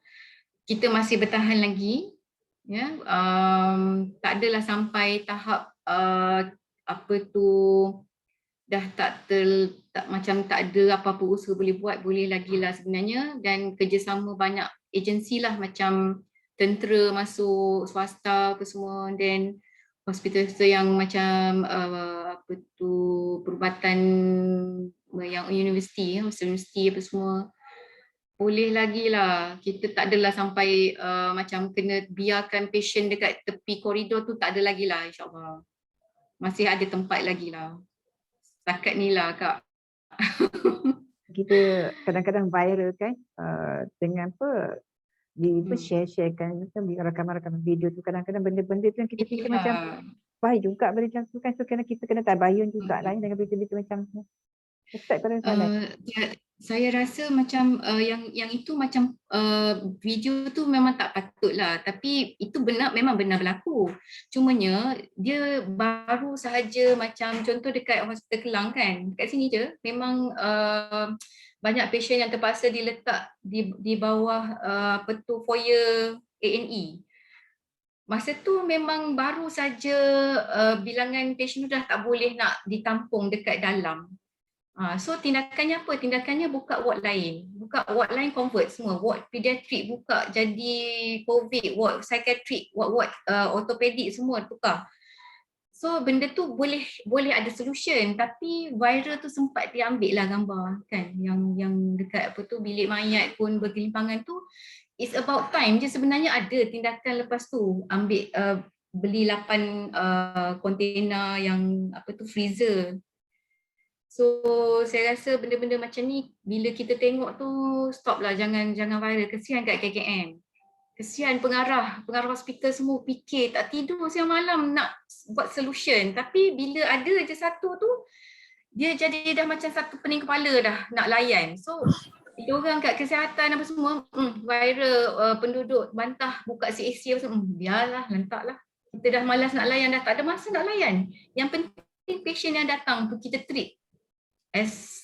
kita masih bertahan lagi. Ya, tak adalah sampai tahap dah macam tak ada apa-apa usaha boleh buat, boleh lagi lah sebenarnya. Dan kerjasama banyak agensi lah, macam tentera masuk, swasta apa semua, dan hospital yang macam perubatan yang universiti apa semua. Boleh lagi lah, kita tak adalah sampai macam kena biarkan patient dekat tepi koridor tu, tak ada lagi lah insyaAllah. masih ada tempat lagi lah. Setakat ni lah Kak. Kita kadang-kadang viral kan dengan apa share-sharekan macam rakaman-rakaman video tu, kadang-kadang benda-benda tu yang kita fikir macam baik juga benda macam tu kan, so kita kena tabayun juga lah dengan berita-berita macam tu. Ustaz pada Saya rasa macam yang itu macam video tu memang tak patut lah, tapi itu memang benar berlaku. Cumanya dia baru sahaja macam contoh dekat Hospital Kelang kan, dekat sini je memang banyak pasien yang terpaksa diletak di bawah apa tu foyer A&E. Masa tu memang baru saja bilangan pasien tu dah tak boleh nak ditampung dekat dalam. So tindakannya apa? Tindakannya buka ward lain. Buka ward lain convert semua. Ward pediatrik buka jadi COVID, ward psychiatric, ward ortopedik semua tukar. So benda tu boleh ada solution, tapi viral tu sempat diambil lah gambar kan. Yang dekat apa tu bilik mayat pun bergelimpangan tu, it's about time je sebenarnya ada tindakan lepas tu. Ambil beli 8 container yang apa tu freezer. So saya rasa benda-benda macam ni bila kita tengok tu stop lah, jangan viral. Kesian kat KKM. Kesian pengarah hospital semua fikir tak tidur siang malam nak buat solution, tapi bila ada je satu tu dia jadi dah macam satu pening kepala dah nak layan. So diorang kat kesihatan apa semua viral, penduduk bantah buka CAC apa semua, biarlah, lantaklah. Kita dah malas nak layan, dah tak ada masa nak layan. Yang penting patient yang datang tu kita treat as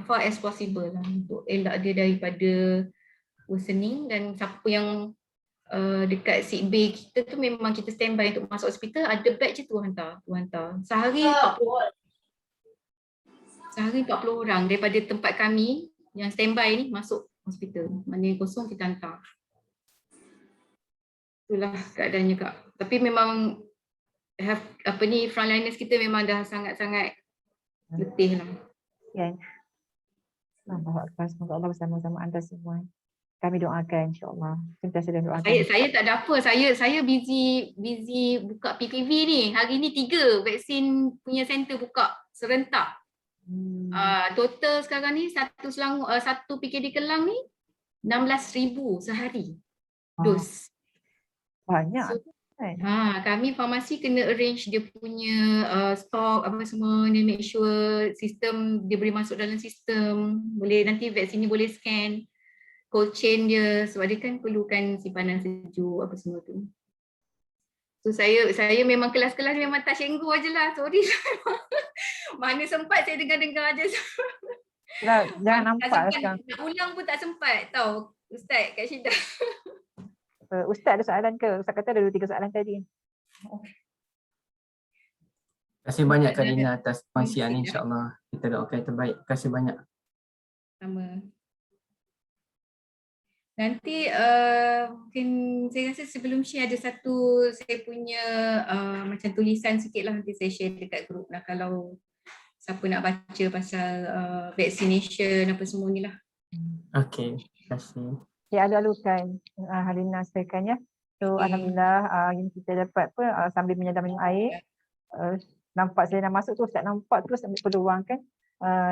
far as possible lah, untuk elak dia daripada worsening. Dan siapa yang dekat sick bay kita tu memang kita standby untuk masuk hospital, ada bed je tu hantar. Sehari 40 orang daripada tempat kami yang standby ni masuk hospital. Mana yang kosong kita hantar. Itulah keadaannya Kak. Tapi memang frontliners kita memang dah sangat-sangat letih lah. Ya. Semoga Allah bersama-sama anda semua. Kami doakan insya-Allah. Sentiasa doakan. Saya tak ada apa. Saya busy buka PPV ni. Hari ni 3 vaksin punya center buka serentak. Total sekarang ni satu PKD Kelang ni 16,000 sehari dos. Banyak. Kami farmasi kena arrange dia punya stok apa semua, ni make sure sistem dia boleh masuk dalam sistem, boleh nanti vaksin ni boleh scan cold chain dia, sebab dia kan perlukan simpanan sejuk apa semua tu. So saya memang kelas-kelas memang touch and go je lah, sorry. Mana sempat saya dengar-dengar je. Jangan nampak sekarang. Nak ulang pun tak sempat tau Ustaz Kak Syida. Ustaz ada soalan ke? Ustaz kata ada 2-3 soalan tadi. Terima kasih banyak Kak Lina atas kongsian ni, insya-Allah kita doakan yang terbaik. Terima kasih banyak. Sama. Nanti mungkin saya rasa sebelum share ada satu saya punya macam tulisan sikit lah, nanti saya share dekat grup lah kalau siapa nak baca pasal vaccination apa semua ni lah. Okey, terima kasih. Ya, alu-alukan Halina sampaikan ya. So alhamdulillah yang kita dapat sambil menyedam minum air, nampak saya dah masuk tu, Ustaz nampak terus ambil peluang kan.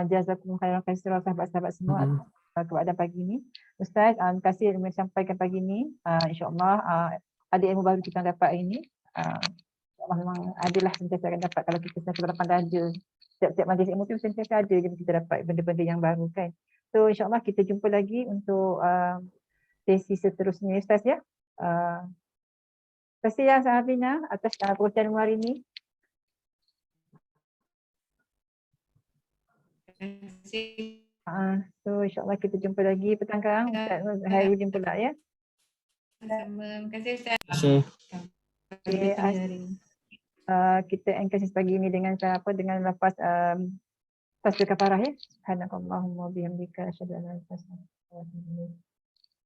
Jazakumullah khairan katsiran sahabat-sahabat semua kepada pagi ni. Ustaz, terima kasih yang sampaikan pagi ni. InsyaAllah ada ilmu baru kita dapat hari ni. InsyaAllah memang adalah sentiasa akan dapat kalau kita sentiasa berlapan dada. Setiap majlis ilmu tu sentiasa ada kita dapat benda-benda yang baru kan. So insyaAllah kita jumpa lagi untuk sesi seterusnya Ustaz ya. Terima kasih ya Sahabina atas perkongsian hari ini. Terima kasih. So insyaAllah kita jumpa lagi petang sekarang. Ustaz Hairudin pula ya. Terima kasih Ustaz. Terima kasih. Kita engkau pagi ini dengan dengan lepas tasbih kafarah ya. Subhanakallahumma bihamdika asyhadu an la ilaha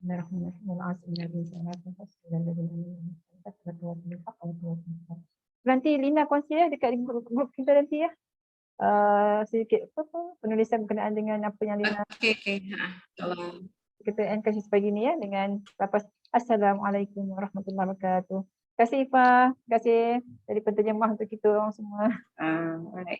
illa anta nanti Lina kongsi ya dekat grup kita nanti ya. Sedikit penulisan berkenaan dengan apa yang Lina. Okey. Kita end kasih pagi ni ya dengan lepas Assalamualaikum warahmatullahi wabarakatuh. Terima kasih Ifah. Terima kasih dari penterjemah untuk kita orang semua. Alright.